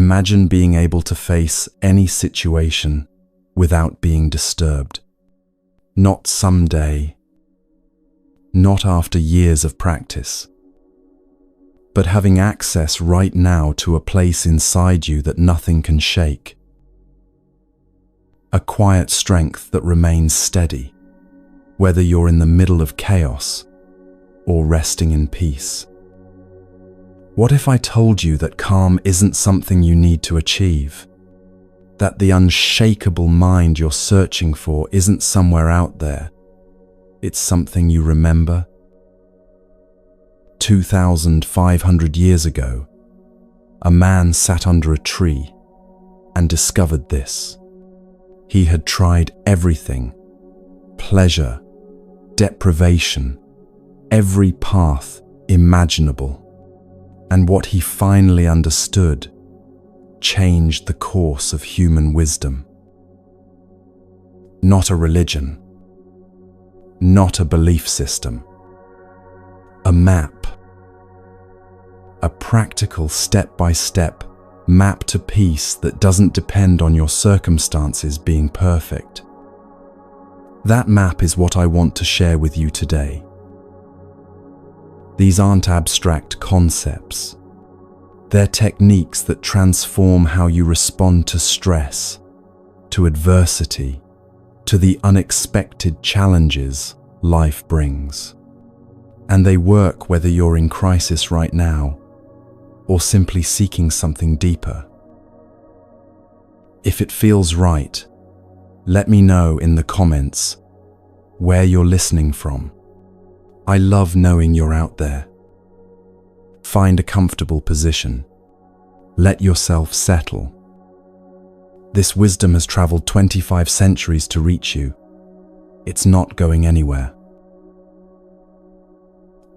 Imagine being able to face any situation without being disturbed. Not someday, not after years of practice, but having access right now to a place inside you that nothing can shake. A quiet strength that remains steady, whether you're in the middle of chaos or resting in peace. What if I told you that calm isn't something you need to achieve? That the unshakable mind you're searching for isn't somewhere out there? It's something you remember? 2,500 years ago, a man sat under a tree and discovered this. He had tried everything: pleasure, deprivation, every path imaginable. And what he finally understood changed the course of human wisdom. Not a religion, not a belief system, a map. A practical step-by-step map to peace that doesn't depend on your circumstances being perfect. That map is what I want to share with you today. These aren't abstract concepts. They're techniques that transform how you respond to stress, to adversity, to the unexpected challenges life brings. And they work whether you're in crisis right now or simply seeking something deeper. If it feels right, let me know in the comments where you're listening from. I love knowing you're out there. Find a comfortable position. Let yourself settle. This wisdom has traveled 25 centuries to reach you. It's not going anywhere.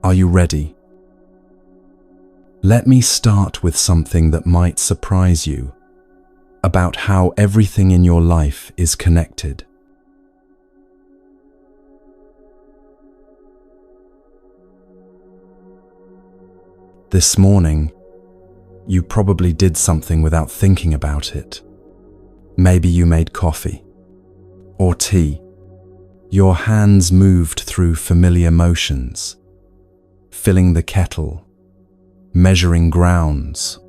Are you ready? Let me start with something that might surprise you about how everything in your life is connected. This morning, you probably did something without thinking about it. Maybe you made coffee or tea. Your hands moved through familiar motions, filling the kettle, measuring grounds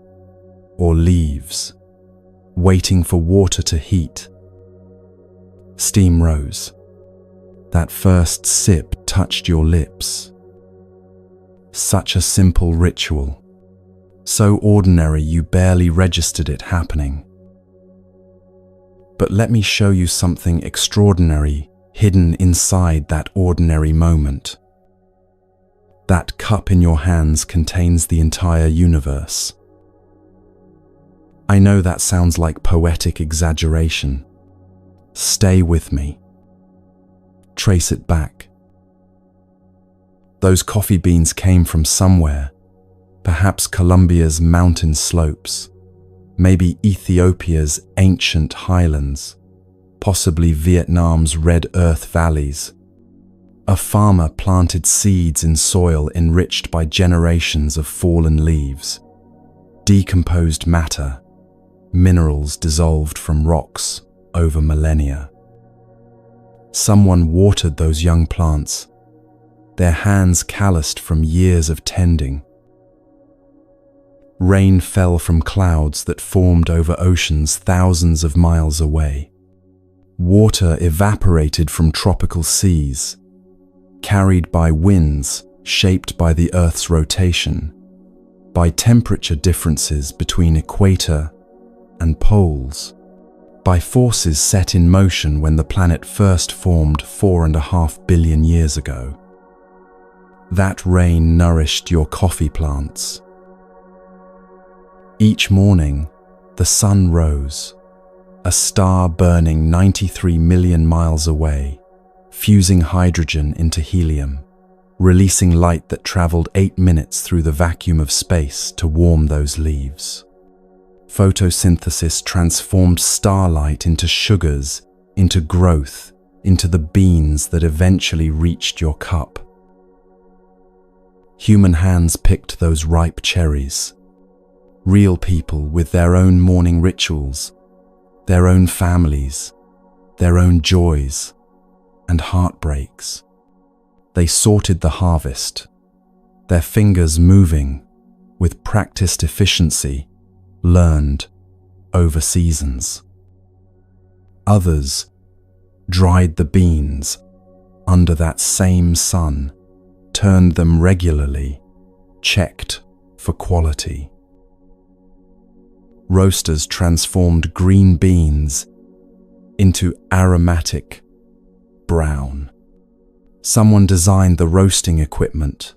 or leaves, waiting for water to heat. Steam rose. That first sip touched your lips. Such a simple ritual, so ordinary you barely registered it happening. But let me show you something extraordinary hidden inside that ordinary moment. That cup in your hands contains the entire universe. I know that sounds like poetic exaggeration. Stay with me. Trace it back. Those coffee beans came from somewhere, perhaps Colombia's mountain slopes, maybe Ethiopia's ancient highlands, possibly Vietnam's red earth valleys. A farmer planted seeds in soil enriched by generations of fallen leaves, decomposed matter, minerals dissolved from rocks over millennia. Someone watered those young plants, their hands calloused from years of tending. Rain fell from clouds that formed over oceans thousands of miles away. Water evaporated from tropical seas, carried by winds shaped by the Earth's rotation, by temperature differences between equator and poles, by forces set in motion when the planet first formed 4.5 billion years ago. That rain nourished your coffee plants. Each morning, the sun rose, a star burning 93 million miles away, fusing hydrogen into helium, releasing light that traveled 8 minutes through the vacuum of space to warm those leaves. Photosynthesis transformed starlight into sugars, into growth, into the beans that eventually reached your cup. Human hands picked those ripe cherries, Real people with their own morning rituals, their own families, their own joys and heartbreaks. They sorted the harvest, their fingers moving with practiced efficiency learned over seasons. Others dried the beans under that same sun, turned them regularly, checked for quality. Roasters transformed green beans into aromatic brown. Someone designed the roasting equipment.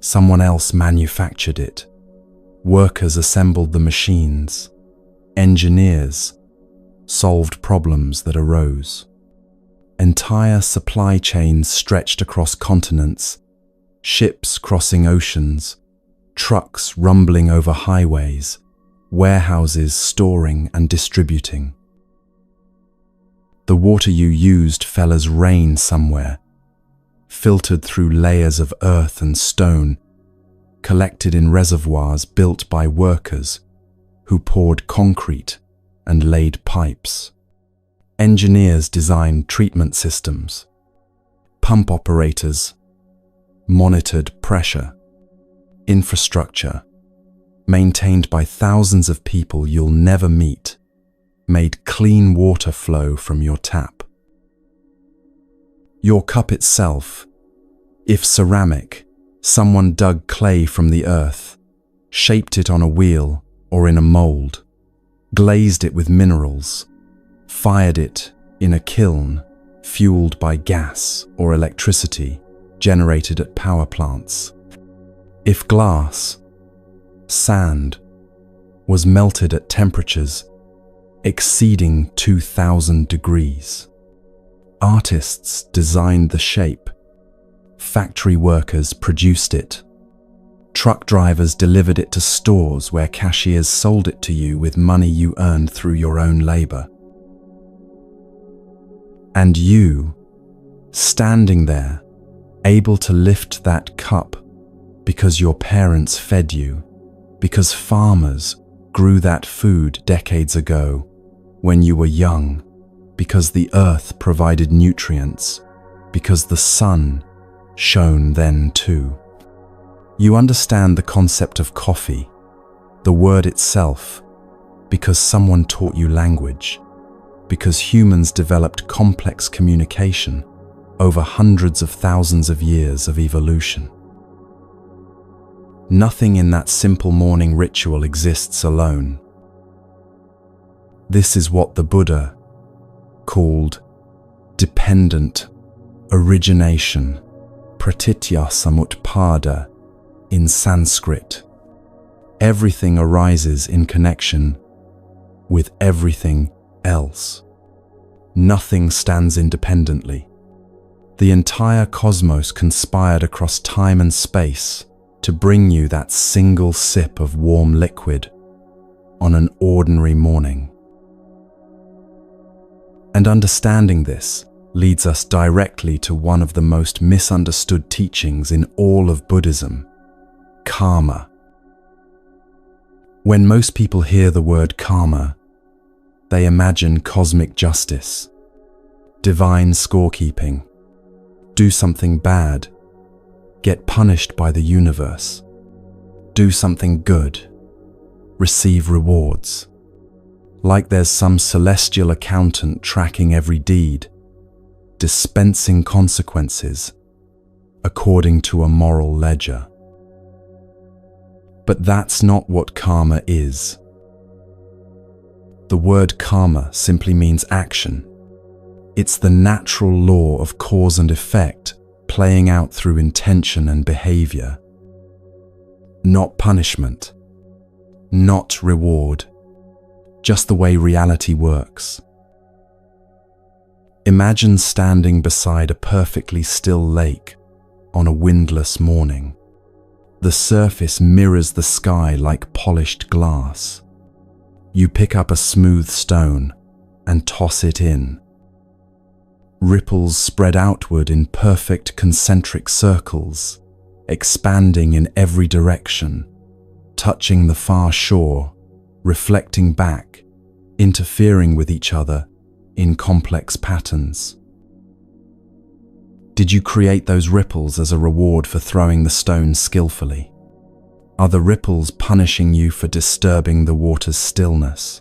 Someone else manufactured it. Workers assembled the machines. Engineers solved problems that arose. Entire supply chains stretched across continents, ships crossing oceans, trucks rumbling over highways, warehouses storing and distributing. The water you used fell as rain somewhere, filtered through layers of earth and stone, collected in reservoirs built by workers who poured concrete and laid pipes. Engineers designed treatment systems. Pump operators monitored pressure. Infrastructure, maintained by thousands of people you'll never meet, made clean water flow from your tap. Your cup itself, if ceramic, someone dug clay from the earth, shaped it on a wheel or in a mold, glazed it with minerals, fired it in a kiln fueled by gas or electricity generated at power plants. If glass, sand, was melted at temperatures exceeding 2000 degrees. Artists designed the shape. Factory workers produced it. Truck drivers delivered it to stores where cashiers sold it to you with money you earned through your own labor. And you, standing there, able to lift that cup because your parents fed you, because farmers grew that food decades ago when you were young, because the earth provided nutrients, because the sun shone then too. You understand the concept of coffee, the word itself, because someone taught you language, because humans developed complex communication over hundreds of thousands of years of evolution. Nothing in that simple morning ritual exists alone. This is what the Buddha called dependent origination, pratitya samutpada in Sanskrit. Everything arises in connection with everything else. Nothing stands independently. The entire cosmos conspired across time and space to bring you that single sip of warm liquid on an ordinary morning. And understanding this leads us directly to one of the most misunderstood teachings in all of Buddhism, karma. When most people hear the word karma, they imagine cosmic justice, divine scorekeeping, do something bad, get punished by the universe, do something good, receive rewards. Like there's some celestial accountant tracking every deed, dispensing consequences according to a moral ledger. But that's not what karma is. The word karma simply means action. It's the natural law of cause and effect playing out through intention and behavior. Not punishment, not reward, just the way reality works. Imagine standing beside a perfectly still lake on a windless morning. The surface mirrors the sky like polished glass. You pick up a smooth stone and toss it in. Ripples spread outward in perfect concentric circles, expanding in every direction, touching the far shore, reflecting back, interfering with each other in complex patterns. Did you create those ripples as a reward for throwing the stone skillfully? Are the ripples punishing you for disturbing the water's stillness?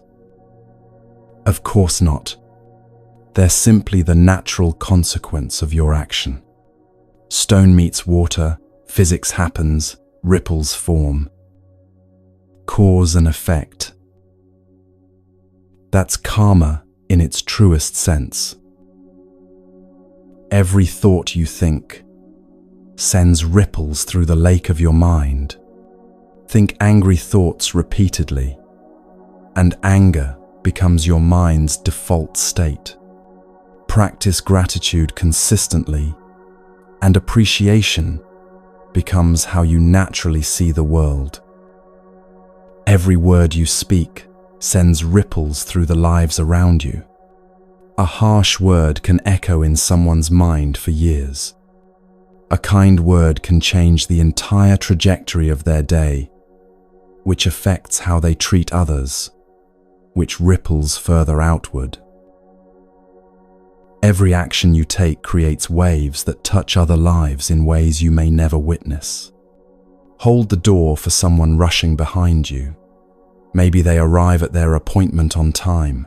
Of course not. They're simply the natural consequence of your action. Stone meets water, physics happens, ripples form. Cause and effect. That's karma in its truest sense. Every thought you think sends ripples through the lake of your mind. Think angry thoughts repeatedly, and anger becomes your mind's default state. Practice gratitude consistently, and appreciation becomes how you naturally see the world. Every word you speak sends ripples through the lives around you. A harsh word can echo in someone's mind for years. A kind word can change the entire trajectory of their day, which affects how they treat others, which ripples further outward. Every action you take creates waves that touch other lives in ways you may never witness. Hold the door for someone rushing behind you. Maybe they arrive at their appointment on time.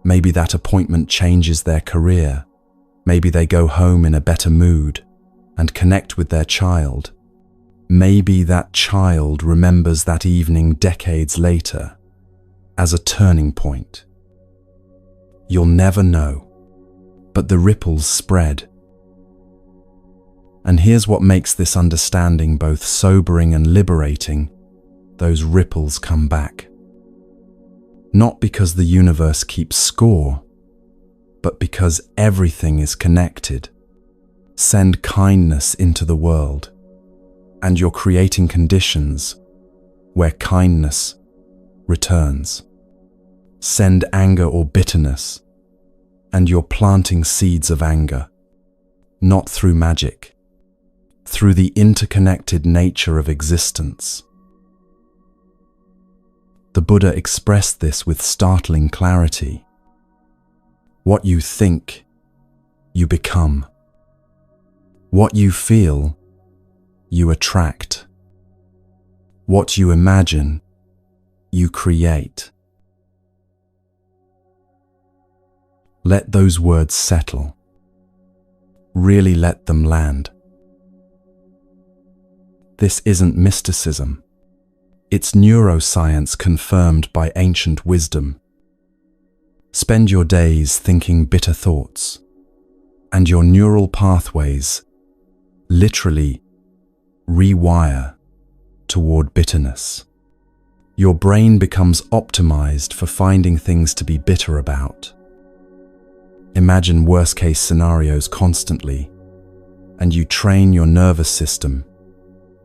Maybe that appointment changes their career. Maybe they go home in a better mood and connect with their child. Maybe that child remembers that evening decades later as a turning point. You'll never know, but the ripples spread. And here's what makes this understanding both sobering and liberating: those ripples come back. Not because the universe keeps score, but because everything is connected. Send kindness into the world, and you're creating conditions where kindness returns. Send anger or bitterness, and you're planting seeds of anger, not through magic, through the interconnected nature of existence. The Buddha expressed this with startling clarity. What you think, you become. What you feel, you attract. What you imagine, you create. Let those words settle. Really let them land. This isn't mysticism. It's neuroscience confirmed by ancient wisdom. Spend your days thinking bitter thoughts, and your neural pathways literally rewire toward bitterness. Your brain becomes optimized for finding things to be bitter about. Imagine worst-case scenarios constantly, and you train your nervous system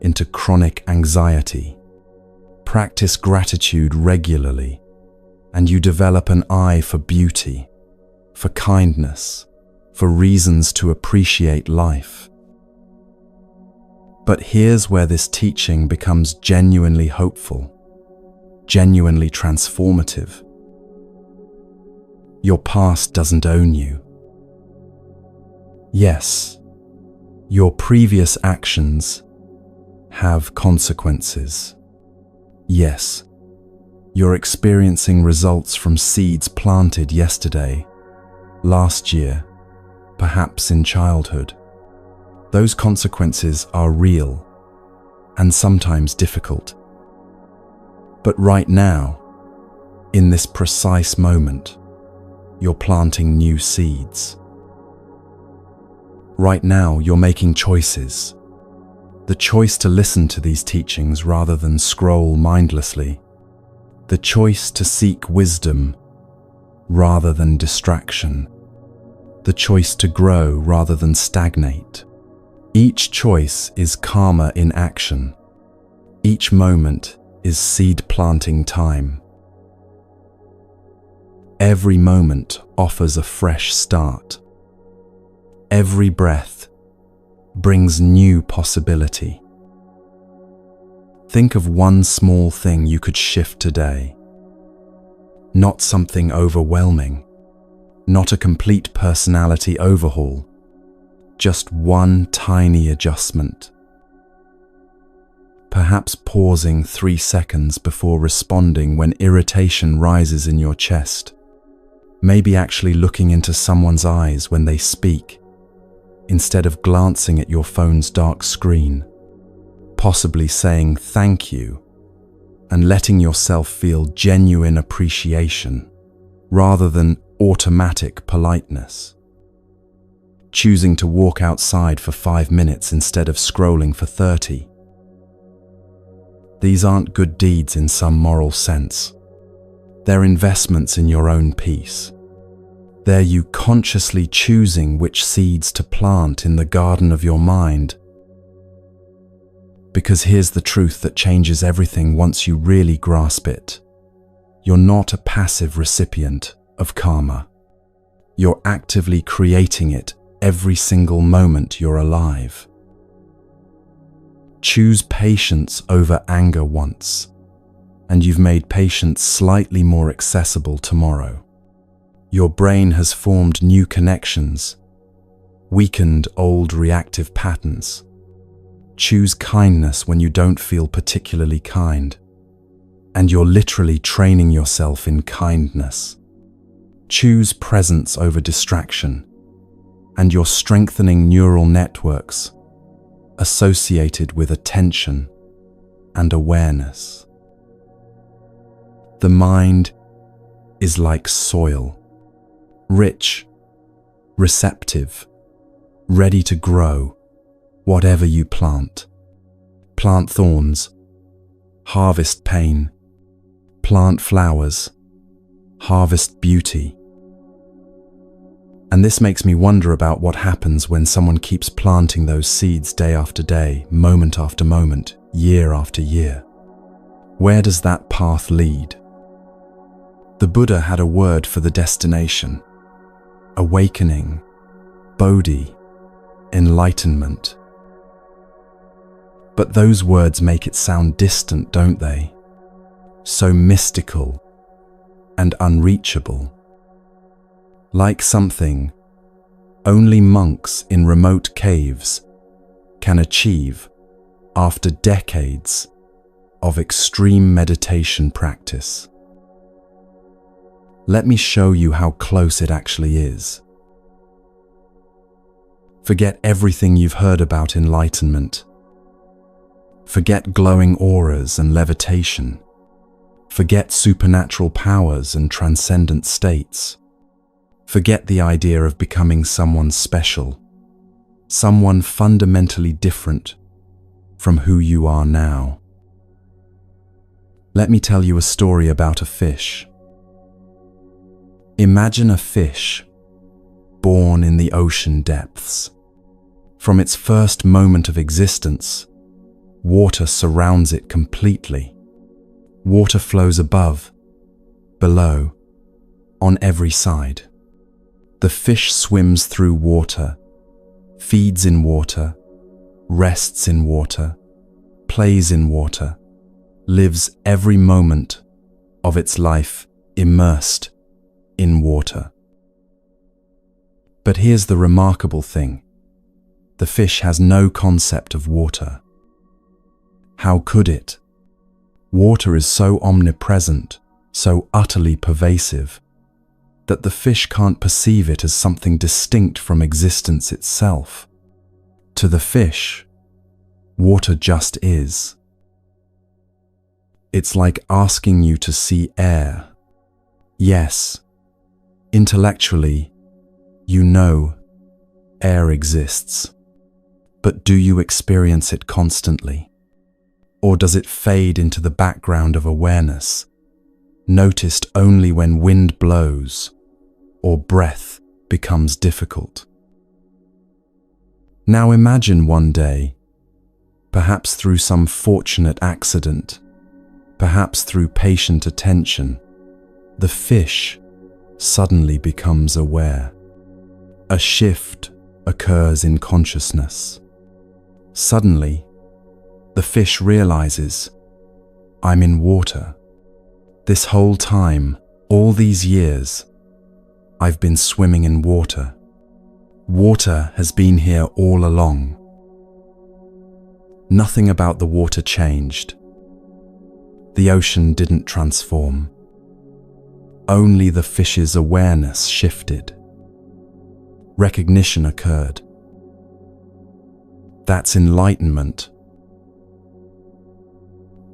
into chronic anxiety. Practice gratitude regularly, and you develop an eye for beauty, for kindness, for reasons to appreciate life. But here's where this teaching becomes genuinely hopeful, genuinely transformative. Your past doesn't own you. Yes, your previous actions have consequences. Yes, you're experiencing results from seeds planted yesterday, last year, perhaps in childhood. Those consequences are real and sometimes difficult. But right now, in this precise moment, you're planting new seeds. Right now, you're making choices. The choice to listen to these teachings rather than scroll mindlessly. The choice to seek wisdom rather than distraction. The choice to grow rather than stagnate. Each choice is karma in action. Each moment is seed planting time. Every moment offers a fresh start. Every breath brings new possibility. Think of one small thing you could shift today. Not something overwhelming, not a complete personality overhaul, just one tiny adjustment. Perhaps pausing 3 seconds before responding when irritation rises in your chest. Maybe actually looking into someone's eyes when they speak, instead of glancing at your phone's dark screen. Possibly saying thank you and letting yourself feel genuine appreciation rather than automatic politeness. Choosing to walk outside for 5 minutes instead of scrolling for 30. These aren't good deeds in some moral sense. They're investments in your own peace. They're you consciously choosing which seeds to plant in the garden of your mind. Because here's the truth that changes everything once you really grasp it. You're not a passive recipient of karma. You're actively creating it every single moment you're alive. Choose patience over anger once, and you've made patience slightly more accessible tomorrow. Your brain has formed new connections, weakened old reactive patterns. Choose kindness when you don't feel particularly kind, and you're literally training yourself in kindness. Choose presence over distraction, and you're strengthening neural networks associated with attention and awareness. The mind is like soil, rich, receptive, ready to grow whatever you plant. Plant thorns, harvest pain. Plant flowers, harvest beauty. And this makes me wonder about what happens when someone keeps planting those seeds day after day, moment after moment, year after year. Where does that path lead? The Buddha had a word for the destination: awakening, bodhi, enlightenment. But those words make it sound distant, don't they? So mystical and unreachable. Like something only monks in remote caves can achieve after decades of extreme meditation practice. Let me show you how close it actually is. Forget everything you've heard about enlightenment. Forget glowing auras and levitation. Forget supernatural powers and transcendent states. Forget the idea of becoming someone special, someone fundamentally different from who you are now. Let me tell you a story about a fish. Imagine a fish born in the ocean depths. From its first moment of existence, water surrounds it completely. Water flows above, below, on every side. The fish swims through water, feeds in water, rests in water, plays in water, lives every moment of its life immersed in water. But here's the remarkable thing. The fish has no concept of water. How could it? Water is so omnipresent, so utterly pervasive, that the fish can't perceive it as something distinct from existence itself. To the fish, water just is. It's like asking you to see air. Yes, intellectually, you know air exists, but do you experience it constantly? Or does it fade into the background of awareness, noticed only when wind blows or breath becomes difficult? Now imagine one day, perhaps through some fortunate accident, perhaps through patient attention, the fish suddenly becomes aware. A shift occurs in consciousness. Suddenly, the fish realizes I'm in water. This whole time, all these years, I've been swimming in water. Water has been here all along. Nothing about the water changed. The ocean didn't transform. Only the fish's awareness shifted. Recognition occurred. That's enlightenment.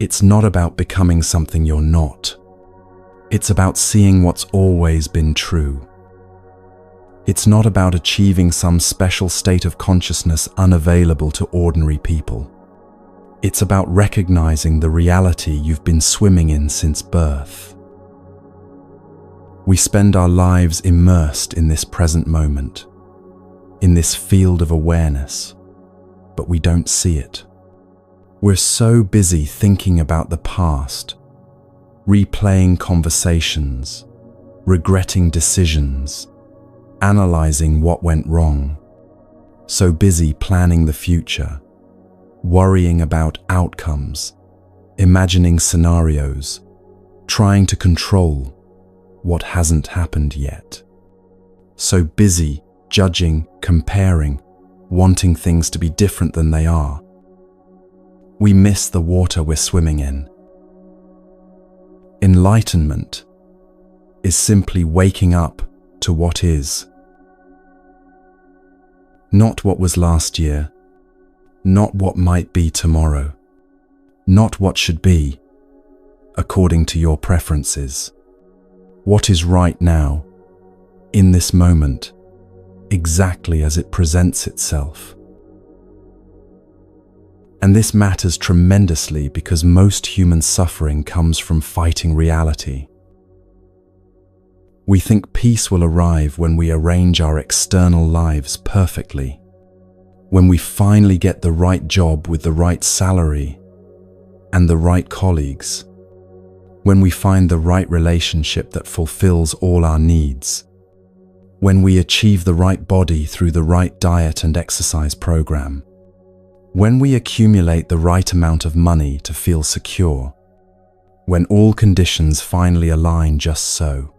It's not about becoming something you're not. It's about seeing what's always been true. It's not about achieving some special state of consciousness unavailable to ordinary people. It's about recognizing the reality you've been swimming in since birth. We spend our lives immersed in this present moment, in this field of awareness, but we don't see it. We're so busy thinking about the past, replaying conversations, regretting decisions, analyzing what went wrong, so busy planning the future, worrying about outcomes, imagining scenarios, trying to control what hasn't happened yet. So busy judging, comparing, wanting things to be different than they are. We miss the water we're swimming in. Enlightenment is simply waking up to what is. Not what was last year, not what might be tomorrow, not what should be, according to your preferences. What is right now, in this moment, exactly as it presents itself. And this matters tremendously because most human suffering comes from fighting reality. We think peace will arrive when we arrange our external lives perfectly, when we finally get the right job with the right salary and the right colleagues, when we find the right relationship that fulfills all our needs, when we achieve the right body through the right diet and exercise program, when we accumulate the right amount of money to feel secure, when all conditions finally align just so.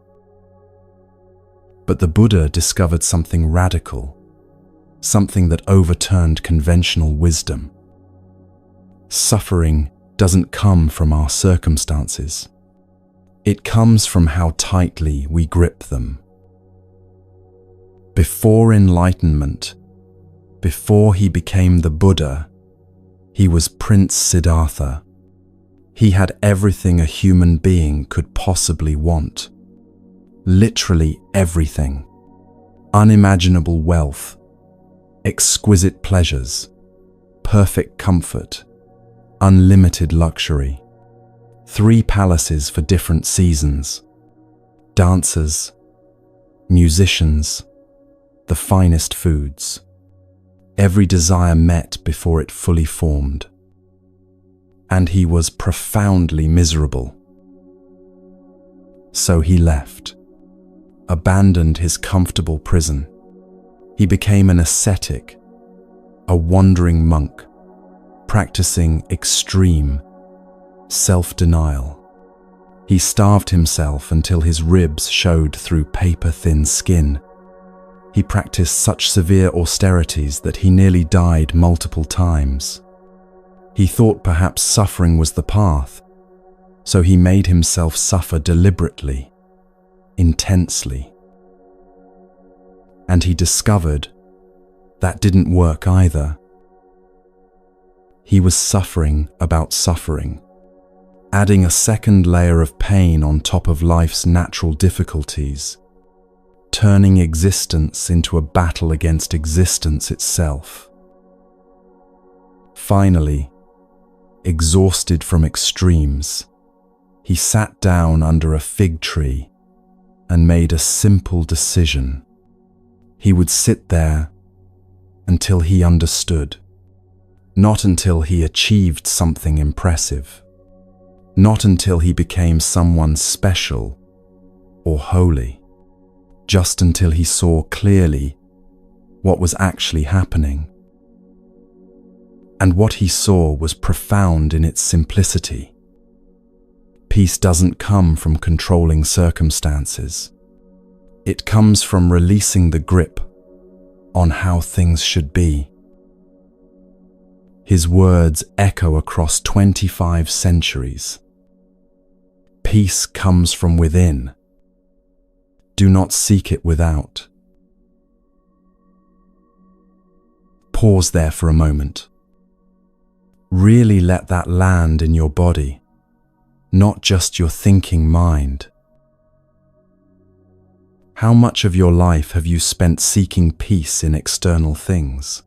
But the Buddha discovered something radical, something that overturned conventional wisdom. Suffering doesn't come from our circumstances. It comes from how tightly we grip them. Before enlightenment, before he became the Buddha, he was Prince Siddhartha. He had everything a human being could possibly want. Literally everything. Unimaginable wealth, exquisite pleasures, perfect comfort, unlimited luxury. 3 palaces for different seasons, dancers, musicians, the finest foods. Every desire met before it fully formed. And he was profoundly miserable. So he left, abandoned his comfortable prison. He became an ascetic, a wandering monk, practicing extreme self-denial. He starved himself until his ribs showed through paper-thin skin. He practiced such severe austerities that he nearly died multiple times. He thought perhaps suffering was the path, so he made himself suffer deliberately, intensely. And he discovered that didn't work either. He was suffering about suffering, adding a second layer of pain on top of life's natural difficulties, turning existence into a battle against existence itself. Finally, exhausted from extremes, he sat down under a fig tree and made a simple decision. He would sit there until he understood, not until he achieved something impressive, not until he became someone special or holy, just until he saw clearly what was actually happening. And what he saw was profound in its simplicity. Peace doesn't come from controlling circumstances. It comes from releasing the grip on how things should be. His words echo across 25 centuries. Peace comes from within. Do not seek it without. Pause there for a moment. Really let that land in your body, not just your thinking mind. How much of your life have you spent seeking peace in external things,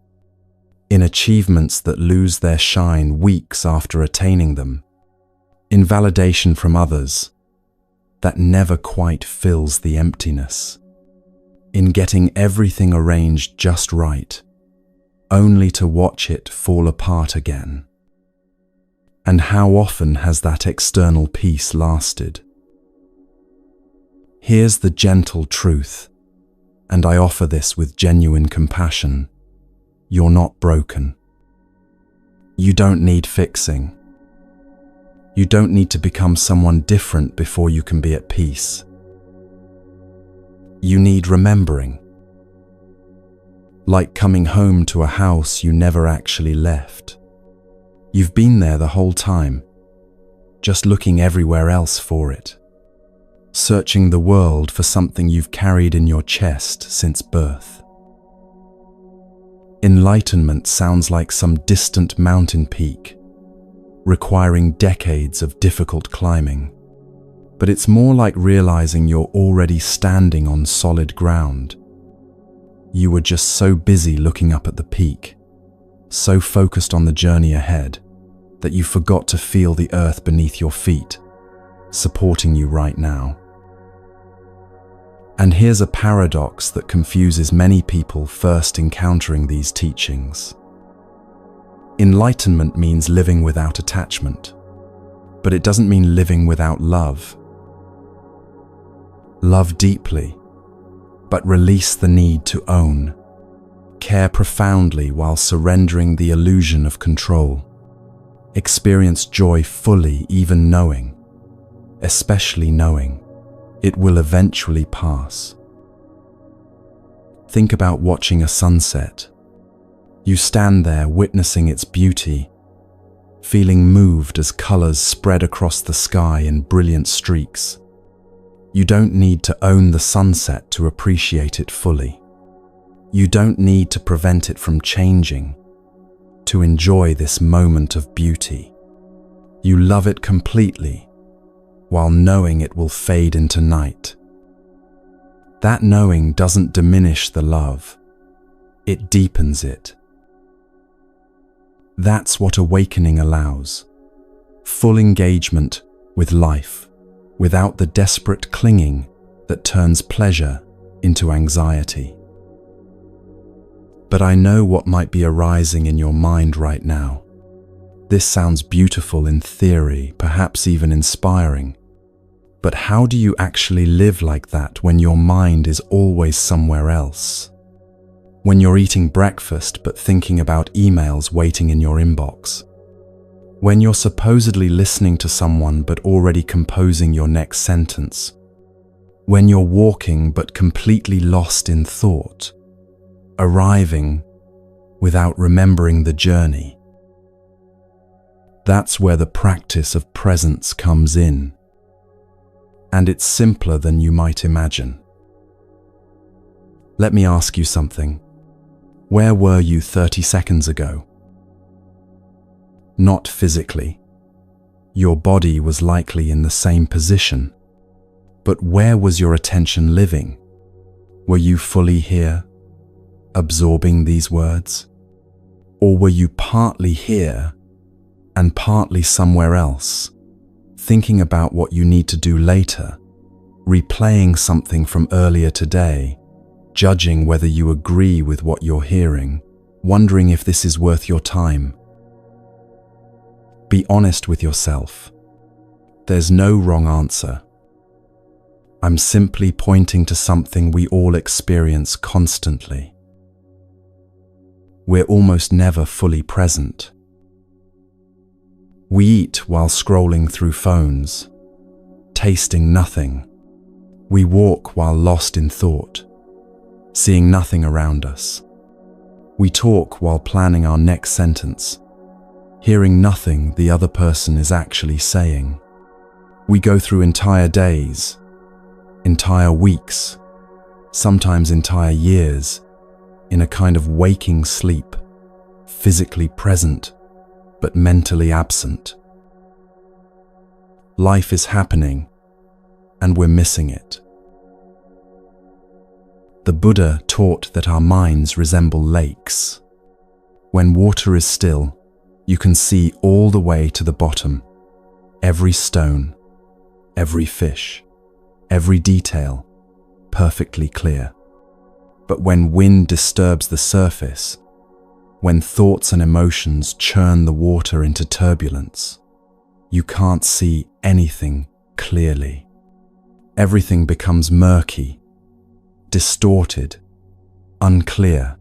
in achievements that lose their shine weeks after attaining them, in validation from others that never quite fills the emptiness, in getting everything arranged just right, only to watch it fall apart again? And how often has that external peace lasted? Here's the gentle truth, and I offer this with genuine compassion. You're not broken. You don't need fixing. You don't need to become someone different before you can be at peace. You need remembering. Like coming home to a house you never actually left. You've been there the whole time, just looking everywhere else for it, searching the world for something you've carried in your chest since birth. Enlightenment sounds like some distant mountain peak, requiring decades of difficult climbing, but it's more like realizing you're already standing on solid ground. You were just so busy looking up at the peak, so focused on the journey ahead, that you forgot to feel the earth beneath your feet, supporting you right now. And here's a paradox that confuses many people first encountering these teachings. Enlightenment means living without attachment, but it doesn't mean living without love. Love deeply, but release the need to own. Care profoundly while surrendering the illusion of control. Experience joy fully, even knowing, especially knowing, it will eventually pass. Think about watching a sunset. You stand there witnessing its beauty, feeling moved as colors spread across the sky in brilliant streaks. You don't need to own the sunset to appreciate it fully. You don't need to prevent it from changing to enjoy this moment of beauty. You love it completely while knowing it will fade into night. That knowing doesn't diminish the love, it deepens it. That's what awakening allows. Full engagement with life, without the desperate clinging that turns pleasure into anxiety. But I know what might be arising in your mind right now. This sounds beautiful in theory, perhaps even inspiring. But how do you actually live like that when your mind is always somewhere else? When you're eating breakfast but thinking about emails waiting in your inbox? When you're supposedly listening to someone but already composing your next sentence? When you're walking but completely lost in thought? Arriving without remembering the journey? That's where the practice of presence comes in. And it's simpler than you might imagine. Let me ask you something. Where were you 30 seconds ago? Not physically. Your body was likely in the same position. But where was your attention living? Were you fully here, absorbing these words? Or were you partly here and partly somewhere else, thinking about what you need to do later, replaying something from earlier today, judging whether you agree with what you're hearing, wondering if this is worth your time? Be honest with yourself. There's no wrong answer. I'm simply pointing to something we all experience constantly. We're almost never fully present. We eat while scrolling through phones, tasting nothing. We walk while lost in thought, seeing nothing around us. We talk while planning our next sentence, hearing nothing the other person is actually saying. We go through entire days, entire weeks, sometimes entire years, in a kind of waking sleep, physically present, but mentally absent. Life is happening, and we're missing it. The Buddha taught that our minds resemble lakes. When water is still, you can see all the way to the bottom, every stone, every fish, every detail, perfectly clear. But when wind disturbs the surface, when thoughts and emotions churn the water into turbulence, you can't see anything clearly. Everything becomes murky, distorted, unclear.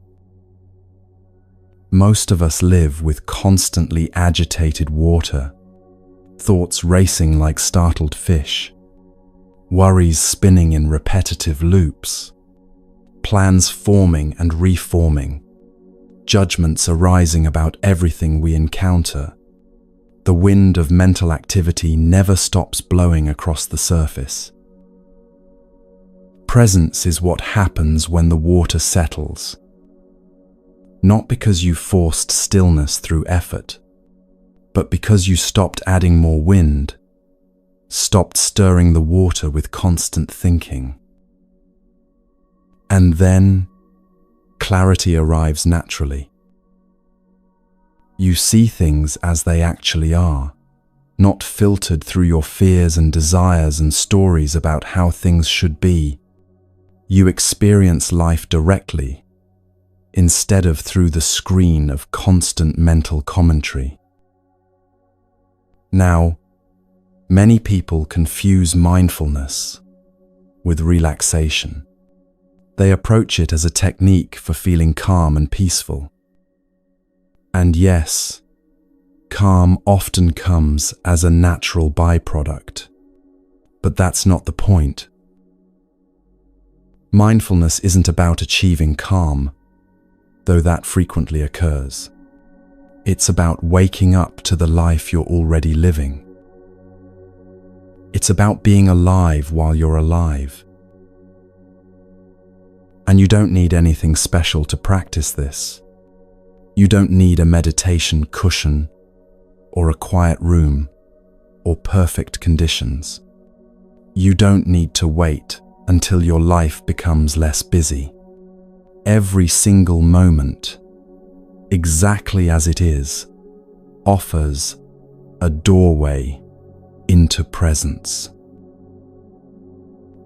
Most of us live with constantly agitated water, thoughts racing like startled fish, worries spinning in repetitive loops, plans forming and reforming, judgments arising about everything we encounter. The wind of mental activity never stops blowing across the surface. Presence is what happens when the water settles. Not because you forced stillness through effort, but because you stopped adding more wind, stopped stirring the water with constant thinking. And then, clarity arrives naturally. You see things as they actually are, not filtered through your fears and desires and stories about how things should be. You experience life directly, instead of through the screen of constant mental commentary. Now, many people confuse mindfulness with relaxation. They approach it as a technique for feeling calm and peaceful. And yes, calm often comes as a natural byproduct, but that's not the point. Mindfulness isn't about achieving calm, though that frequently occurs. It's about waking up to the life you're already living. It's about being alive while you're alive. And you don't need anything special to practice this. You don't need a meditation cushion, or a quiet room, or perfect conditions. You don't need to wait until your life becomes less busy. Every single moment, exactly as it is, offers a doorway into presence.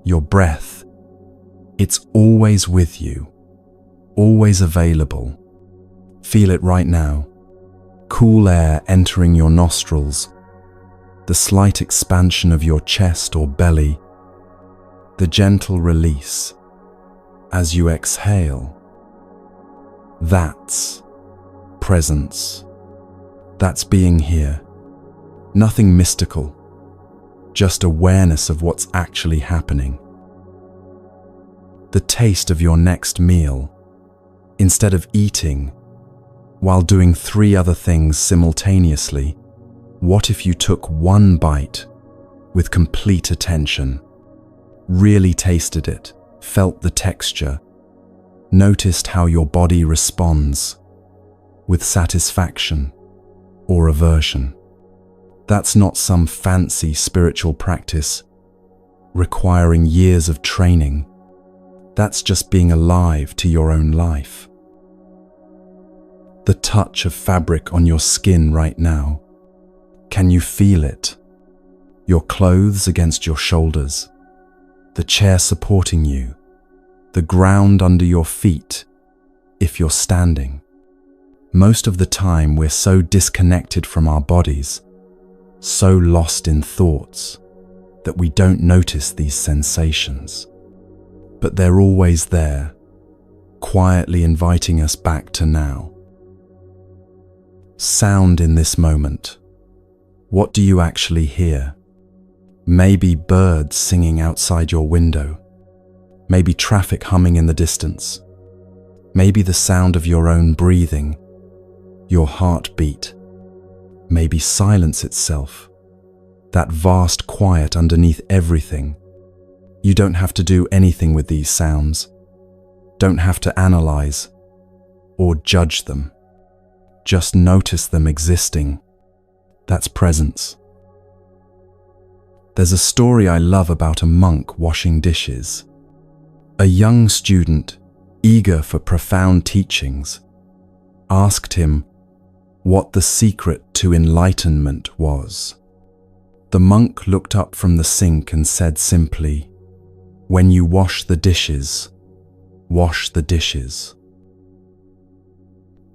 Your breath, it's always with you, always available. Feel it right now. Cool air entering your nostrils, the slight expansion of your chest or belly, the gentle release as you exhale. That's presence. That's being here. Nothing mystical, just awareness of what's actually happening. The taste of your next meal, instead of eating while doing 3 other things simultaneously, what if you took one bite with complete attention, really tasted it, felt the texture, noticed how your body responds with satisfaction or aversion? That's not some fancy spiritual practice requiring years of training. That's just being alive to your own life. The touch of fabric on your skin right now. Can you feel it? Your clothes against your shoulders, the chair supporting you, the ground under your feet if you're standing. Most of the time we're so disconnected from our bodies, so lost in thoughts, that we don't notice these sensations. But they're always there, quietly inviting us back to now. Sound in this moment. What do you actually hear? Maybe birds singing outside your window. Maybe traffic humming in the distance. Maybe the sound of your own breathing, your heartbeat. Maybe silence itself, that vast quiet underneath everything. You don't have to do anything with these sounds. Don't have to analyze or judge them. Just notice them existing. That's presence. There's a story I love about a monk washing dishes. A young student, eager for profound teachings, asked him what the secret to enlightenment was. The monk looked up from the sink and said simply, "When you wash the dishes, wash the dishes."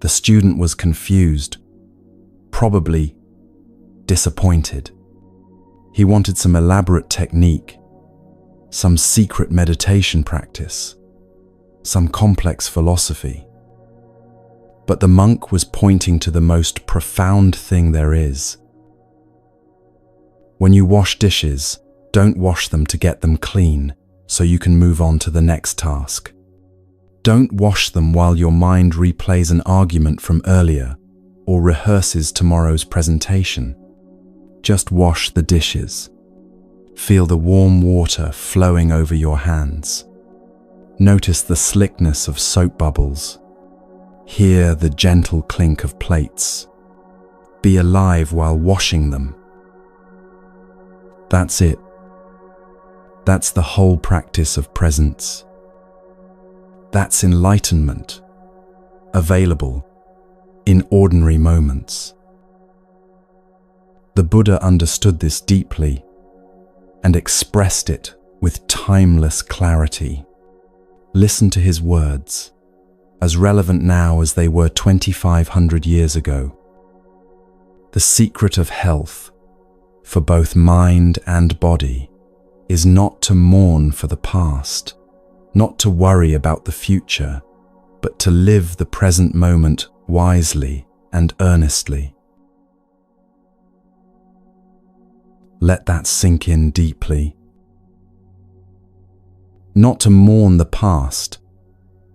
The student was confused, probably disappointed. He wanted some elaborate technique, some secret meditation practice, some complex philosophy. But the monk was pointing to the most profound thing there is. When you wash dishes, don't wash them to get them clean so you can move on to the next task. Don't wash them while your mind replays an argument from earlier or rehearses tomorrow's presentation. Just wash the dishes. Feel the warm water flowing over your hands. Notice the slickness of soap bubbles. Hear the gentle clink of plates. Be alive while washing them. That's it. That's the whole practice of presence. That's enlightenment, available in ordinary moments. The Buddha understood this deeply and expressed it with timeless clarity. Listen to his words, as relevant now as they were 2,500 years ago. The secret of health, for both mind and body, is not to mourn for the past, not to worry about the future, but to live the present moment wisely and earnestly. Let that sink in deeply. Not to mourn the past,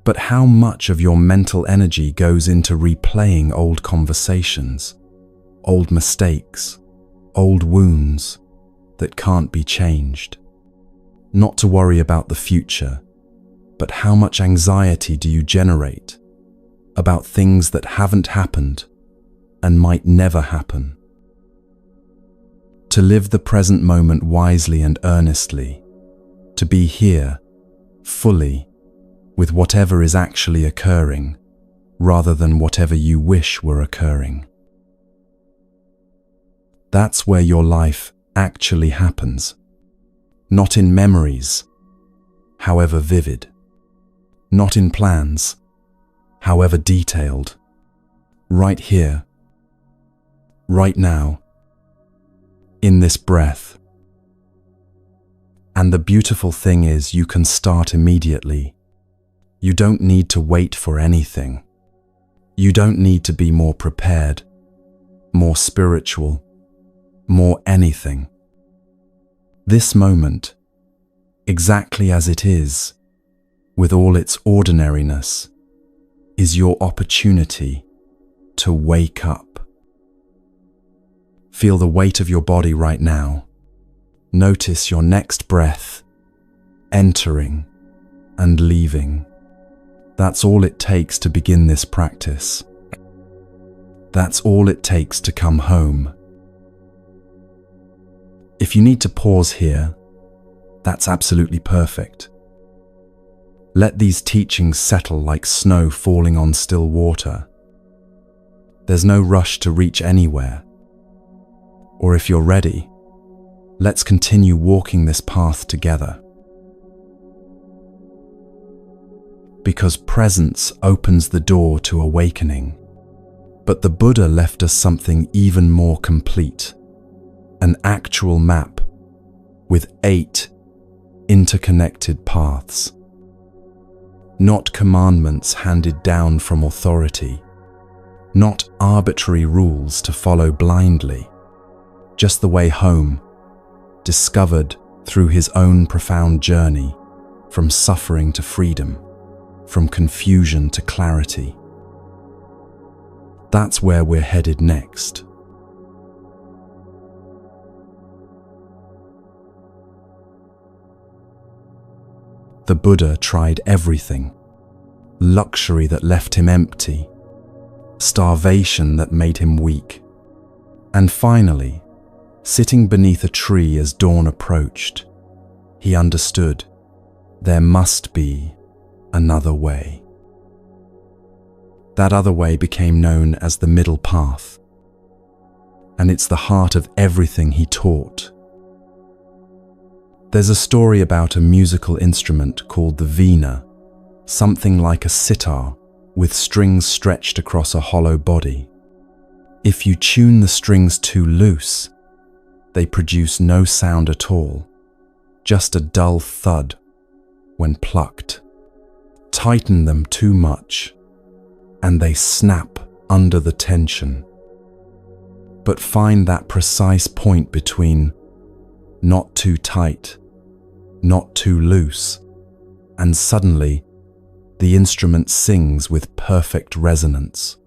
but how much of your mental energy goes into replaying old conversations, old mistakes, old wounds that can't be changed. Not to worry about the future, but how much anxiety do you generate about things that haven't happened and might never happen? To live the present moment wisely and earnestly, to be here, fully, with whatever is actually occurring, rather than whatever you wish were occurring. That's where your life actually happens. Not in memories, however vivid. Not in plans, however detailed. Right here, right now, in this breath. And the beautiful thing is you can start immediately. You don't need to wait for anything. You don't need to be more prepared, more spiritual, more anything. This moment, exactly as it is, with all its ordinariness, is your opportunity to wake up. Feel the weight of your body right now. Notice your next breath, entering and leaving. That's all it takes to begin this practice. That's all it takes to come home. If you need to pause here, that's absolutely perfect. Let these teachings settle like snow falling on still water. There's no rush to reach anywhere. Or if you're ready, let's continue walking this path together. Because presence opens the door to awakening. But the Buddha left us something even more complete, an actual map with 8 interconnected paths. Not commandments handed down from authority, not arbitrary rules to follow blindly, just the way home, discovered through his own profound journey from suffering to freedom, from confusion to clarity. That's where we're headed next. The Buddha tried everything: luxury that left him empty, starvation that made him weak, and finally, sitting beneath a tree as dawn approached, he understood there must be another way. That other way became known as the middle path, and it's the heart of everything he taught. There's a story about a musical instrument called the veena, something like a sitar with strings stretched across a hollow body. If you tune the strings too loose, they produce no sound at all, just a dull thud when plucked. Tighten them too much, and they snap under the tension. But find that precise point between not too tight, not too loose, and suddenly the instrument sings with perfect resonance.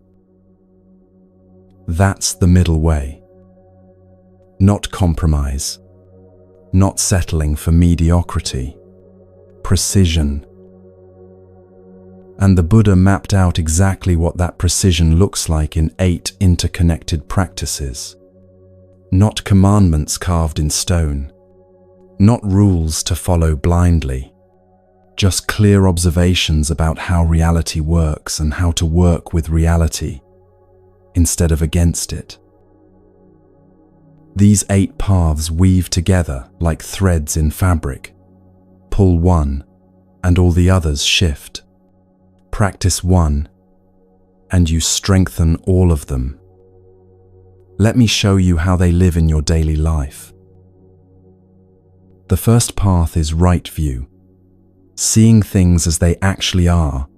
That's the middle way. Not compromise, not settling for mediocrity, precision. And the Buddha mapped out exactly what that precision looks like in 8 interconnected practices. Not commandments carved in stone, not rules to follow blindly, just clear observations about how reality works and how to work with reality instead of against it. These 8 paths weave together like threads in fabric. Pull one, and all the others shift. Practice one, and you strengthen all of them. Let me show you how they live in your daily life. The first path is right view, seeing things as they actually are,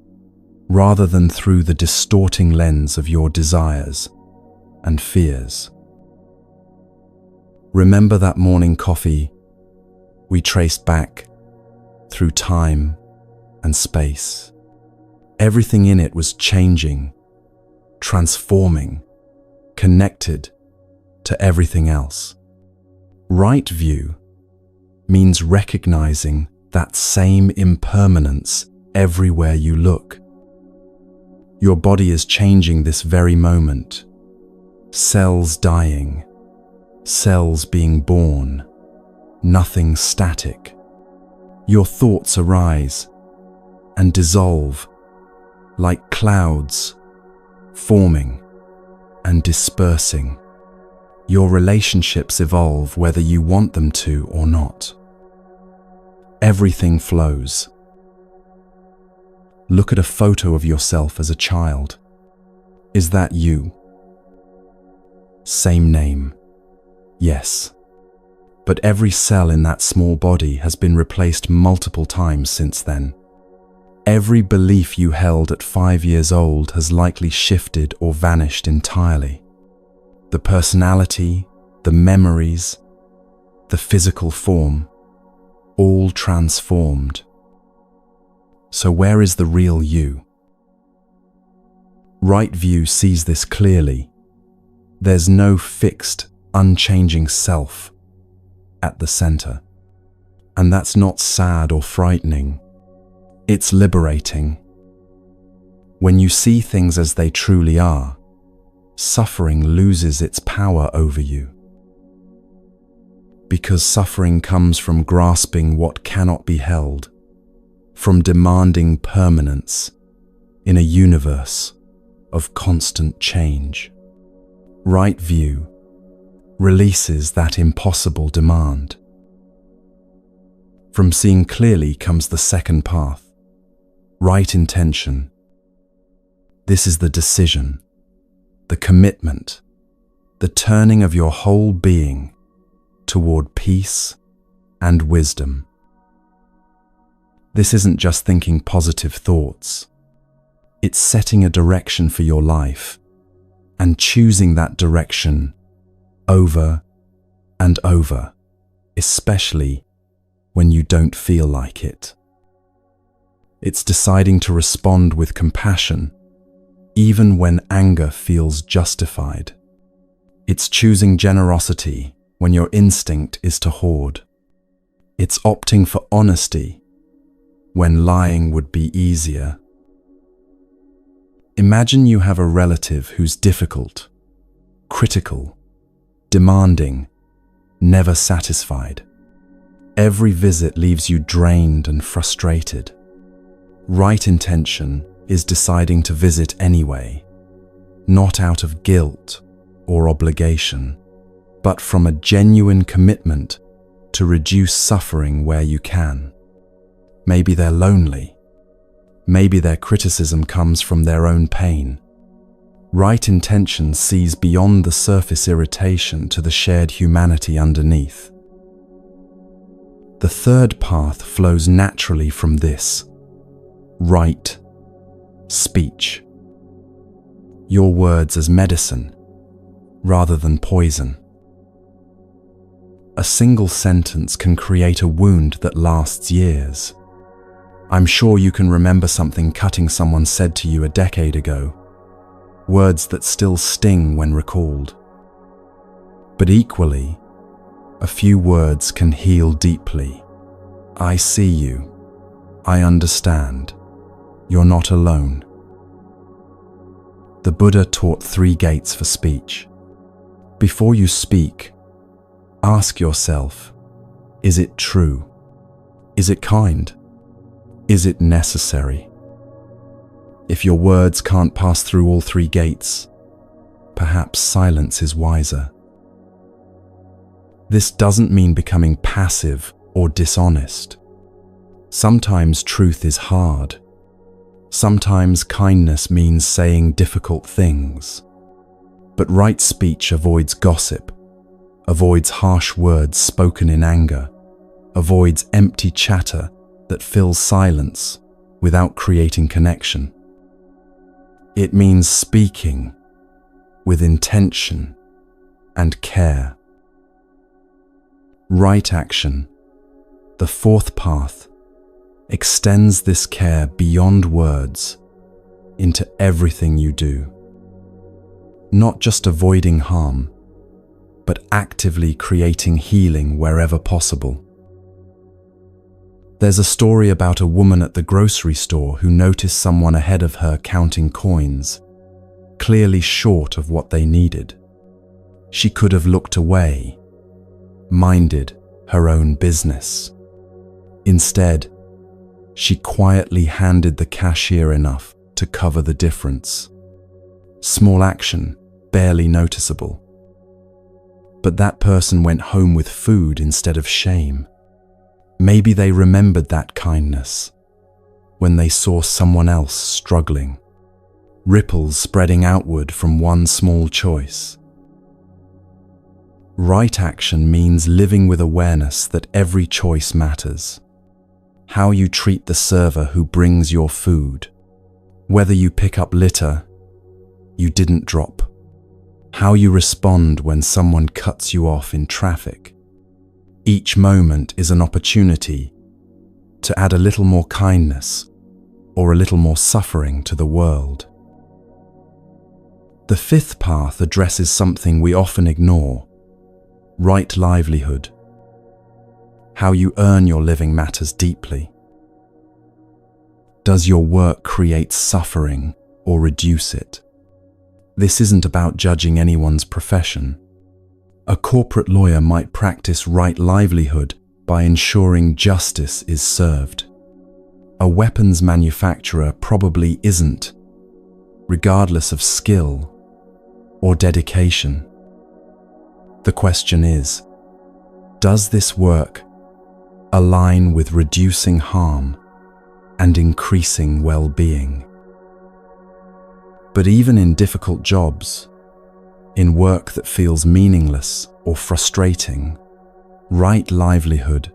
rather than through the distorting lens of your desires and fears. Remember that morning coffee we traced back through time and space. Everything in it was changing, transforming, connected to everything else. Right view means recognizing that same impermanence everywhere you look. Your body is changing this very moment. Cells dying, cells being born, nothing static. Your thoughts arise and dissolve like clouds, forming and dispersing. Your relationships evolve whether you want them to or not. Everything flows. Look at a photo of yourself as a child. Is that you? Same name. Yes. But every cell in that small body has been replaced multiple times since then. Every belief you held at 5 years old has likely shifted or vanished entirely. The personality, the memories, the physical form, all transformed. So where is the real you? Right view sees this clearly. There's no fixed, unchanging self at the center. And that's not sad or frightening. It's liberating. When you see things as they truly are, suffering loses its power over you. Because suffering comes from grasping what cannot be held, from demanding permanence in a universe of constant change. Right view releases that impossible demand. From seeing clearly comes the second path. Right intention. This is the decision, the commitment, the turning of your whole being toward peace and wisdom. This isn't just thinking positive thoughts. It's setting a direction for your life and choosing that direction over and over especially when you don't feel like it. It's deciding to respond with compassion, even when anger feels justified. It's choosing generosity when your instinct is to hoard. It's opting for honesty when lying would be easier. Imagine you have a relative who's difficult, critical, demanding, never satisfied. Every visit leaves you drained and frustrated. Right intention is deciding to visit anyway, not out of guilt or obligation, but from a genuine commitment to reduce suffering where you can. Maybe they're lonely. Maybe their criticism comes from their own pain. Right intention sees beyond the surface irritation to the shared humanity underneath. The third path flows naturally from this: right speech. Your words as medicine, rather than poison. A single sentence can create a wound that lasts years. I'm sure you can remember something cutting someone said to you a decade ago, words that still sting when recalled. But equally, a few words can heal deeply. I see you. I understand. You're not alone. The Buddha taught 3 gates for speech. Before you speak, ask yourself, is it true? Is it kind? Is it necessary? If your words can't pass through all 3 gates, perhaps silence is wiser. This doesn't mean becoming passive or dishonest. Sometimes truth is hard. Sometimes kindness means saying difficult things. But right speech avoids gossip, avoids harsh words spoken in anger, avoids empty chatter that fills silence without creating connection. It means speaking with intention and care. Right action, the 4th path, extends this care beyond words into everything you do. Not just avoiding harm, but actively creating healing wherever possible. There's a story about a woman at the grocery store who noticed someone ahead of her counting coins, clearly short of what they needed. She could have looked away, minded her own business. Instead, she quietly handed the cashier enough to cover the difference. Small action, barely noticeable. But that person went home with food instead of shame. Maybe they remembered that kindness when they saw someone else struggling. Ripples spreading outward from one small choice. Right action means living with awareness that every choice matters. How you treat the server who brings your food. Whether you pick up litter you didn't drop. How you respond when someone cuts you off in traffic. Each moment is an opportunity to add a little more kindness or a little more suffering to the world. The 5th path addresses something we often ignore: right livelihood. How you earn your living matters deeply. Does your work create suffering or reduce it? This isn't about judging anyone's profession. A corporate lawyer might practice right livelihood by ensuring justice is served. A weapons manufacturer probably isn't, regardless of skill or dedication. The question is, does this work align with reducing harm and increasing well-being? But even in difficult jobs, in work that feels meaningless or frustrating, right livelihood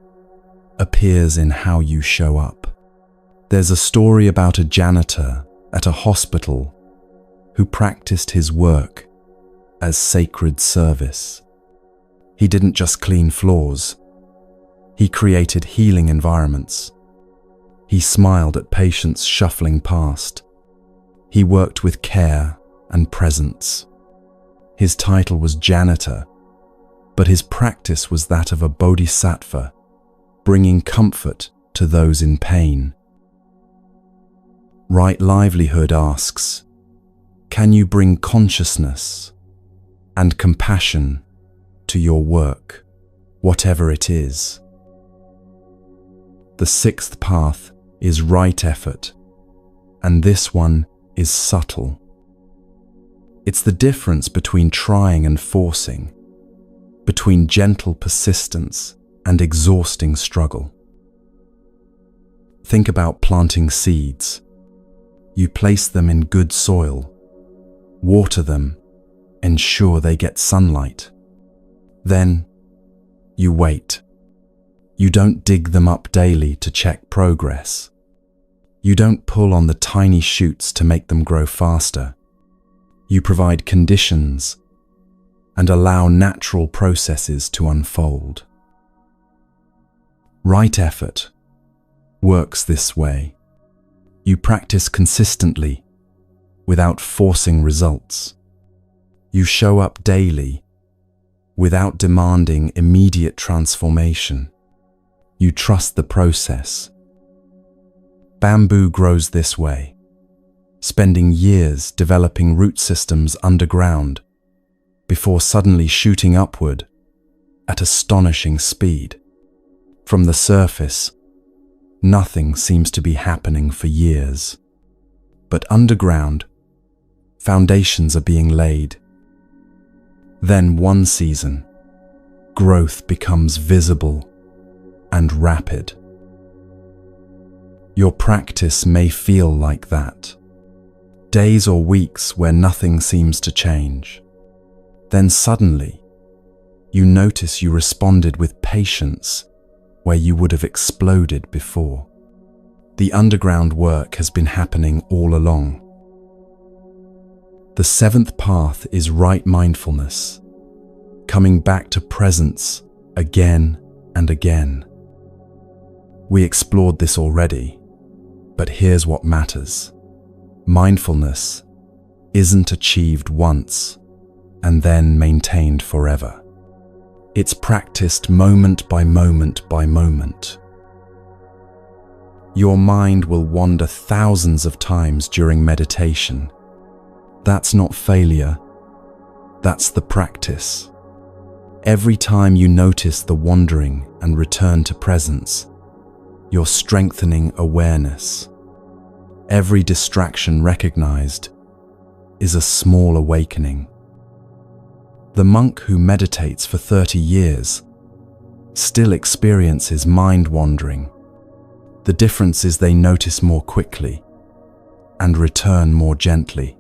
appears in how you show up. There's a story about a janitor at a hospital who practiced his work as sacred service. He didn't just clean floors, He created healing environments. He smiled at patients shuffling past. He worked with care and presence. His title was janitor, but his practice was that of a bodhisattva, bringing comfort to those in pain. Right Livelihood asks, can you bring consciousness and compassion to your work, whatever it is? The sixth path is right effort, and this one is subtle. It's the difference between trying and forcing, between gentle persistence and exhausting struggle. Think about planting seeds. You place them in good soil, water them, ensure they get sunlight. Then you wait. You don't dig them up daily to check progress. You don't pull on the tiny shoots to make them grow faster. You provide conditions and allow natural processes to unfold. Right effort works this way. You practice consistently without forcing results. You show up daily without demanding immediate transformation. You trust the process. Bamboo grows this way, spending years developing root systems underground before suddenly shooting upward at astonishing speed. From the surface, nothing seems to be happening for years. But underground, foundations are being laid. Then one season, growth becomes visible and rapid. Your practice may feel like that. Days or weeks where nothing seems to change. Then suddenly, you notice you responded with patience where you would have exploded before. The underground work has been happening all along. The seventh path is right mindfulness, coming back to presence again and again. We explored this already, but here's what matters. Mindfulness isn't achieved once and then maintained forever. It's practiced moment by moment by moment. Your mind will wander thousands of times during meditation. That's not failure, that's the practice. Every time you notice the wandering and return to presence, you're strengthening awareness. Every distraction recognized is a small awakening. The monk who meditates for 30 years still experiences mind wandering. The difference is they notice more quickly and return more gently.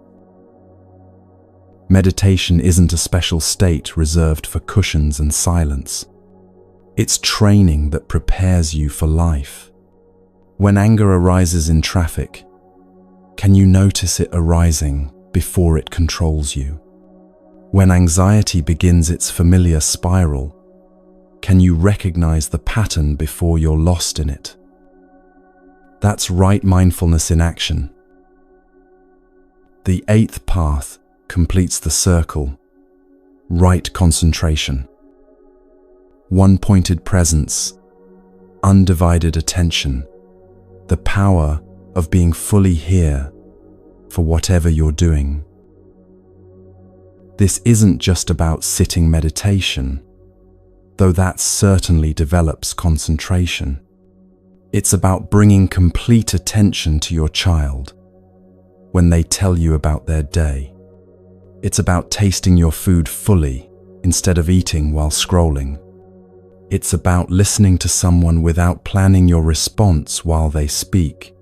Meditation isn't a special state reserved for cushions and silence. It's training that prepares you for life. When anger arises in traffic, can you notice it arising before it controls you? When anxiety begins its familiar spiral, can you recognize the pattern before you're lost in it? That's right mindfulness in action. The eighth path completes the circle, right concentration. One-pointed presence, undivided attention, the power of being fully here for whatever you're doing. This isn't just about sitting meditation, though that certainly develops concentration. It's about bringing complete attention to your child when they tell you about their day. It's about tasting your food fully instead of eating while scrolling. It's about listening to someone without planning your response while they speak.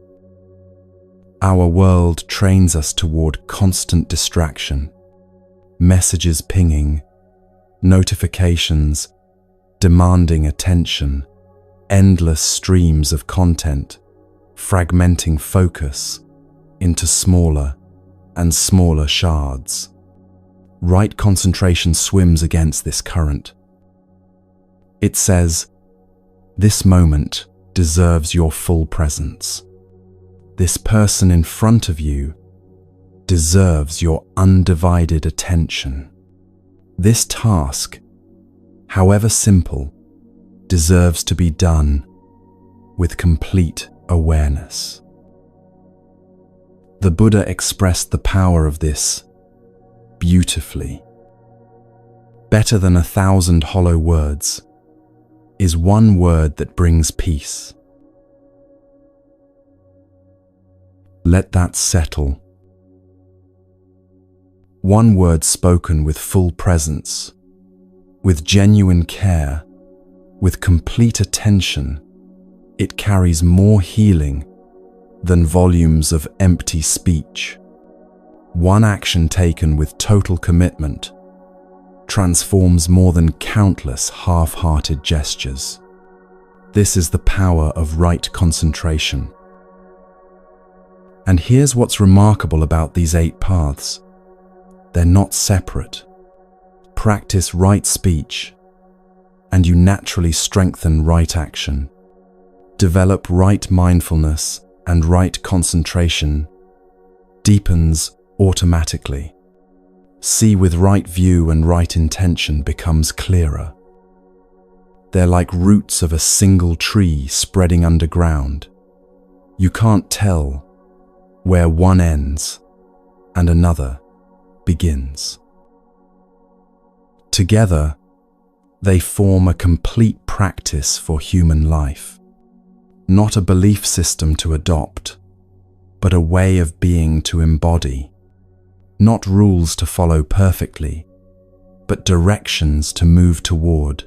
Our world trains us toward constant distraction, messages pinging, notifications demanding attention, endless streams of content, fragmenting focus into smaller and smaller shards. Right concentration swims against this current. It says, This moment deserves your full presence. This person in front of you deserves your undivided attention. This task, however simple, deserves to be done with complete awareness. The Buddha expressed the power of this beautifully. Better than 1,000 hollow words is one word that brings peace. Let that settle. One word spoken with full presence, with genuine care, with complete attention, it carries more healing than volumes of empty speech. One action taken with total commitment transforms more than countless half-hearted gestures. This is the power of right concentration. And here's what's remarkable about these 8 paths. They're not separate. Practice right speech, and you naturally strengthen right action. Develop right mindfulness, and right concentration deepens automatically. See with right view, and right intention becomes clearer. They're like roots of a single tree spreading underground. You can't tell where one ends and another begins. Together, they form a complete practice for human life. Not a belief system to adopt, but a way of being to embody. Not rules to follow perfectly, but directions to move toward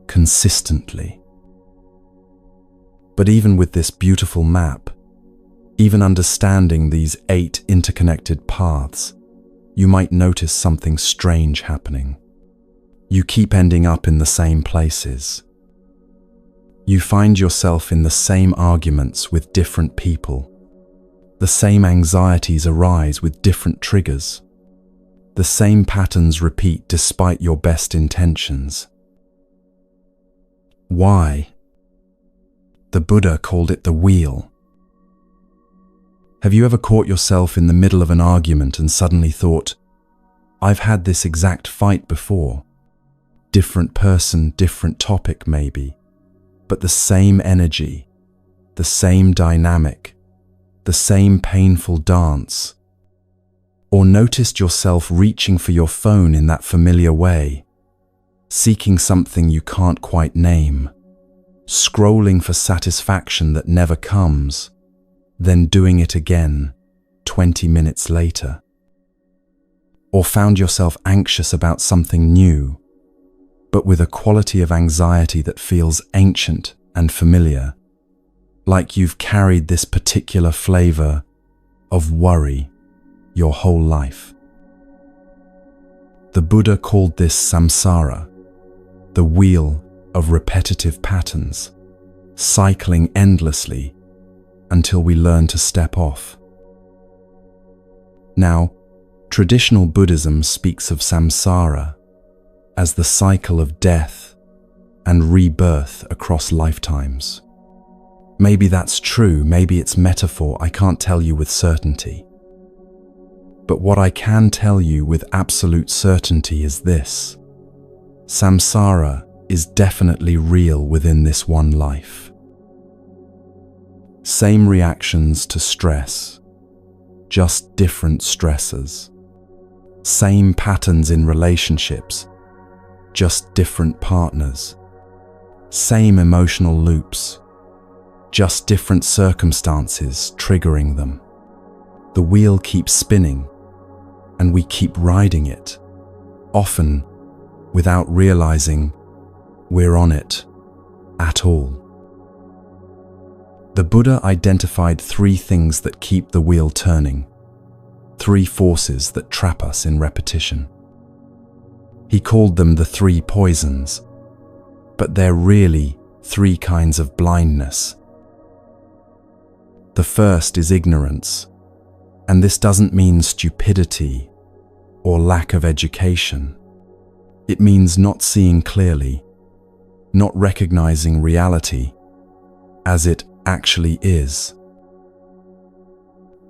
consistently. But even with this beautiful map, even understanding these 8 interconnected paths, you might notice something strange happening. You keep ending up in the same places. You find yourself in the same arguments with different people. The same anxieties arise with different triggers. The same patterns repeat despite your best intentions. Why? The Buddha called it the wheel. Have you ever caught yourself in the middle of an argument and suddenly thought, I've had this exact fight before? Different person, different topic maybe, but the same energy, the same dynamic, the same painful dance. Or noticed yourself reaching for your phone in that familiar way, seeking something you can't quite name, scrolling for satisfaction that never comes, then doing it again 20 minutes later. Or found yourself anxious about something new, but with a quality of anxiety that feels ancient and familiar, like you've carried this particular flavor of worry your whole life. The Buddha called this samsara, the wheel of repetitive patterns, cycling endlessly until we learn to step off. Now, traditional Buddhism speaks of samsara as the cycle of death and rebirth across lifetimes. Maybe that's true, maybe it's metaphor, I can't tell you with certainty. But what I can tell you with absolute certainty is this: samsara is definitely real within this one life. Same reactions to stress, just different stressors. Same patterns in relationships, just different partners. Same emotional loops, just different circumstances triggering them. The wheel keeps spinning, and we keep riding it, often without realizing we're on it at all. The Buddha identified 3 things that keep the wheel turning, 3 forces that trap us in repetition. He called them the 3 poisons, but they're really 3 kinds of blindness. The first is ignorance, and this doesn't mean stupidity or lack of education. It means not seeing clearly, not recognizing reality as it actually is.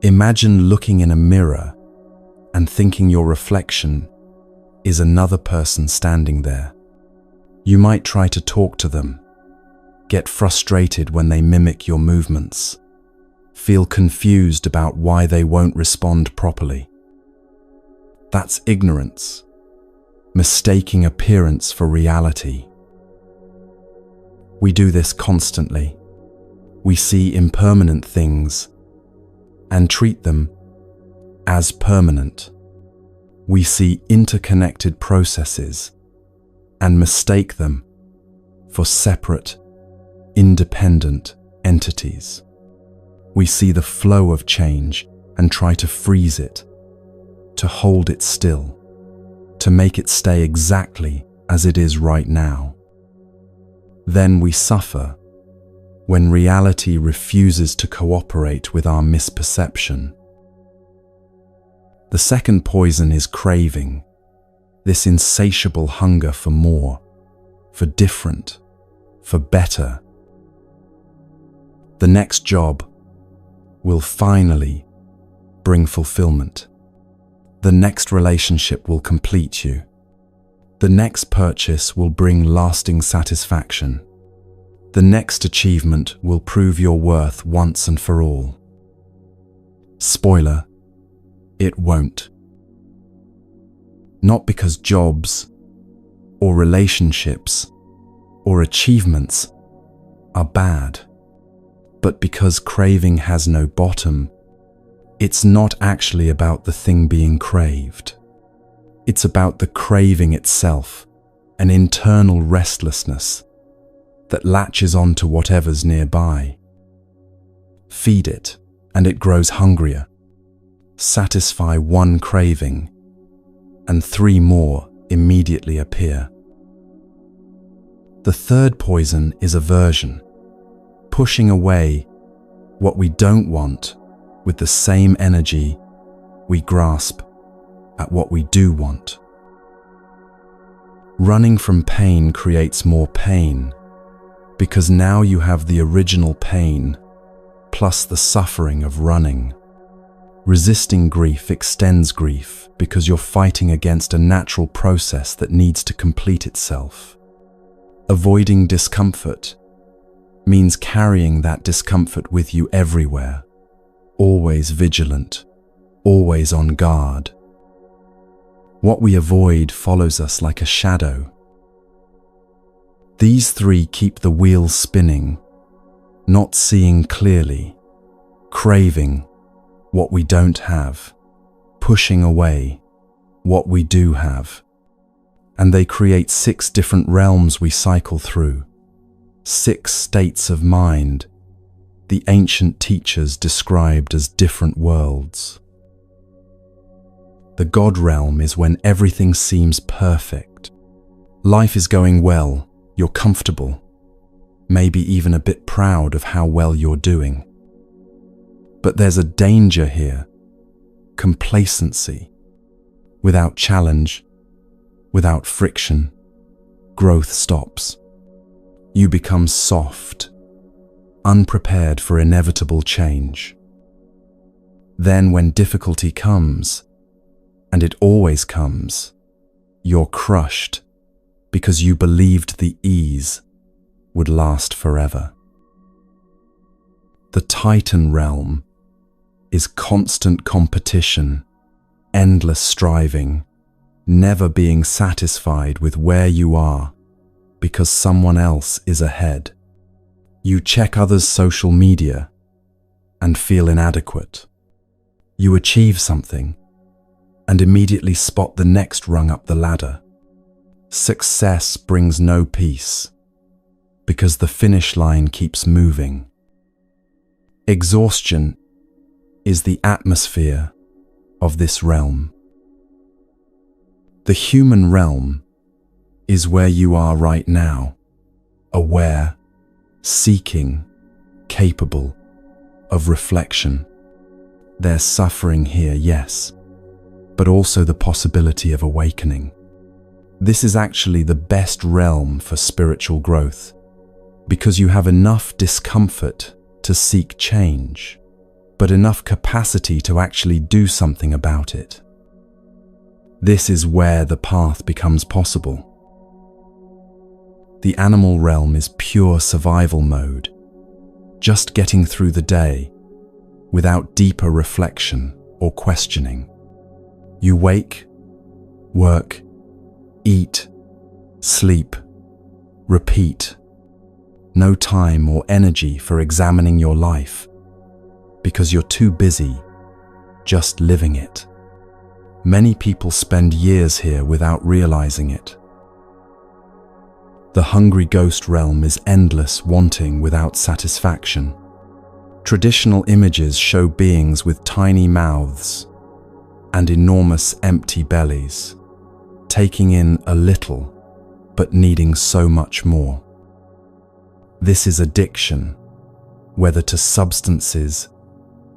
Imagine looking in a mirror and thinking your reflection is another person standing there. You might try to talk to them, get frustrated when they mimic your movements, feel confused about why they won't respond properly. That's ignorance, mistaking appearance for reality. We do this constantly. We see impermanent things and treat them as permanent. We see interconnected processes and mistake them for separate, independent entities. We see the flow of change and try to freeze it, to hold it still, to make it stay exactly as it is right now. Then we suffer when reality refuses to cooperate with our misperception. The second poison is craving, this insatiable hunger for more, for different, for better. The next job will finally bring fulfillment. The next relationship will complete you. The next purchase will bring lasting satisfaction. The next achievement will prove your worth once and for all. Spoiler, it won't. Not because jobs, or relationships, or achievements are bad, but because craving has no bottom. It's not actually about the thing being craved. It's about the craving itself, an internal restlessness that latches onto whatever's nearby. Feed it, and it grows hungrier. Satisfy one craving, and 3 more immediately appear. The third poison is aversion, pushing away what we don't want with the same energy we grasp at what we do want. Running from pain creates more pain, because now you have the original pain plus the suffering of running. Resisting grief extends grief because you're fighting against a natural process that needs to complete itself. Avoiding discomfort means carrying that discomfort with you everywhere, always vigilant, always on guard. What we avoid follows us like a shadow. These 3 keep the wheel spinning, not seeing clearly, craving what we don't have, pushing away what we do have. And they create 6 different realms we cycle through, 6 states of mind the ancient teachers described as different worlds. The God realm is when everything seems perfect. Life is going well, you're comfortable, maybe even a bit proud of how well you're doing. But there's a danger here, complacency. Without challenge, without friction, growth stops. You become soft, unprepared for inevitable change. Then when difficulty comes, and it always comes, you're crushed because you believed the ease would last forever. The Titan realm is constant competition, endless striving, never being satisfied with where you are because someone else is ahead. You check others' social media and feel inadequate. You achieve something and immediately spot the next rung up the ladder. Success brings no peace because the finish line keeps moving. Exhaustion is the atmosphere of this realm. The human realm is where you are right now, aware, seeking, capable of reflection. There's suffering here, yes, but also the possibility of awakening. This is actually the best realm for spiritual growth, because you have enough discomfort to seek change, but enough capacity to actually do something about it. This is where the path becomes possible. The animal realm is pure survival mode, just getting through the day without deeper reflection or questioning. You wake, work, eat, sleep, repeat. No time or energy for examining your life, because you're too busy just living it. Many people spend years here without realizing it. The hungry ghost realm is endless wanting without satisfaction. Traditional images show beings with tiny mouths and enormous empty bellies, taking in a little but needing so much more. This is addiction, whether to substances,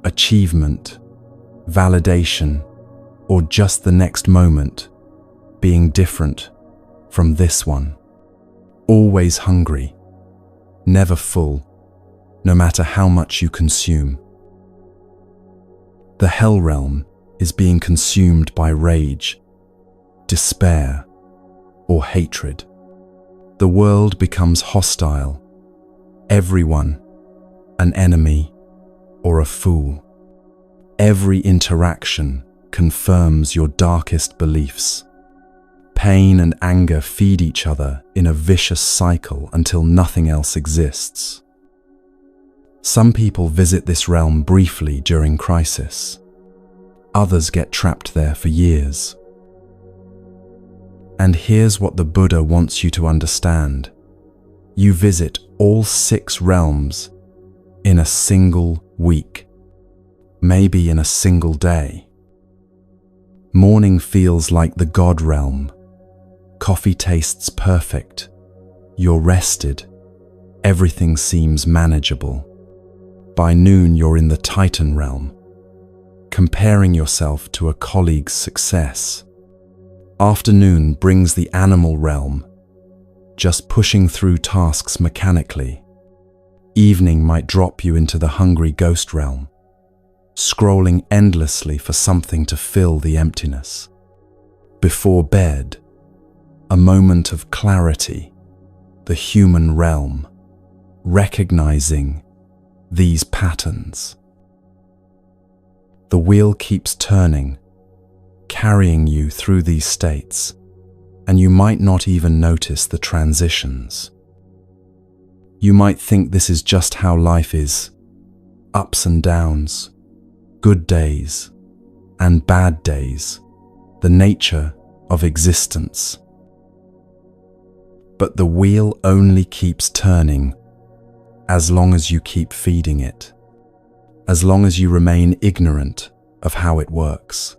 achievement, validation, or just the next moment being different from this one. Always hungry, never full, no matter how much you consume. The hell realm is being consumed by rage, despair, or hatred. The world becomes hostile, everyone an enemy or a fool. Every interaction confirms your darkest beliefs. Pain and anger feed each other in a vicious cycle until nothing else exists. Some people visit this realm briefly during crisis. Others get trapped there for years. And here's what the Buddha wants you to understand. You visit all 6 realms in a single week, maybe in a single day. Morning feels like the God realm. Coffee tastes perfect. You're rested. Everything seems manageable. By noon, you're in the Titan realm, comparing yourself to a colleague's success. Afternoon brings the animal realm, just pushing through tasks mechanically. Evening might drop you into the hungry ghost realm, scrolling endlessly for something to fill the emptiness. Before bed, a moment of clarity, the human realm, recognizing these patterns. The wheel keeps turning, carrying you through these states, and you might not even notice the transitions. You might think this is just how life is, ups and downs, good days and bad days, the nature of existence. But the wheel only keeps turning as long as you keep feeding it, as long as you remain ignorant of how it works,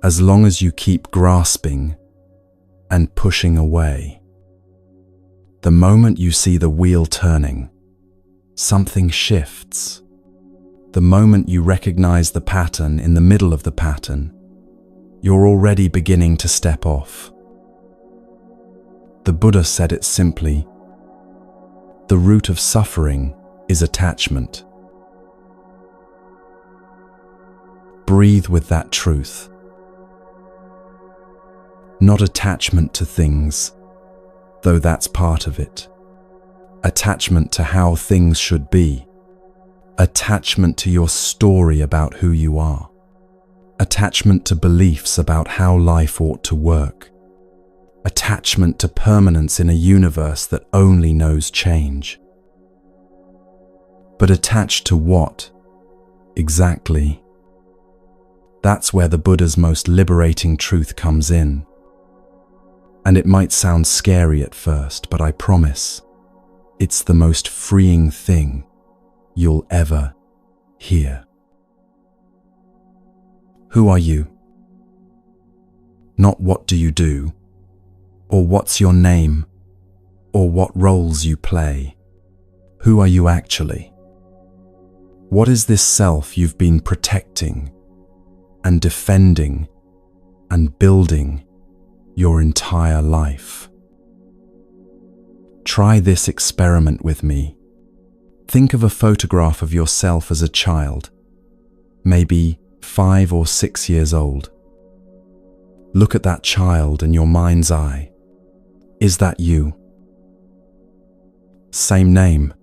as long as you keep grasping and pushing away. The moment you see the wheel turning, something shifts. The moment you recognize the pattern in the middle of the pattern, you're already beginning to step off. The Buddha said it simply: the root of suffering is attachment. Breathe with that truth. Not attachment to things, though that's part of it. Attachment to how things should be. Attachment to your story about who you are. Attachment to beliefs about how life ought to work. Attachment to permanence in a universe that only knows change. But attached to what, exactly? That's where the Buddha's most liberating truth comes in. And it might sound scary at first, but I promise, it's the most freeing thing you'll ever hear. Who are you? Not what do you do, or what's your name, or what roles you play. Who are you actually? What is this self you've been protecting and defending and building your entire life. Try this experiment with me. Think of a photograph of yourself as a child, maybe 5 or 6 years old. Look at that child in your mind's eye. Is that you? Same name?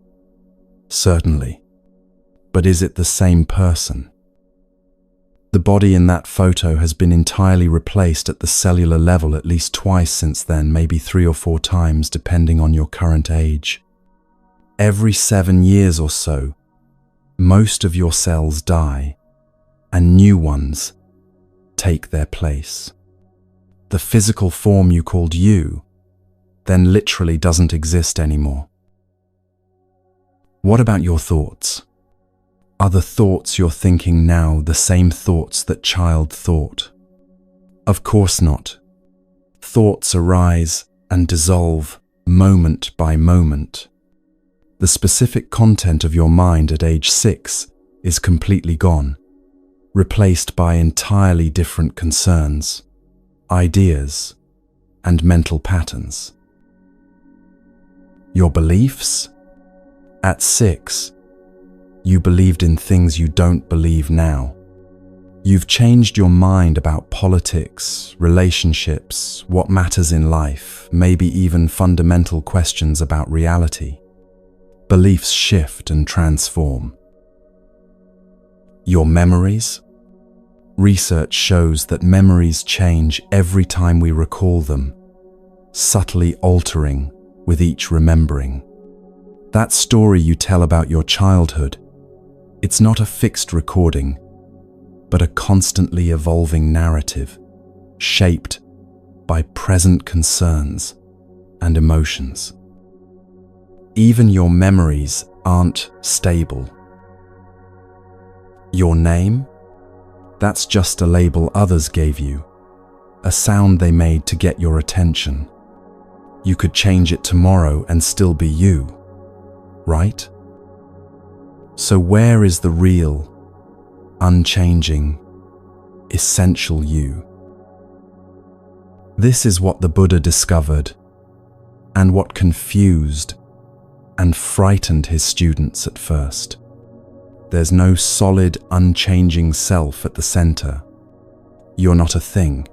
Certainly. But is it the same person? The body in that photo has been entirely replaced at the cellular level at least twice since then, maybe 3 or 4 times depending on your current age. Every 7 years or so, most of your cells die and new ones take their place. The physical form you called you then literally doesn't exist anymore. What about your thoughts? Are the thoughts you're thinking now the same thoughts that child thought? Of course not. Thoughts arise and dissolve moment by moment. The specific content of your mind at age 6 is completely gone, replaced by entirely different concerns, ideas, and mental patterns. Your beliefs? At 6, you believed in things you don't believe now. You've changed your mind about politics, relationships, what matters in life, maybe even fundamental questions about reality. Beliefs shift and transform. Your memories? Research shows that memories change every time we recall them, subtly altering with each remembering. That story you tell about your childhood, it's not a fixed recording, but a constantly evolving narrative, shaped by present concerns and emotions. Even your memories aren't stable. Your name? That's just a label others gave you, a sound they made to get your attention. You could change it tomorrow and still be you, right? So where is the real, unchanging, essential you? This is what the Buddha discovered, and what confused and frightened his students at first. There's no solid, unchanging self at the center. You're not a thing.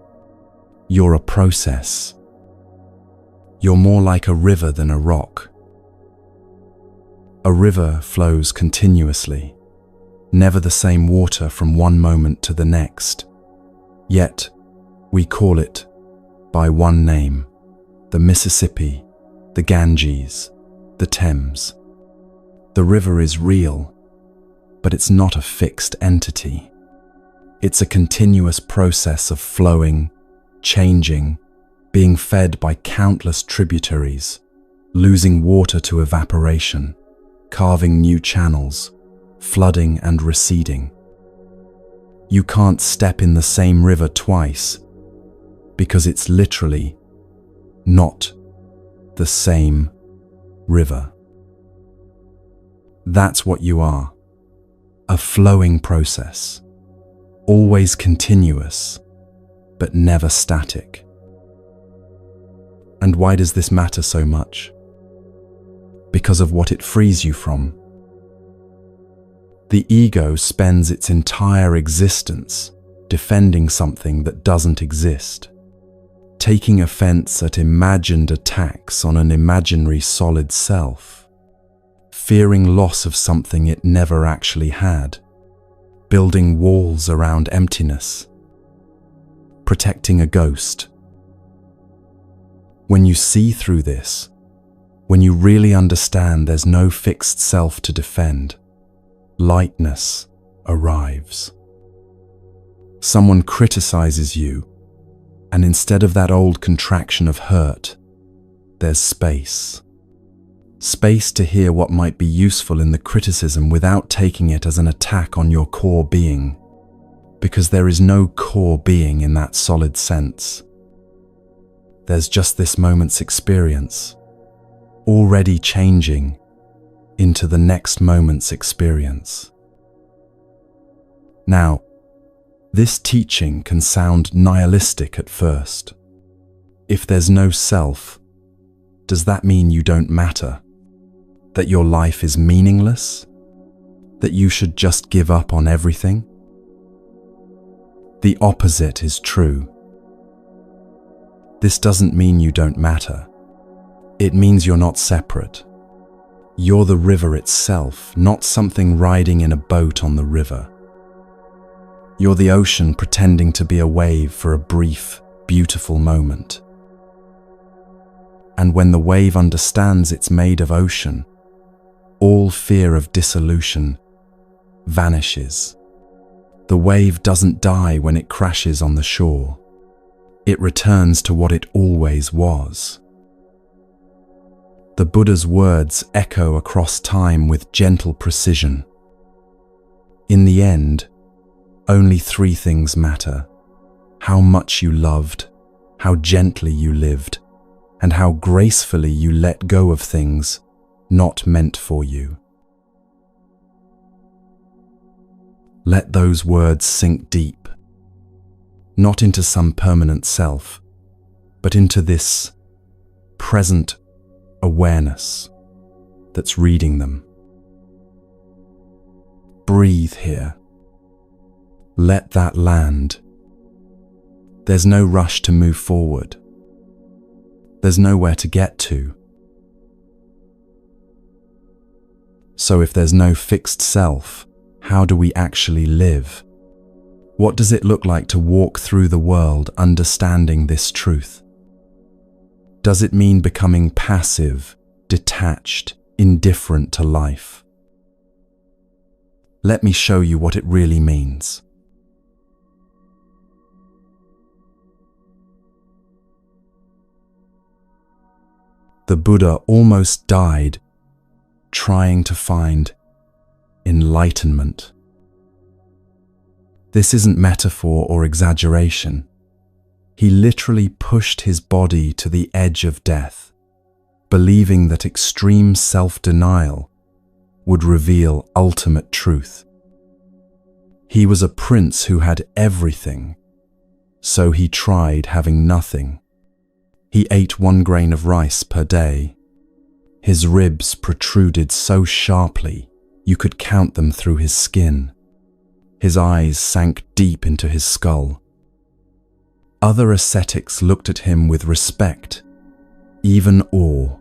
You're a process. You're more like a river than a rock. A river flows continuously, never the same water from one moment to the next. Yet, we call it by one name: the Mississippi, the Ganges, the Thames. The river is real, but it's not a fixed entity. It's a continuous process of flowing, changing, being fed by countless tributaries, losing water to evaporation, carving new channels, flooding and receding. You can't step in the same river twice because it's literally not the same river. That's what you are, a flowing process, always continuous, but never static. And why does this matter so much? Because of what it frees you from. The ego spends its entire existence defending something that doesn't exist, taking offense at imagined attacks on an imaginary solid self, fearing loss of something it never actually had, building walls around emptiness, protecting a ghost. When you see through this, when you really understand there's no fixed self to defend, lightness arrives. Someone criticizes you, and instead of that old contraction of hurt, there's space. Space to hear what might be useful in the criticism without taking it as an attack on your core being, because there is no core being in that solid sense. There's just this moment's experience, already changing into the next moment's experience. Now, this teaching can sound nihilistic at first. If there's no self, does that mean you don't matter? That your life is meaningless? That you should just give up on everything? The opposite is true. This doesn't mean you don't matter. It means you're not separate. You're the river itself, not something riding in a boat on the river. You're the ocean pretending to be a wave for a brief, beautiful moment. And when the wave understands it's made of ocean, all fear of dissolution vanishes. The wave doesn't die when it crashes on the shore. It returns to what it always was. The Buddha's words echo across time with gentle precision. In the end, only three things matter: how much you loved, how gently you lived, and how gracefully you let go of things not meant for you. Let those words sink deep, not into some permanent self, but into this present awareness that's reading them. Breathe here. Let that land. There's no rush to move forward. There's nowhere to get to. So if there's no fixed self, how do we actually live? What does it look like to walk through the world understanding this truth? Does it mean becoming passive, detached, indifferent to life? Let me show you what it really means. The Buddha almost died trying to find enlightenment. This isn't metaphor or exaggeration. He literally pushed his body to the edge of death, believing that extreme self-denial would reveal ultimate truth. He was a prince who had everything, so he tried having nothing. He ate 1 grain of rice per day. His ribs protruded so sharply you could count them through his skin. His eyes sank deep into his skull. Other ascetics looked at him with respect, even awe,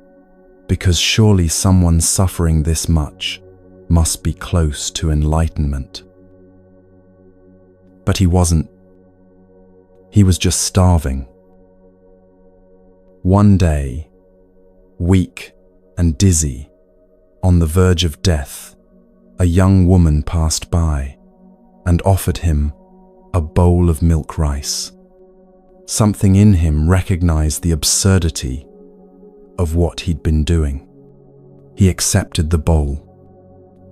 because surely someone suffering this much must be close to enlightenment. But he wasn't. He was just starving. One day, weak and dizzy, on the verge of death, a young woman passed by and offered him a bowl of milk rice. Something in him recognized the absurdity of what he'd been doing. He accepted the bowl.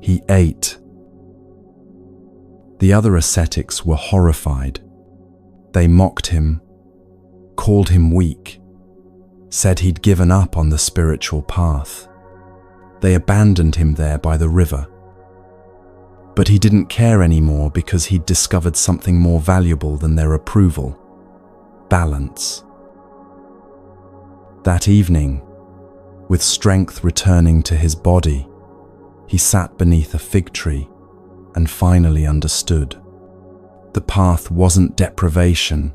He ate. The other ascetics were horrified. They mocked him, called him weak, said he'd given up on the spiritual path. They abandoned him there by the river. But he didn't care anymore because he'd discovered something more valuable than their approval: balance. That evening, with strength returning to his body, he sat beneath a fig tree and finally understood. The path wasn't deprivation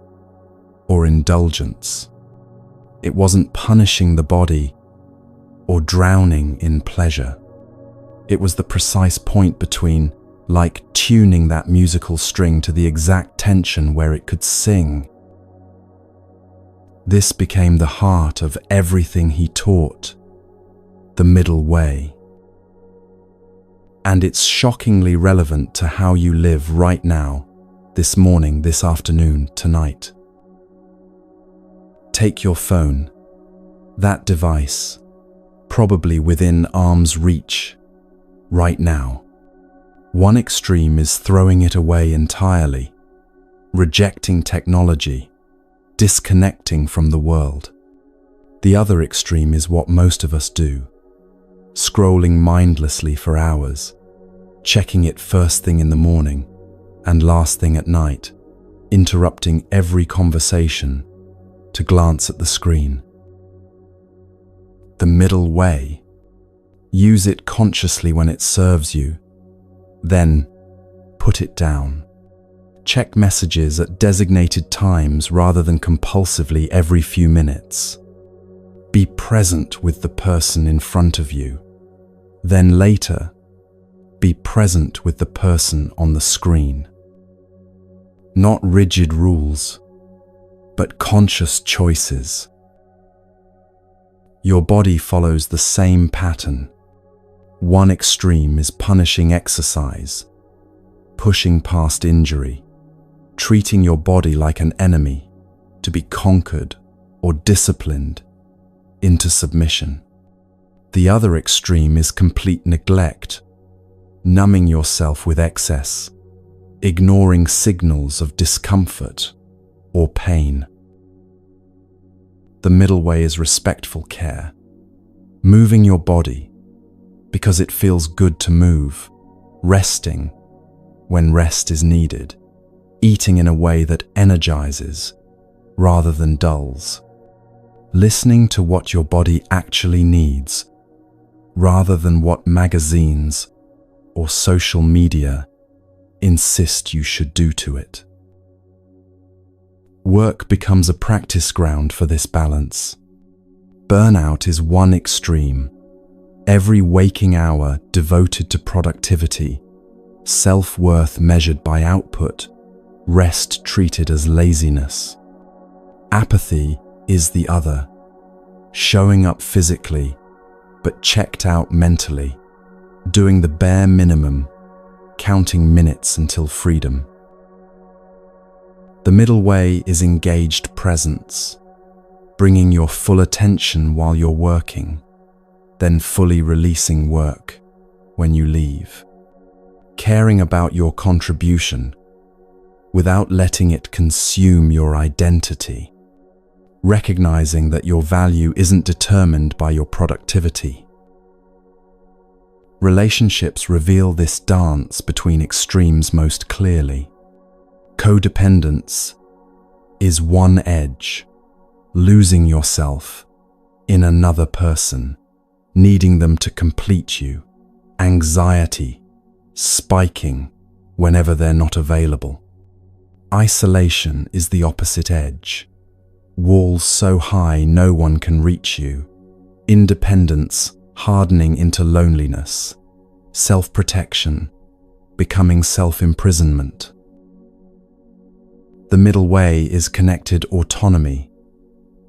or indulgence. It wasn't punishing the body or drowning in pleasure. It was the precise point between, like tuning that musical string to the exact tension where it could sing. This became the heart of everything he taught, the middle way. And it's shockingly relevant to how you live right now, this morning, this afternoon, tonight. Take your phone, that device, probably within arm's reach, right now. One extreme is throwing it away entirely, rejecting technology, disconnecting from the world. The other extreme is what most of us do, scrolling mindlessly for hours, checking it first thing in the morning and last thing at night, interrupting every conversation to glance at the screen. The middle way. Use it consciously when it serves you. Then, put it down. Check messages at designated times rather than compulsively every few minutes. Be present with the person in front of you. Then later, be present with the person on the screen. Not rigid rules, but conscious choices. Your body follows the same pattern. One extreme is punishing exercise, pushing past injury, treating your body like an enemy to be conquered or disciplined into submission. The other extreme is complete neglect, numbing yourself with excess, ignoring signals of discomfort or pain. The middle way is respectful care, moving your body because it feels good to move, resting when rest is needed, eating in a way that energizes rather than dulls, listening to what your body actually needs rather than what magazines or social media insist you should do to it. Work becomes a practice ground for this balance. Burnout is one extreme. Every waking hour devoted to productivity, self-worth measured by output, rest treated as laziness. Apathy is the other, showing up physically, but checked out mentally, doing the bare minimum, counting minutes until freedom. The middle way is engaged presence, bringing your full attention while you're working, then fully releasing work when you leave. Caring about your contribution without letting it consume your identity. Recognizing that your value isn't determined by your productivity. Relationships reveal this dance between extremes most clearly. Codependence is one edge, losing yourself in another person, needing them to complete you. Anxiety spiking whenever they're not available. Isolation is the opposite edge. Walls so high no one can reach you. Independence hardening into loneliness. Self-protection becoming self-imprisonment. The middle way is connected autonomy,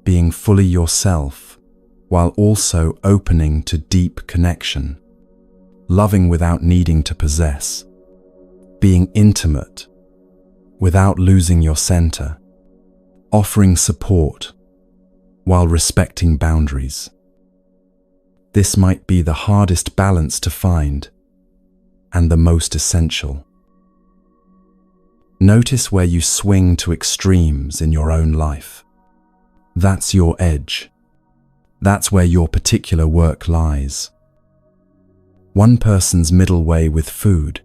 being fully yourself while also opening to deep connection. Loving without needing to possess. Being intimate without losing your center. Offering support while respecting boundaries. This might be the hardest balance to find and the most essential. Notice where you swing to extremes in your own life. That's your edge. That's where your particular work lies. One person's middle way with food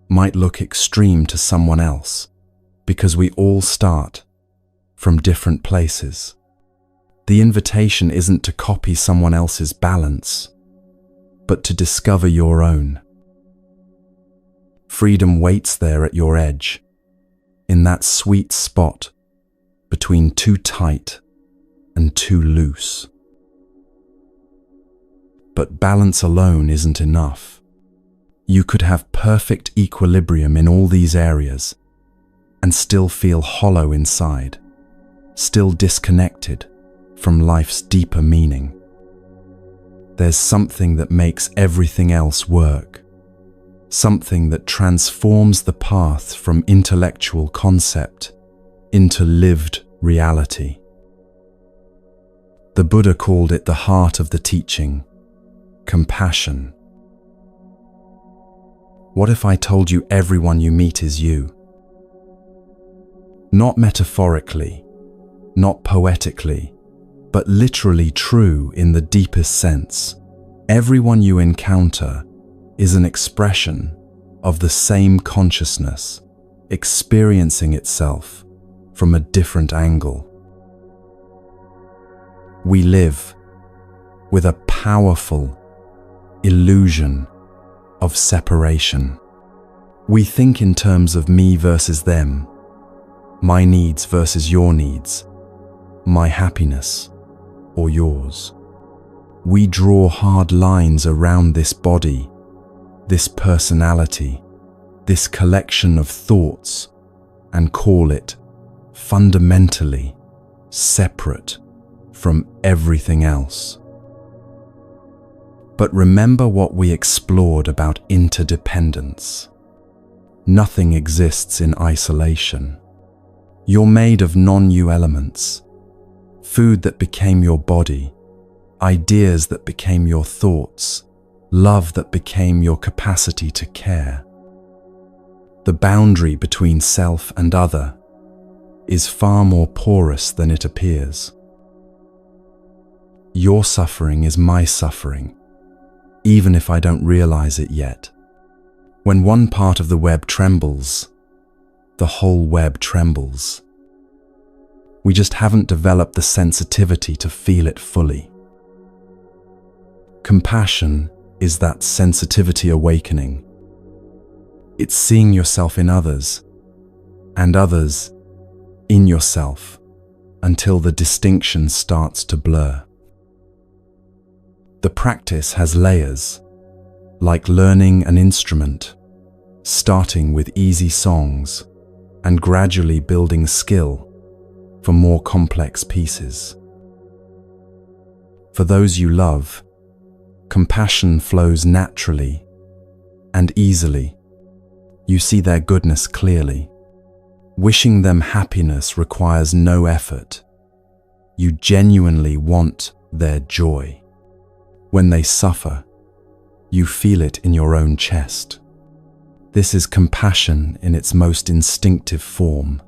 might look extreme to someone else because we all start from different places. The invitation isn't to copy someone else's balance, but to discover your own. Freedom waits there at your edge, in that sweet spot between too tight and too loose. But balance alone isn't enough. You could have perfect equilibrium in all these areas and still feel hollow inside. Still disconnected from life's deeper meaning. There's something that makes everything else work, something that transforms the path from intellectual concept into lived reality. The Buddha called it the heart of the teaching, compassion. What if I told you everyone you meet is you? Not metaphorically, not poetically, but literally true in the deepest sense. Everyone you encounter is an expression of the same consciousness, experiencing itself from a different angle. We live with a powerful illusion of separation. We think in terms of me versus them, my needs versus your needs, my happiness or yours. We draw hard lines around this body, this personality, this collection of thoughts, and call it fundamentally separate from everything else. But remember what we explored about interdependence. Nothing exists in isolation. You're made of non-you elements, food that became your body, ideas that became your thoughts, love that became your capacity to care. The boundary between self and other is far more porous than it appears. Your suffering is my suffering, even if I don't realize it yet. When one part of the web trembles, the whole web trembles. We just haven't developed the sensitivity to feel it fully. Compassion is that sensitivity awakening. It's seeing yourself in others, and others in yourself, until the distinction starts to blur. The practice has layers, like learning an instrument, starting with easy songs and gradually building skill for more complex pieces. For those you love, compassion flows naturally and easily. You see their goodness clearly. Wishing them happiness requires no effort. You genuinely want their joy. When they suffer, you feel it in your own chest. This is compassion in its most instinctive form,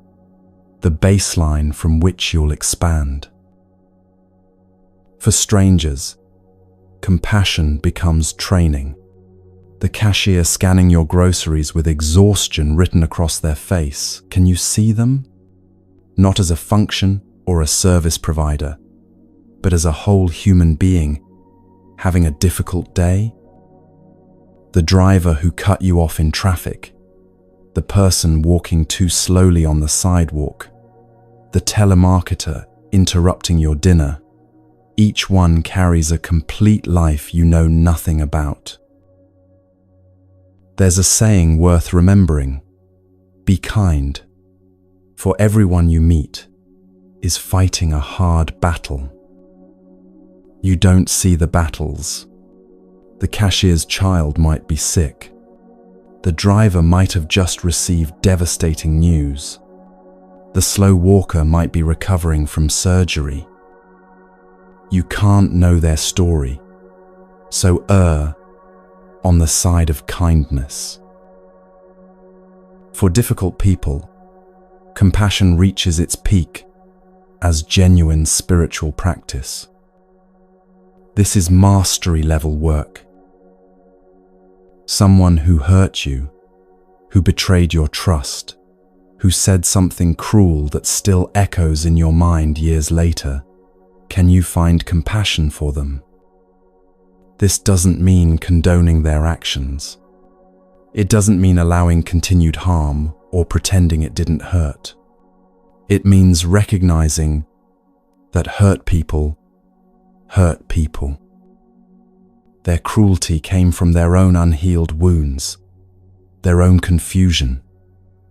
the baseline from which you'll expand. For strangers, compassion becomes training. The cashier scanning your groceries with exhaustion written across their face, can you see them? Not as a function or a service provider, but as a whole human being having a difficult day? The driver who cut you off in traffic, the person walking too slowly on the sidewalk, the telemarketer interrupting your dinner, each one carries a complete life you know nothing about. There's a saying worth remembering: be kind, for everyone you meet is fighting a hard battle. You don't see the battles. The cashier's child might be sick. The driver might have just received devastating news. The slow walker might be recovering from surgery. You can't know their story, so err on the side of kindness. For difficult people, compassion reaches its peak as genuine spiritual practice. This is mastery-level work. Someone who hurt you, who betrayed your trust, who said something cruel that still echoes in your mind years later, can you find compassion for them? This doesn't mean condoning their actions. It doesn't mean allowing continued harm or pretending it didn't hurt. It means recognizing that hurt people hurt people. Their cruelty came from their own unhealed wounds, their own confusion,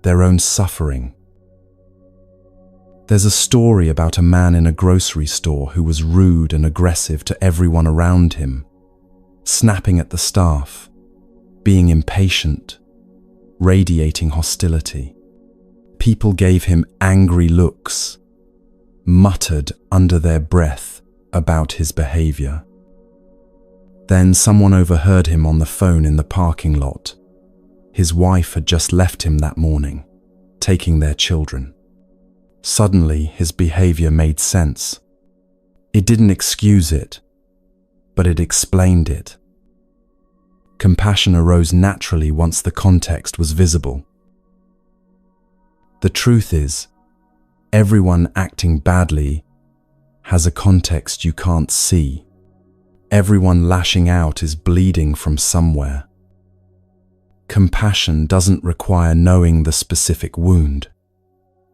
their own suffering. There's a story about a man in a grocery store who was rude and aggressive to everyone around him, snapping at the staff, being impatient, radiating hostility. People gave him angry looks, muttered under their breath about his behavior. Then someone overheard him on the phone in the parking lot. His wife had just left him that morning, taking their children. Suddenly, his behavior made sense. It didn't excuse it, but it explained it. Compassion arose naturally once the context was visible. The truth is, everyone acting badly has a context you can't see. Everyone lashing out is bleeding from somewhere. Compassion doesn't require knowing the specific wound,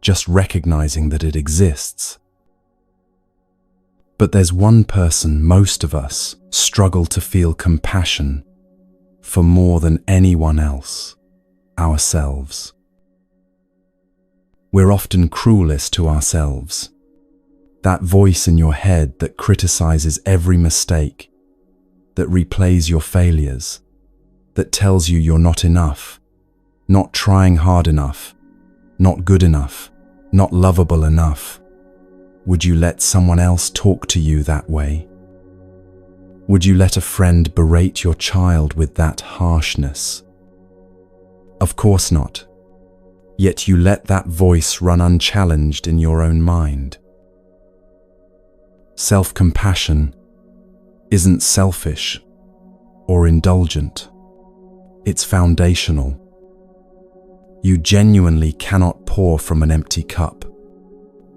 just recognizing that it exists. But there's one person most of us struggle to feel compassion for more than anyone else: ourselves. We're often cruelest to ourselves. That voice in your head that criticizes every mistake, that replays your failures, that tells you you're not enough, not trying hard enough, not good enough, not lovable enough. Would you let someone else talk to you that way? Would you let a friend berate your child with that harshness? Of course not. Yet you let that voice run unchallenged in your own mind. Self-compassion isn't selfish or indulgent. It's foundational. You genuinely cannot pour from an empty cup.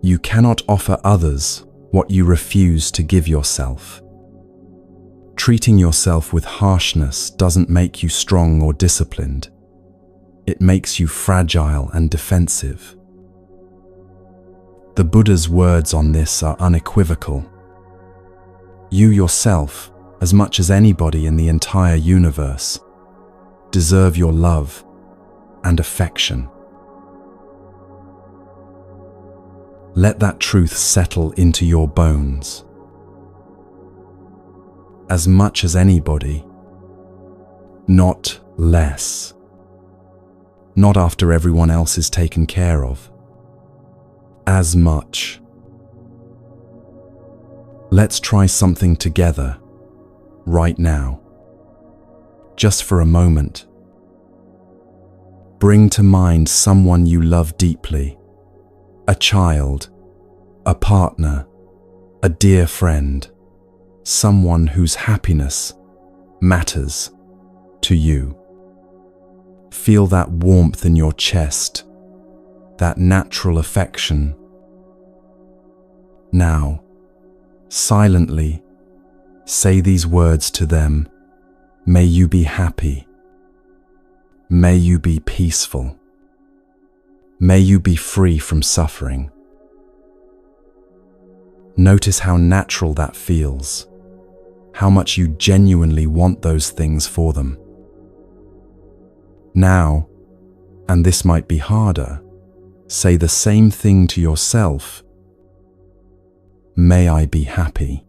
You cannot offer others what you refuse to give yourself. Treating yourself with harshness doesn't make you strong or disciplined. It makes you fragile and defensive. The Buddha's words on this are unequivocal. You yourself, as much as anybody in the entire universe, deserve your love and affection. Let that truth settle into your bones. As much as anybody, not less. Not after everyone else is taken care of. As much. Let's try something together, right now. Just for a moment. Bring to mind someone you love deeply. A child, a partner, a dear friend, someone whose happiness matters to you. Feel that warmth in your chest, that natural affection. Now, silently, say these words to them. May you be happy. May you be peaceful. May you be free from suffering. Notice how natural that feels, how much you genuinely want those things for them. Now, and this might be harder, say the same thing to yourself. May I be happy.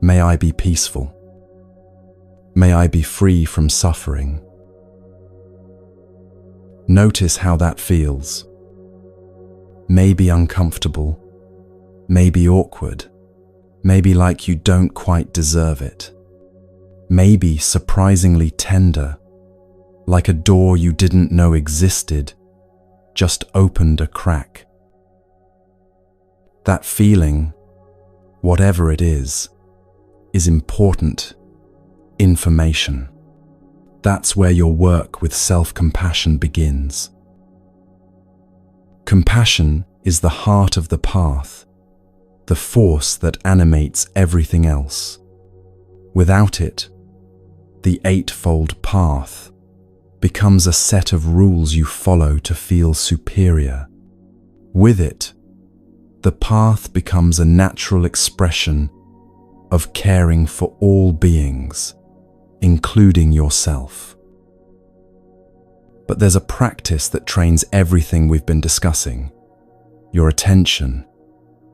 May I be peaceful. May I be free from suffering. Notice how that feels. Maybe uncomfortable, maybe awkward, maybe like you don't quite deserve it. Maybe surprisingly tender, like a door you didn't know existed, just opened a crack. That feeling, whatever it is important information. That's where your work with self-compassion begins. Compassion is the heart of the path, the force that animates everything else. Without it, the eightfold path becomes a set of rules you follow to feel superior. With it, the path becomes a natural expression of caring for all beings, including yourself. But there's a practice that trains everything we've been discussing: your attention,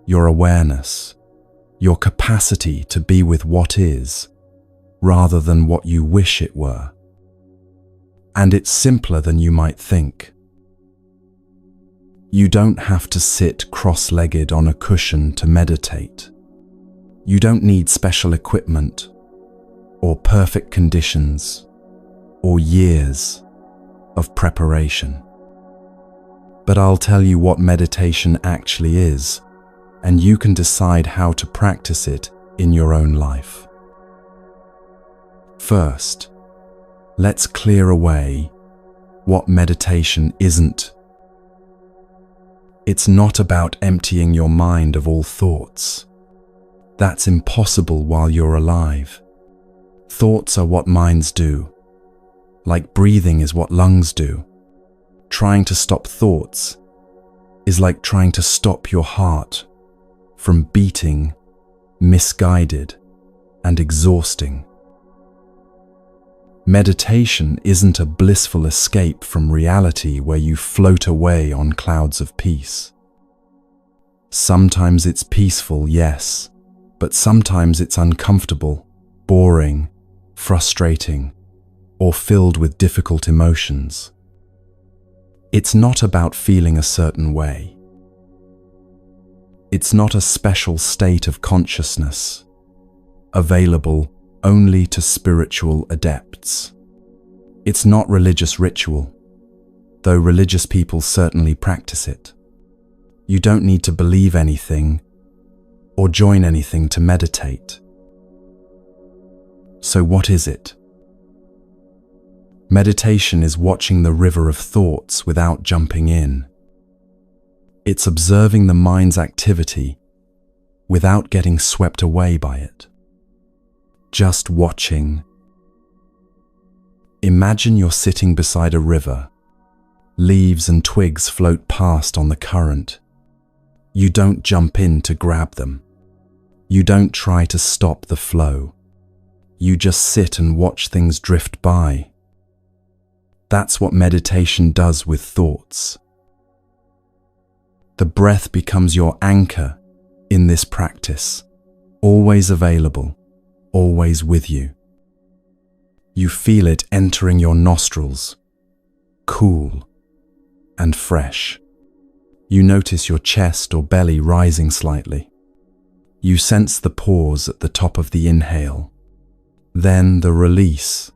your awareness, your capacity to be with what is, rather than what you wish it were. And it's simpler than you might think. You don't have to sit cross-legged on a cushion to meditate. You don't need special equipment, or perfect conditions, or years of preparation. But I'll tell you what meditation actually is, and you can decide how to practice it in your own life. First, let's clear away what meditation isn't. It's not about emptying your mind of all thoughts. That's impossible while you're alive. Thoughts are what minds do, like breathing is what lungs do. Trying to stop thoughts is like trying to stop your heart from beating, misguided, and exhausting. Meditation isn't a blissful escape from reality where you float away on clouds of peace. Sometimes it's peaceful, yes, but sometimes it's uncomfortable, boring, frustrating, or filled with difficult emotions. It's not about feeling a certain way. It's not a special state of consciousness, available only to spiritual adepts. It's not religious ritual, though religious people certainly practice it. You don't need to believe anything or join anything to meditate. So what is it? Meditation is watching the river of thoughts without jumping in. It's observing the mind's activity without getting swept away by it. Just watching. Imagine you're sitting beside a river. Leaves and twigs float past on the current. You don't jump in to grab them. You don't try to stop the flow. You just sit and watch things drift by. That's what meditation does with thoughts. The breath becomes your anchor in this practice, always available, always with you. You feel it entering your nostrils, cool and fresh. You notice your chest or belly rising slightly. You sense the pause at the top of the inhale, then the release,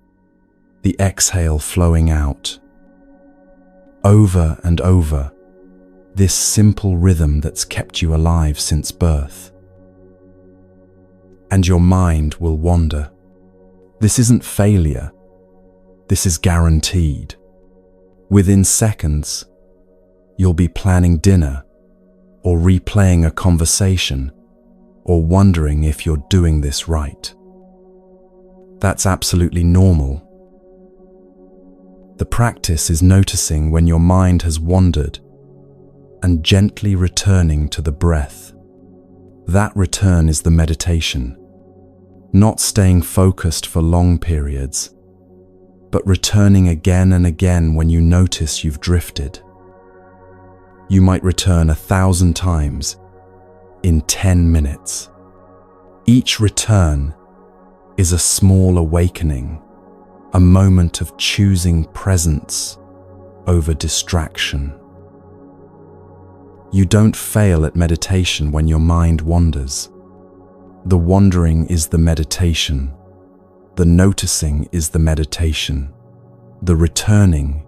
the exhale flowing out. Over and over, this simple rhythm that's kept you alive since birth. And your mind will wander. This isn't failure. This is guaranteed. Within seconds, you'll be planning dinner, or replaying a conversation, or wondering if you're doing this right. That's absolutely normal. The practice is noticing when your mind has wandered and gently returning to the breath. That return is the meditation. Not staying focused for long periods, but returning again and again when you notice you've drifted. You might return 1,000 times in 10 minutes. Each return is a small awakening, a moment of choosing presence over distraction. You don't fail at meditation when your mind wanders. The wandering is the meditation. The noticing is the meditation. The returning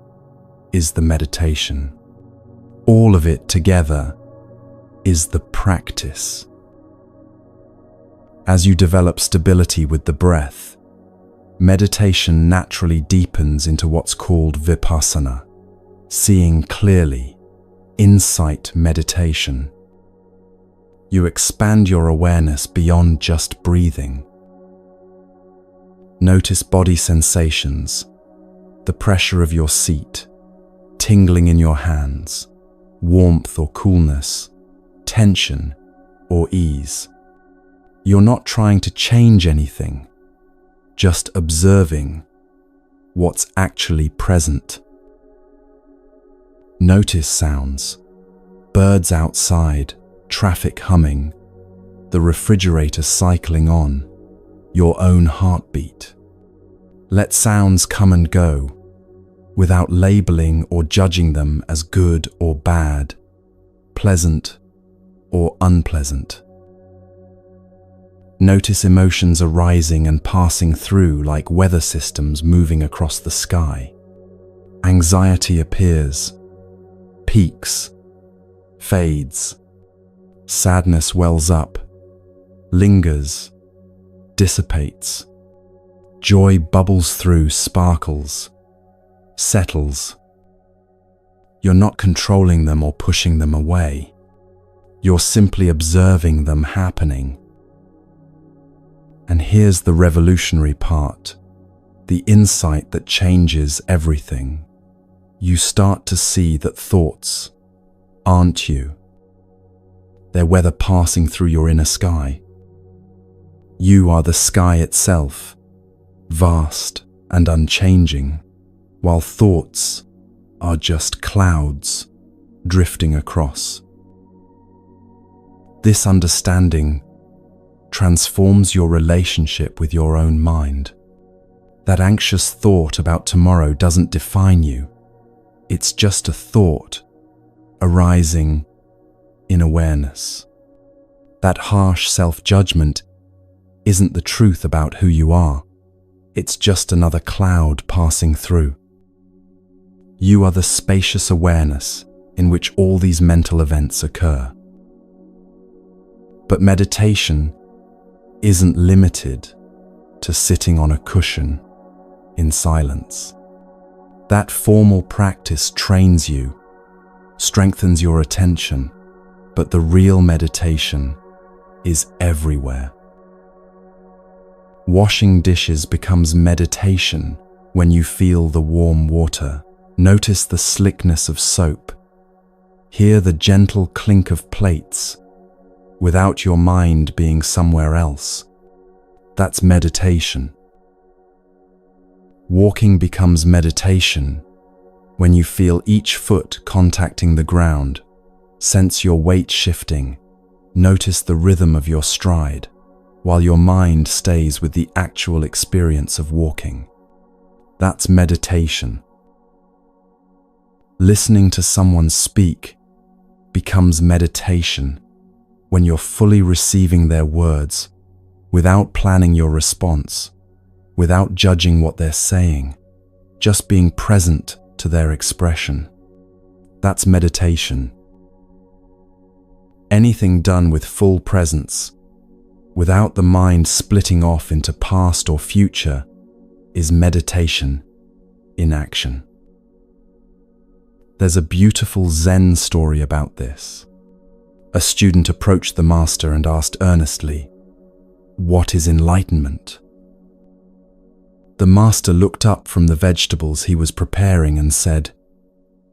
is the meditation. All of it together is the practice. As you develop stability with the breath, meditation naturally deepens into what's called vipassana, seeing clearly, insight meditation. You expand your awareness beyond just breathing. Notice body sensations, the pressure of your seat, tingling in your hands, warmth or coolness, tension or ease. You're not trying to change anything, just observing what's actually present. Notice sounds, birds outside, traffic humming, the refrigerator cycling on, your own heartbeat. Let sounds come and go, without labeling or judging them as good or bad, pleasant or unpleasant. Notice emotions arising and passing through like weather systems moving across the sky. Anxiety appears, peaks, fades. Sadness wells up, lingers, dissipates. Joy bubbles through, sparkles, settles. You're not controlling them or pushing them away. You're simply observing them happening. And here's the revolutionary part, the insight that changes everything. You start to see that thoughts aren't you. They're weather passing through your inner sky. You are the sky itself, vast and unchanging, while thoughts are just clouds drifting across. This understanding transforms your relationship with your own mind. That anxious thought about tomorrow doesn't define you. It's just a thought arising in awareness. That harsh self-judgment isn't the truth about who you are. It's just another cloud passing through. You are the spacious awareness in which all these mental events occur. But meditation isn't limited to sitting on a cushion in silence. That formal practice trains you, strengthens your attention, but the real meditation is everywhere. Washing dishes becomes meditation when you feel the warm water. Notice the slickness of soap. Hear the gentle clink of plates without your mind being somewhere else. That's meditation. Walking becomes meditation when you feel each foot contacting the ground. Sense your weight shifting. Notice the rhythm of your stride, while your mind stays with the actual experience of walking. That's meditation. Listening to someone speak becomes meditation when you're fully receiving their words, without planning your response, without judging what they're saying, just being present to their expression. That's meditation. Anything done with full presence, without the mind splitting off into past or future, is meditation in action. There's a beautiful Zen story about this. A student approached the master and asked earnestly, "What is enlightenment?" The master looked up from the vegetables he was preparing and said,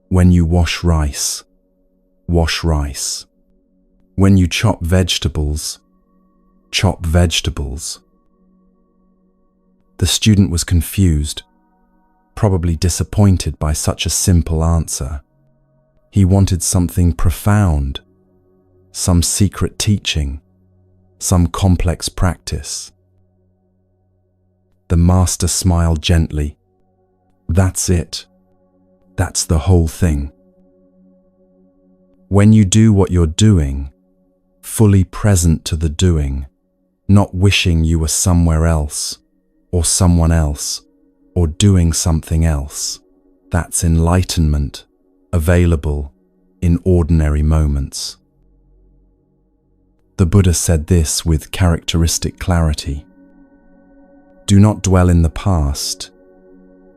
"When you wash rice, wash rice. When you chop vegetables, chop vegetables." The student was confused, probably disappointed by such a simple answer. He wanted something profound, some secret teaching, some complex practice. The master smiled gently. "That's it. That's the whole thing. When you do what you're doing, fully present to the doing, not wishing you were somewhere else, or someone else, or doing something else, that's enlightenment, available in ordinary moments." The Buddha said this with characteristic clarity. Do not dwell in the past.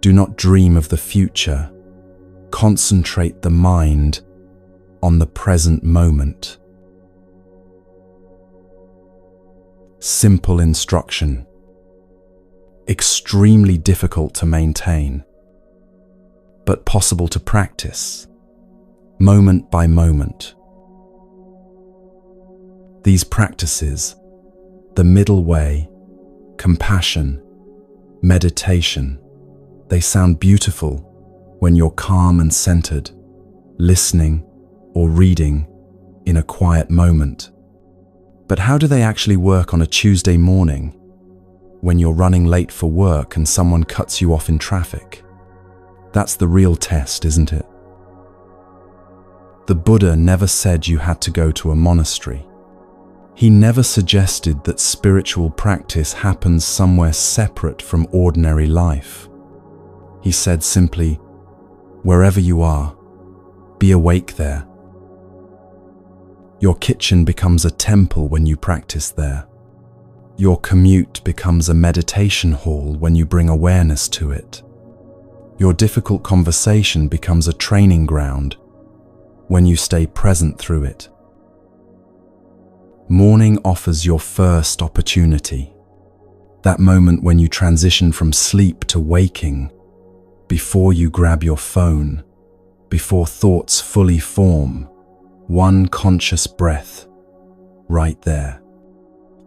Do not dream of the future. Concentrate the mind on the present moment. Simple instruction. Extremely difficult to maintain, but possible to practice, moment by moment. These practices, the middle way, compassion, meditation, they sound beautiful when you're calm and centered, listening or reading in a quiet moment. But how do they actually work on a Tuesday morning when you're running late for work and someone cuts you off in traffic? That's the real test, isn't it? The Buddha never said you had to go to a monastery. He never suggested that spiritual practice happens somewhere separate from ordinary life. He said simply, wherever you are, be awake there. Your kitchen becomes a temple when you practice there. Your commute becomes a meditation hall when you bring awareness to it. Your difficult conversation becomes a training ground when you stay present through it. Morning offers your first opportunity, that moment when you transition from sleep to waking, before you grab your phone, before thoughts fully form, one conscious breath, right there.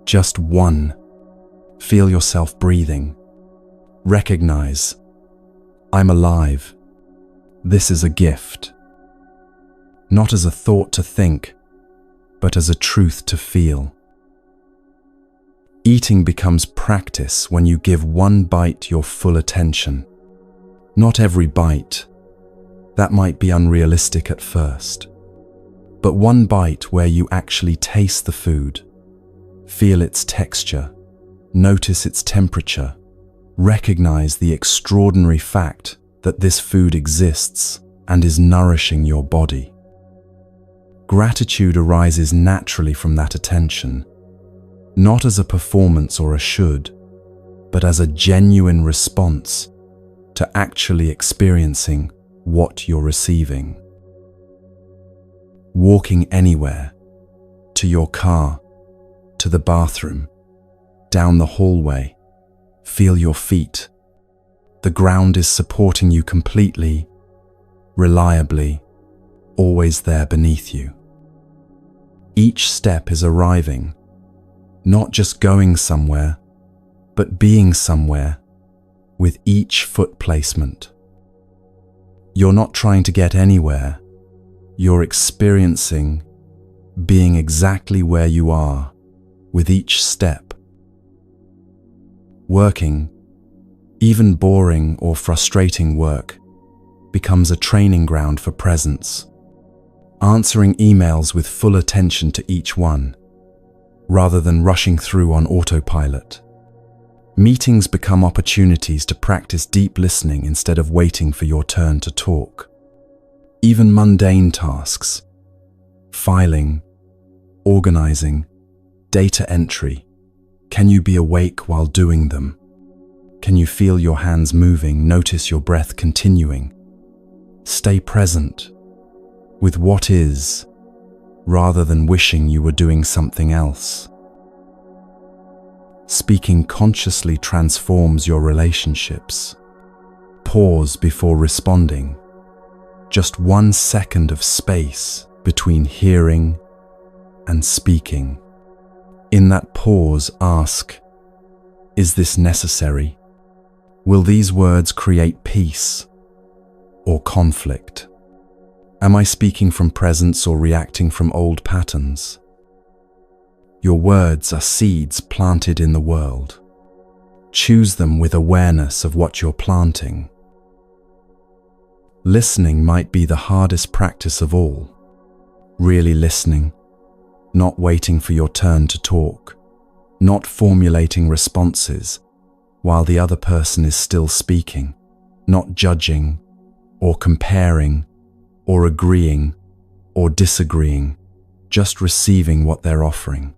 Just one. Feel yourself breathing. Recognize, I'm alive. This is a gift. Not as a thought to think, but as a truth to feel. Eating becomes practice when you give one bite your full attention. Not every bite. That might be unrealistic at first. But one bite where you actually taste the food, feel its texture, notice its temperature, recognize the extraordinary fact that this food exists and is nourishing your body. Gratitude arises naturally from that attention, not as a performance or a should, but as a genuine response to actually experiencing what you're receiving. Walking anywhere, to your car, to the bathroom, down the hallway, feel your feet. The ground is supporting you completely, reliably, always there beneath you. Each step is arriving, not just going somewhere, but being somewhere with each foot placement. You're not trying to get anywhere, you're experiencing being exactly where you are with each step. Working, even boring or frustrating work, becomes a training ground for presence. Answering emails with full attention to each one, rather than rushing through on autopilot. Meetings become opportunities to practice deep listening instead of waiting for your turn to talk. Even mundane tasks, filing, organizing, data entry, can you be awake while doing them? Can you feel your hands moving, notice your breath continuing? Stay present with what is, rather than wishing you were doing something else. Speaking consciously transforms your relationships. Pause before responding. Just 1 second of space between hearing and speaking. In that pause, ask, is this necessary? Will these words create peace or conflict? Am I speaking from presence or reacting from old patterns? Your words are seeds planted in the world. Choose them with awareness of what you're planting. Listening might be the hardest practice of all. Really listening, not waiting for your turn to talk, not formulating responses while the other person is still speaking, not judging or comparing or agreeing or disagreeing, just receiving what they're offering.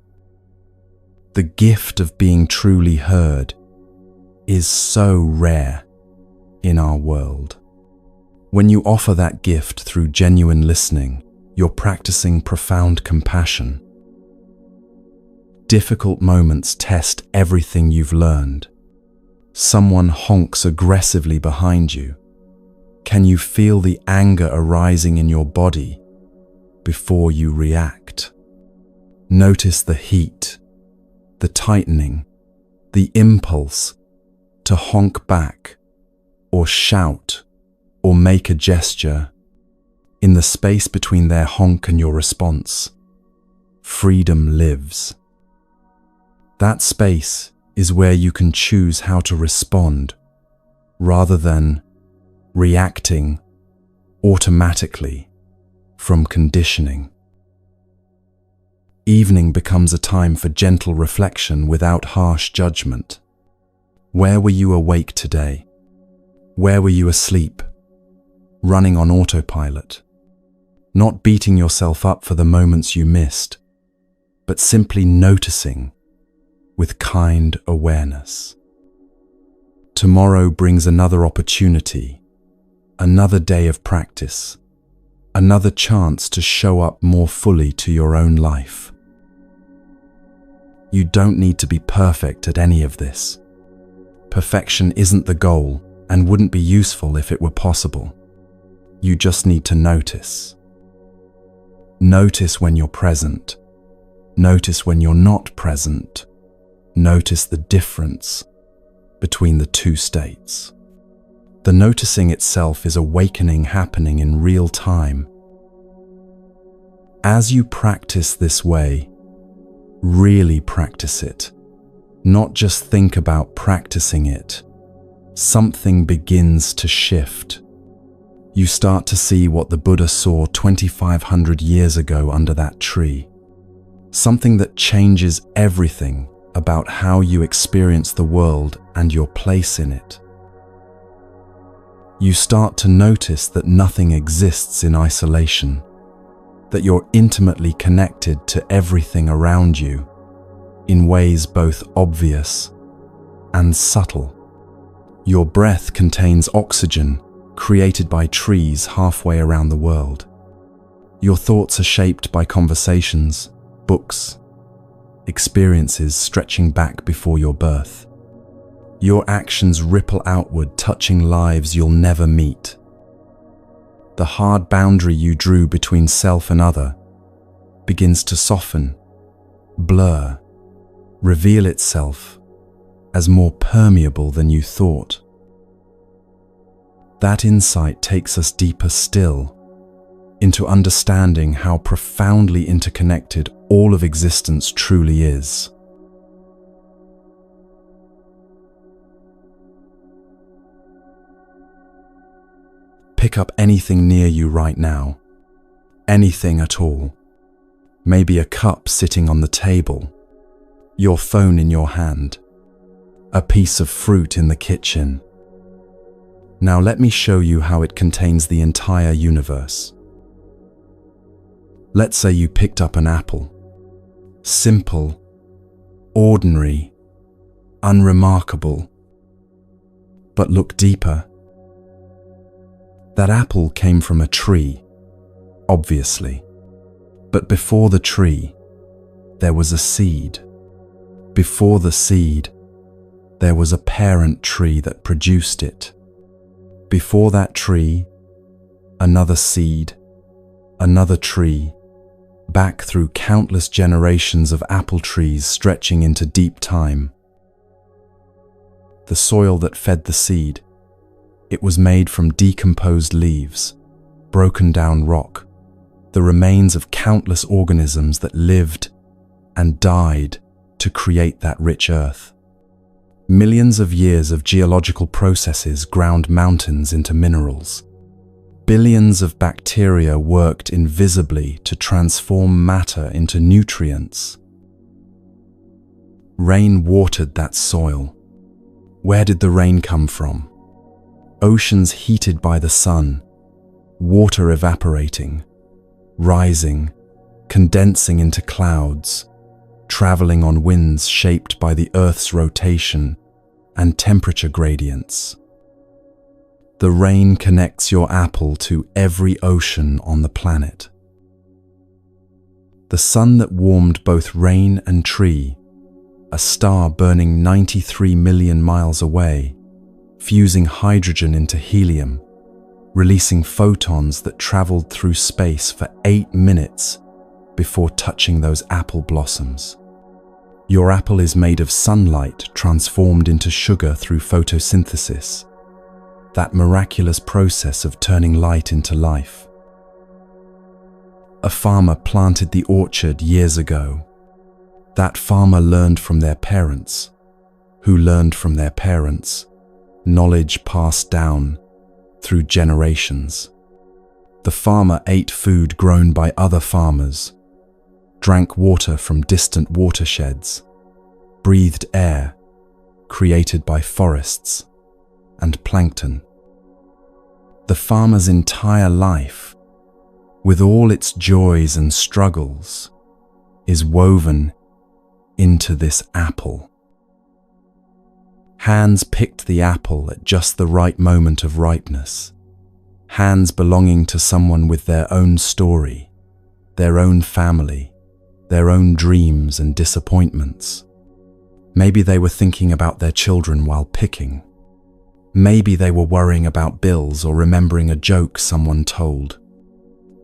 The gift of being truly heard is so rare in our world. When you offer that gift through genuine listening, you're practicing profound compassion. Difficult moments test everything you've learned. Someone honks aggressively behind you. Can you feel the anger arising in your body before you react? Notice the heat, the tightening, the impulse to honk back or shout or make a gesture. In the space between their honk and your response, freedom lives. That space is where you can choose how to respond rather than reacting automatically from conditioning. Evening becomes a time for gentle reflection without harsh judgment. Where were you awake today? Where were you asleep? Running on autopilot? Not beating yourself up for the moments you missed, but simply noticing with kind awareness. Tomorrow brings another opportunity, another day of practice, another chance to show up more fully to your own life. You don't need to be perfect at any of this. Perfection isn't the goal and wouldn't be useful if it were possible. You just need to notice. Notice when you're present. Notice when you're not present. Notice the difference between the two states. The noticing itself is awakening happening in real time. As you practice this way, really practice it. Not just think about practicing it. Something begins to shift. You start to see what the Buddha saw 2,500 years ago under that tree. Something that changes everything about how you experience the world and your place in it. You start to notice that nothing exists in isolation, that you're intimately connected to everything around you in ways both obvious and subtle. Your breath contains oxygen created by trees halfway around the world. Your thoughts are shaped by conversations, books, experiences stretching back before your birth. Your actions ripple outward, touching lives you'll never meet. The hard boundary you drew between self and other begins to soften, blur, reveal itself as more permeable than you thought. That insight takes us deeper still, into understanding how profoundly interconnected all of existence truly is. Pick up anything near you right now, anything at all. Maybe a cup sitting on the table, your phone in your hand, a piece of fruit in the kitchen. Now let me show you how it contains the entire universe. Let's say you picked up an apple. Simple, ordinary, unremarkable. But look deeper. That apple came from a tree, obviously. But before the tree, there was a seed. Before the seed, there was a parent tree that produced it. Before that tree, another seed, another tree, back through countless generations of apple trees stretching into deep time. The soil that fed the seed, it was made from decomposed leaves, broken down rock, the remains of countless organisms that lived and died to create that rich earth. Millions of years of geological processes ground mountains into minerals. Billions of bacteria worked invisibly to transform matter into nutrients. Rain watered that soil. Where did the rain come from? Oceans heated by the sun, water evaporating, rising, condensing into clouds, traveling on winds shaped by the Earth's rotation and temperature gradients. The rain connects your apple to every ocean on the planet. The sun that warmed both rain and tree, a star burning 93 million miles away, fusing hydrogen into helium, releasing photons that traveled through space for 8 minutes before touching those apple blossoms. Your apple is made of sunlight transformed into sugar through photosynthesis, that miraculous process of turning light into life. A farmer planted the orchard years ago. That farmer learned from their parents, who learned from their parents, knowledge passed down through generations. The farmer ate food grown by other farmers, drank water from distant watersheds, breathed air created by forests and plankton. The farmer's entire life, with all its joys and struggles, is woven into this apple. Hands picked the apple at just the right moment of ripeness. hands belonging to someone with their own story, their own family, their own dreams and disappointments. Maybe they were thinking about their children while picking. Maybe they were worrying about bills or remembering a joke someone told.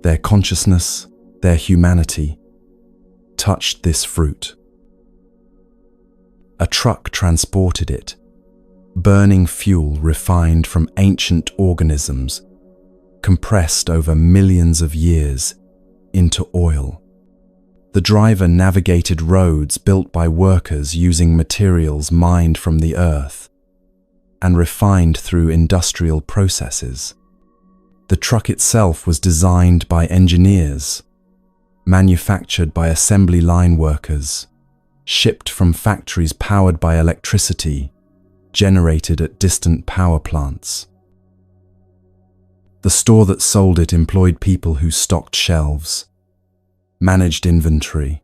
Their consciousness, their humanity, touched this fruit. A truck transported it, burning fuel refined from ancient organisms, compressed over millions of years into oil. The driver navigated roads built by workers using materials mined from the earth and refined through industrial processes. The truck itself was designed by engineers, manufactured by assembly line workers, shipped from factories powered by electricity, generated at distant power plants. The store that sold it employed people who stocked shelves, managed inventory,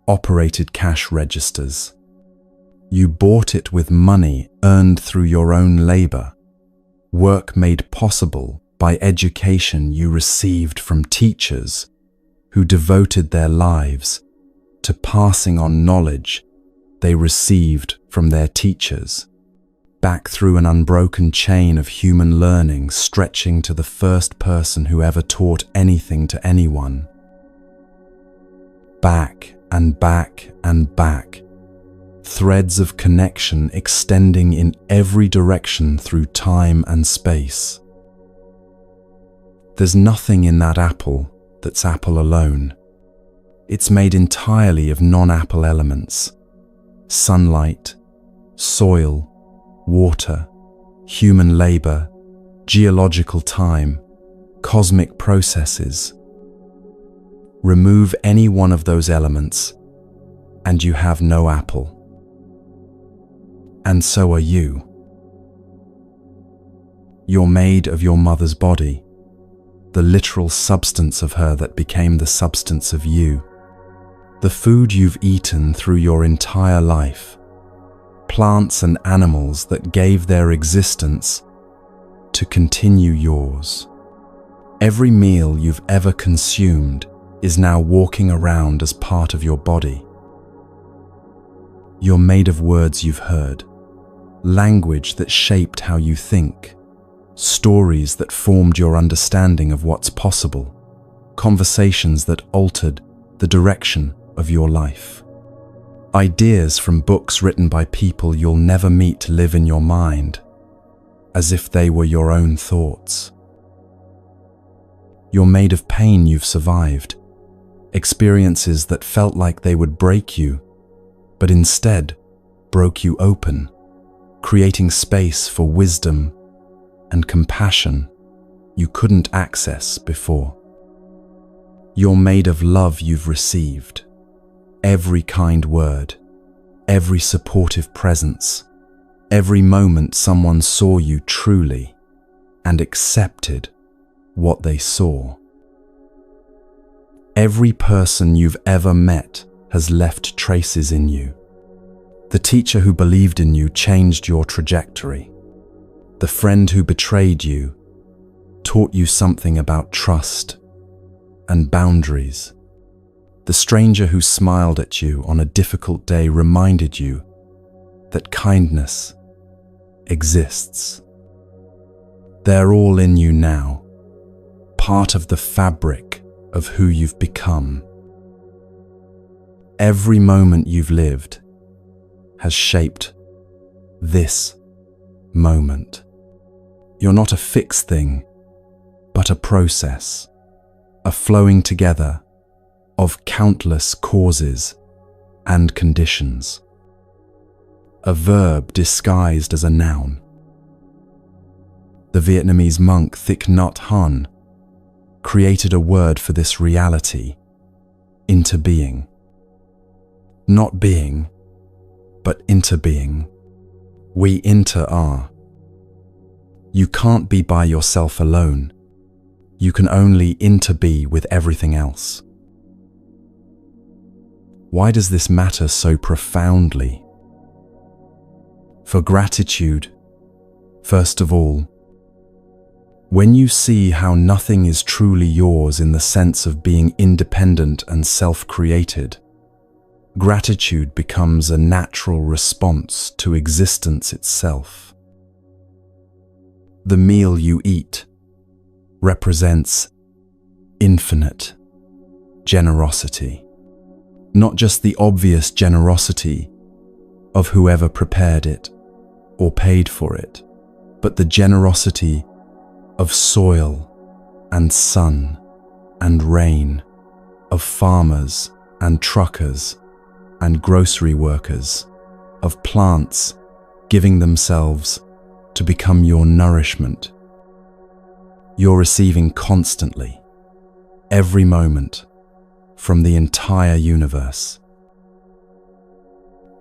operated cash registers. You bought it with money earned through your own labor, work made possible by education you received from teachers who devoted their lives to passing on knowledge they received from their teachers, back through an unbroken chain of human learning stretching to the first person who ever taught anything to anyone. Back and back and back, threads of connection extending in every direction through time and space. There's nothing in that apple that's apple alone. It's made entirely of non-apple elements: sunlight, soil, water, human labor, geological time, cosmic processes. Remove any one of those elements, and you have no apple. And so are you. You're made of your mother's body, the literal substance of her that became the substance of you. The food you've eaten through your entire life, plants and animals that gave their existence to continue yours. Every meal you've ever consumed is now walking around as part of your body. You're made of words you've heard, language that shaped how you think, stories that formed your understanding of what's possible, conversations that altered the direction of your life. Ideas from books written by people you'll never meet live in your mind, as if they were your own thoughts. You're made of pain you've survived, experiences that felt like they would break you, but instead broke you open, creating space for wisdom and compassion you couldn't access before. You're made of love you've received, every kind word, every supportive presence, every moment someone saw you truly and accepted what they saw. Every person you've ever met has left traces in you. The teacher who believed in you changed your trajectory. The friend who betrayed you taught you something about trust and boundaries. The stranger who smiled at you on a difficult day reminded you that kindness exists. They're all in you now, part of the fabric of who you've become. Every moment you've lived has shaped this moment. You're not a fixed thing, but a process, a flowing together of countless causes and conditions. A verb disguised as a noun. The Vietnamese monk Thich Nhat Hanh created a word for this reality: into being. Not being, but into being. We are. You can't be by yourself alone. You can only interbe with everything else. Why does this matter so profoundly? For gratitude, first of all. When you see how nothing is truly yours in the sense of being independent and self-created, gratitude becomes a natural response to existence itself. The meal you eat represents infinite generosity. Not just the obvious generosity of whoever prepared it or paid for it, but the generosity of soil and sun and rain, of farmers and truckers and grocery workers, of plants giving themselves to become your nourishment. You're receiving constantly, every moment, from the entire universe.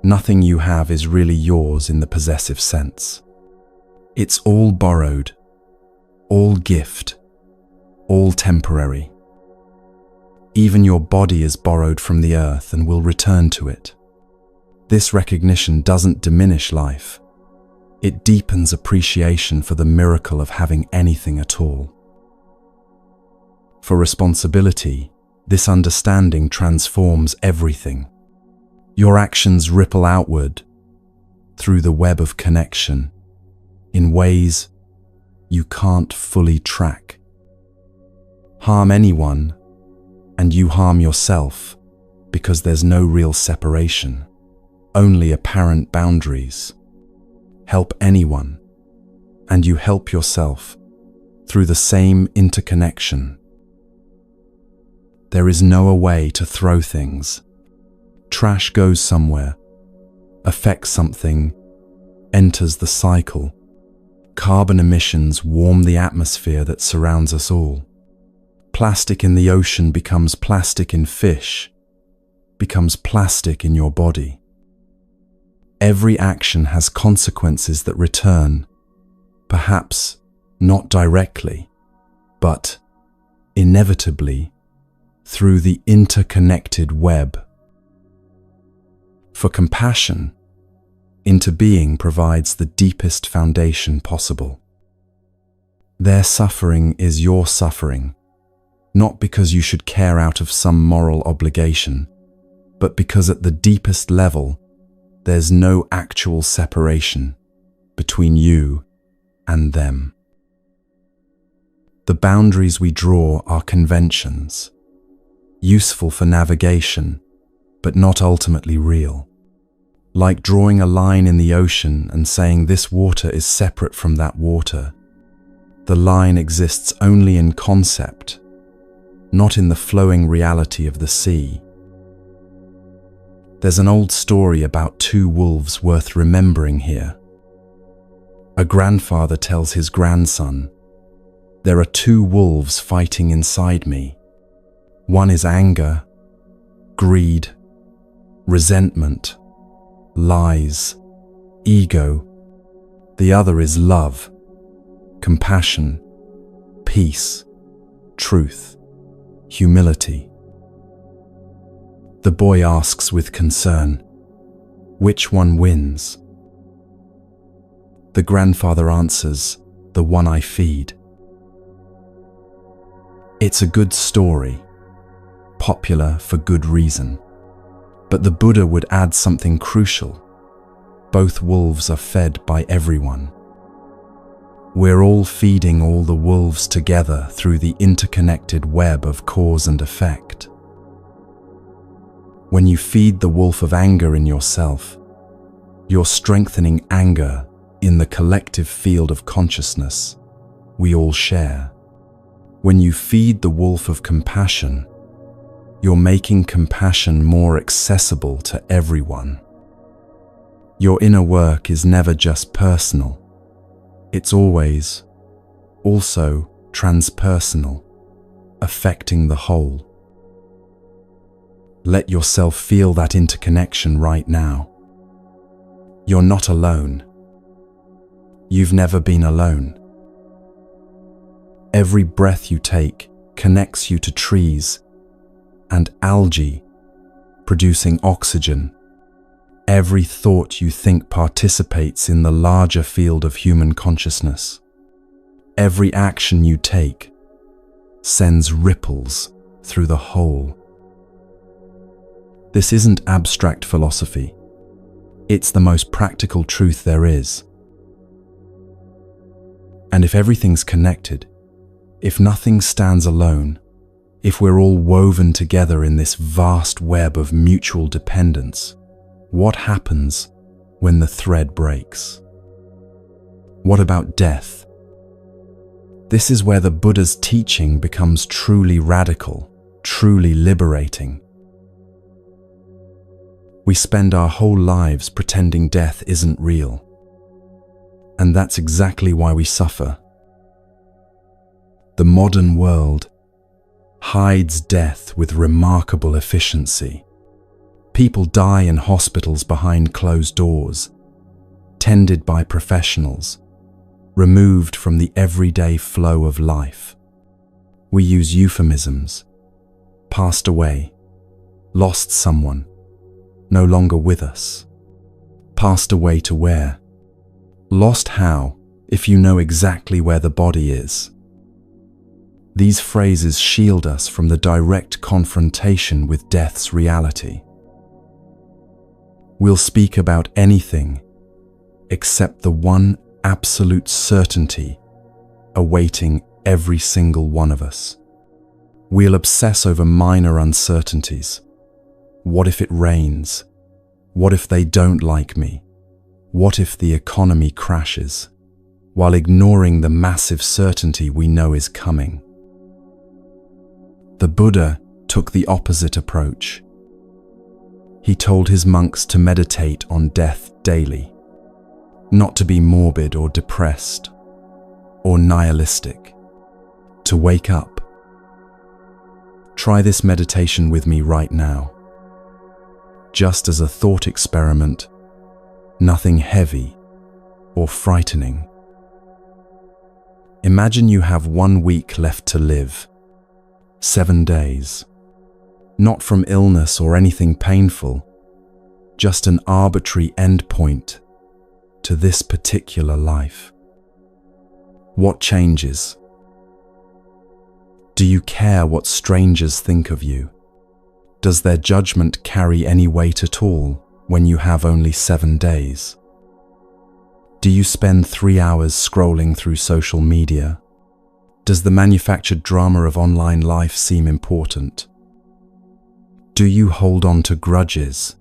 Nothing you have is really yours in the possessive sense. It's all borrowed, all gift, all temporary. Even your body is borrowed from the earth and will return to it. This recognition doesn't diminish life. It deepens appreciation for the miracle of having anything at all. For responsibility, this understanding transforms everything. Your actions ripple outward through the web of connection in ways you can't fully track. Harm anyone, and you harm yourself because there's no real separation, only apparent boundaries. Help anyone, and you help yourself through the same interconnection. There is no way to throw things. Trash goes somewhere, affects something, enters the cycle. Carbon emissions warm the atmosphere that surrounds us all. Plastic in the ocean becomes plastic in fish, becomes plastic in your body. Every action has consequences that return, perhaps not directly, but inevitably through the interconnected web. For compassion, interbeing provides the deepest foundation possible. Their suffering is your suffering, not because you should care out of some moral obligation, but because at the deepest level, there's no actual separation between you and them. The boundaries we draw are conventions, useful for navigation, but not ultimately real. Like drawing a line in the ocean and saying this water is separate from that water. The line exists only in concept, not in the flowing reality of the sea. There's an old story about two wolves worth remembering here. A grandfather tells his grandson, "There are two wolves fighting inside me. One is anger, greed, resentment, lies, ego. The other is love, compassion, peace, truth, humility." The boy asks with concern, "Which one wins?" The grandfather answers, "The one I feed." It's a good story, popular for good reason. But the Buddha would add something crucial. Both wolves are fed by everyone. We're all feeding all the wolves together through the interconnected web of cause and effect. When you feed the wolf of anger in yourself, you're strengthening anger in the collective field of consciousness we all share. When you feed the wolf of compassion, you're making compassion more accessible to everyone. Your inner work is never just personal. It's always also transpersonal, affecting the whole. Let yourself feel that interconnection right now. You're not alone. You've never been alone. Every breath you take connects you to trees and algae, producing oxygen. Every thought you think participates in the larger field of human consciousness. Every action you take sends ripples through the whole. This isn't abstract philosophy. It's the most practical truth there is. And if everything's connected, if nothing stands alone, if we're all woven together in this vast web of mutual dependence, what happens when the thread breaks? What about death? This is where the Buddha's teaching becomes truly radical, truly liberating. We spend our whole lives pretending death isn't real. And that's exactly why we suffer. The modern world hides death with remarkable efficiency. People die in hospitals behind closed doors, tended by professionals, removed from the everyday flow of life. We use euphemisms: passed away, lost someone, no longer with us. Passed away to where? Lost how, if you know exactly where the body is? These phrases shield us from the direct confrontation with death's reality. We'll speak about anything except the one absolute certainty awaiting every single one of us. We'll obsess over minor uncertainties. What if it rains? What if they don't like me? What if the economy crashes? While ignoring the massive certainty we know is coming. The Buddha took the opposite approach. He told his monks to meditate on death daily, not to be morbid or depressed or nihilistic, to wake up. Try this meditation with me right now. Just as a thought experiment, nothing heavy or frightening. Imagine you have 1 week left to live, 7 days. Not from illness or anything painful, just an arbitrary endpoint to this particular life. What changes? Do you care what strangers think of you? Does their judgment carry any weight at all when you have only 7 days? Do you spend 3 hours scrolling through social media? Does the manufactured drama of online life seem important? Do you hold on to grudges?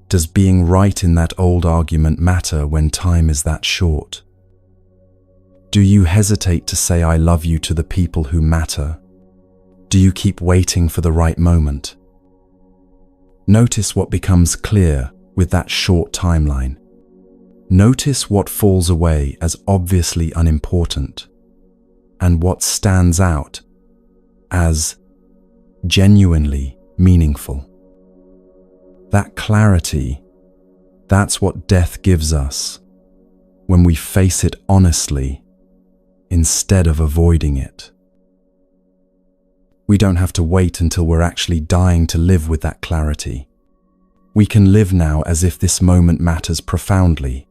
Does being right in that old argument matter when time is that short? Do you hesitate to say I love you to the people who matter? Do you keep waiting for the right moment? Notice what becomes clear with that short timeline. Notice what falls away as obviously unimportant, and what stands out as genuinely meaningful. That clarity, that's what death gives us when we face it honestly instead of avoiding it. We don't have to wait until we're actually dying to live with that clarity. We can live now as if this moment matters profoundly,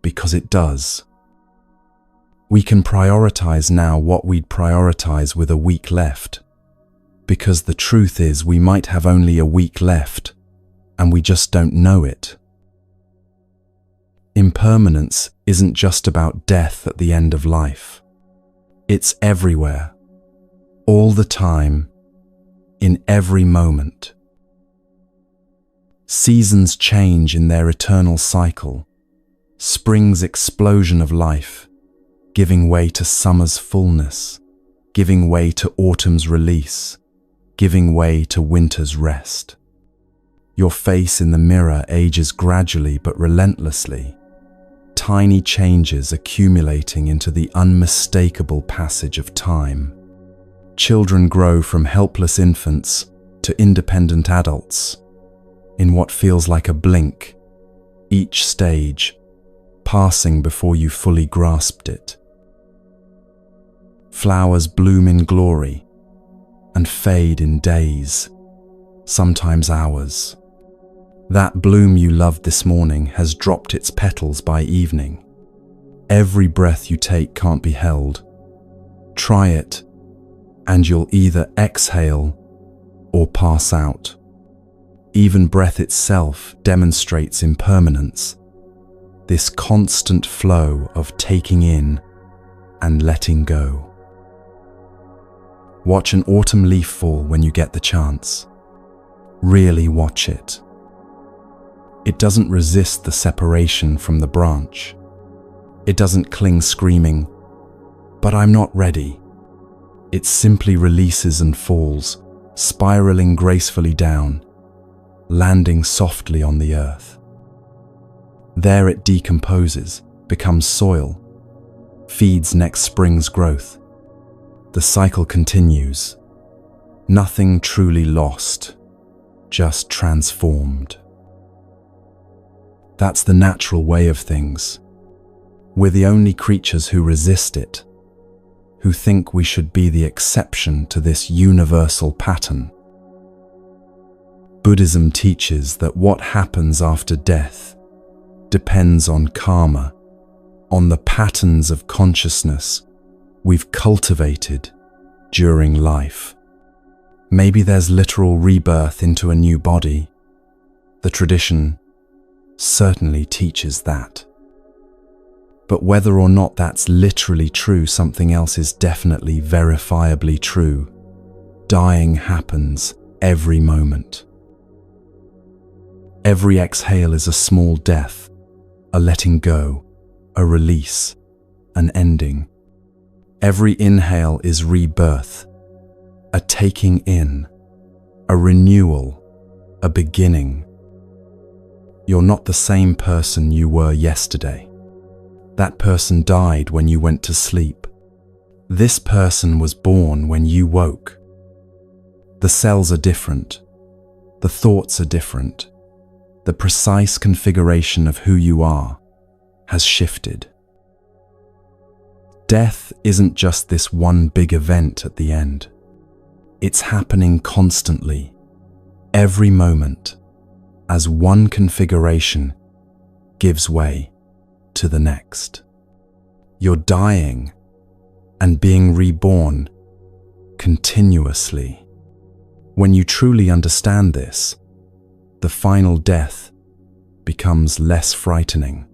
because it does. We can prioritize now what we'd prioritize with a week left, because the truth is we might have only a week left, and we just don't know it. Impermanence isn't just about death at the end of life. It's everywhere, all the time, in every moment. Seasons change in their eternal cycle, spring's explosion of life, giving way to summer's fullness, giving way to autumn's release, giving way to winter's rest. Your face in the mirror ages gradually but relentlessly, tiny changes accumulating into the unmistakable passage of time. Children grow from helpless infants to independent adults in what feels like a blink, each stage passing before you fully grasped it. Flowers bloom in glory and fade in days, sometimes hours. That bloom you loved this morning has dropped its petals by evening. Every breath you take can't be held. Try it, and you'll either exhale or pass out. Even breath itself demonstrates impermanence, this constant flow of taking in and letting go. Watch an autumn leaf fall when you get the chance. Really watch it. It doesn't resist the separation from the branch. It doesn't cling screaming, "But I'm not ready." It simply releases and falls, spiraling gracefully down, landing softly on the earth. There it decomposes, becomes soil, feeds next spring's growth. The cycle continues. Nothing truly lost, just transformed. That's the natural way of things. We're the only creatures who resist it, who think we should be the exception to this universal pattern. Buddhism teaches that what happens after death depends on karma, on the patterns of consciousness we've cultivated during life. Maybe there's literal rebirth into a new body. The tradition certainly teaches that. But whether or not that's literally true, something else is definitely verifiably true. Dying happens every moment. Every exhale is a small death, a letting go, a release, an ending. Every inhale is rebirth, a taking in, a renewal, a beginning. You're not the same person you were yesterday. That person died when you went to sleep. This person was born when you woke. The cells are different. The thoughts are different. The precise configuration of who you are has shifted. Death isn't just this one big event at the end. It's happening constantly, every moment, as one configuration gives way to the next. You're dying and being reborn continuously. When you truly understand this, the final death becomes less frightening.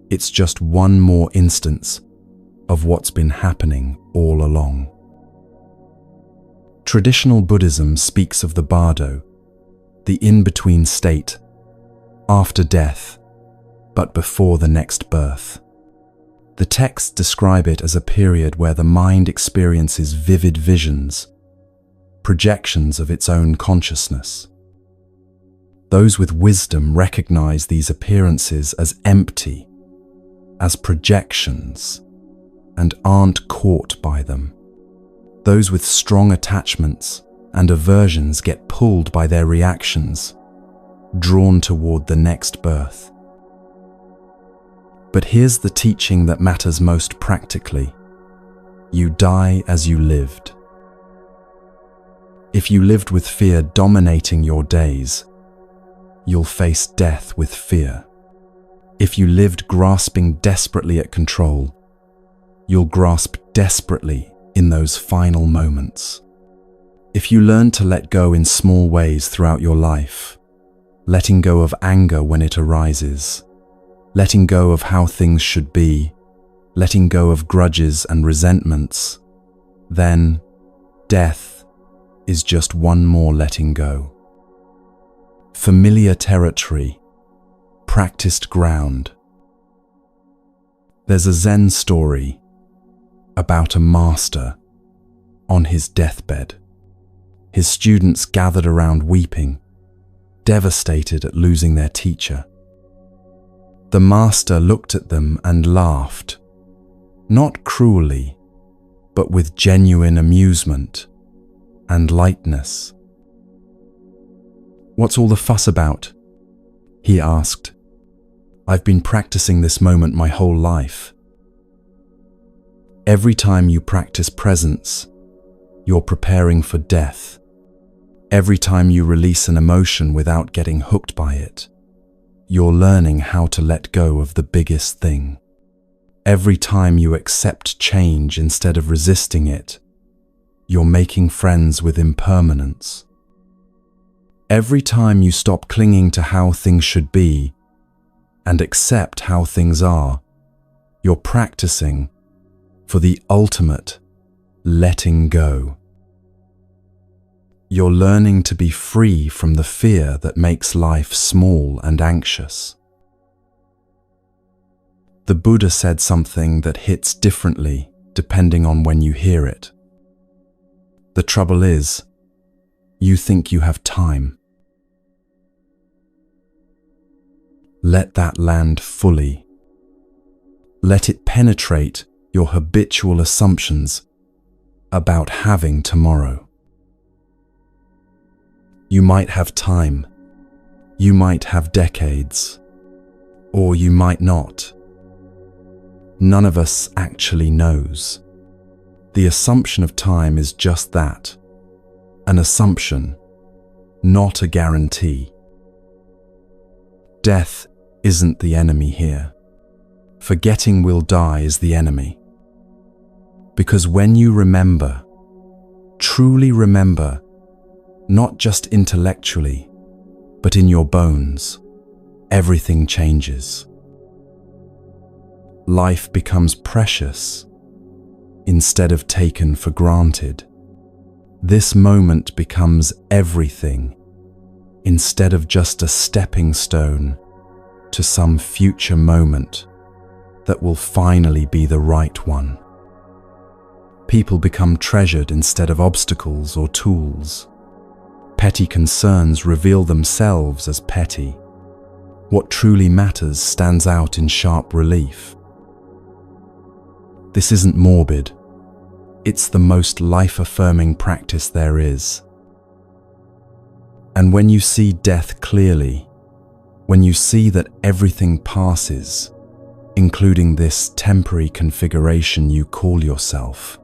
It's just one more instance of what's been happening all along. Traditional Buddhism speaks of the bardo, the in-between state, after death, but before the next birth. The texts describe it as a period where the mind experiences vivid visions, projections of its own consciousness. Those with wisdom recognize these appearances as empty, as projections, and aren't caught by them. Those with strong attachments and aversions get pulled by their reactions, drawn toward the next birth. But here's the teaching that matters most practically. You die as you lived. If you lived with fear dominating your days, you'll face death with fear. If you lived grasping desperately at control, you'll grasp desperately in those final moments. If you learn to let go in small ways throughout your life, letting go of anger when it arises, letting go of how things should be, letting go of grudges and resentments, then death is just one more letting go. Familiar territory, practiced ground. There's a Zen story about a master on his deathbed. His students gathered around weeping, devastated at losing their teacher. The master looked at them and laughed, not cruelly, but with genuine amusement and lightness. "What's all the fuss about?" he asked. "I've been practicing this moment my whole life." Every time you practice presence, you're preparing for death. Every time you release an emotion without getting hooked by it, you're learning how to let go of the biggest thing. Every time you accept change instead of resisting it, you're making friends with impermanence. Every time you stop clinging to how things should be and accept how things are, you're practicing for the ultimate letting go. You're learning to be free from the fear that makes life small and anxious. The Buddha said something that hits differently depending on when you hear it. The trouble is, you think you have time. Let that land fully. Let it penetrate your habitual assumptions about having tomorrow. You might have time, you might have decades, or you might not. None of us actually knows. The assumption of time is just that, an assumption, not a guarantee. Death isn't the enemy here. Forgetting we'll die is the enemy. Because when you remember, truly remember, not just intellectually, but in your bones, everything changes. Life becomes precious instead of taken for granted. This moment becomes everything instead of just a stepping stone to some future moment that will finally be the right one. People become treasured instead of obstacles or tools. Petty concerns reveal themselves as petty. What truly matters stands out in sharp relief. This isn't morbid. It's the most life-affirming practice there is. And when you see death clearly, when you see that everything passes, including this temporary configuration you call yourself,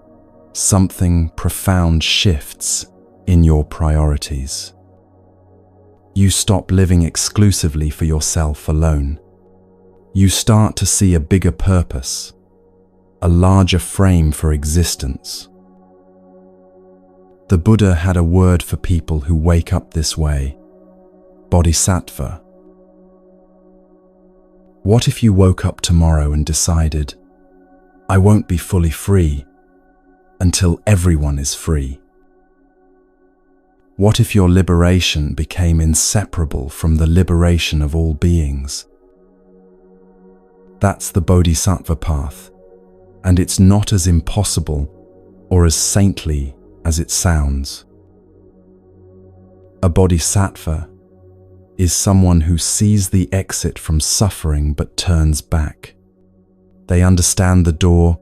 something profound shifts in your priorities. You stop living exclusively for yourself alone. You start to see a bigger purpose, a larger frame for existence. The Buddha had a word for people who wake up this way: bodhisattva. What if you woke up tomorrow and decided, I won't be fully free until everyone is free? What if your liberation became inseparable from the liberation of all beings? That's the bodhisattva path, and it's not as impossible or as saintly as it sounds. A bodhisattva is someone who sees the exit from suffering but turns back. They understand the door,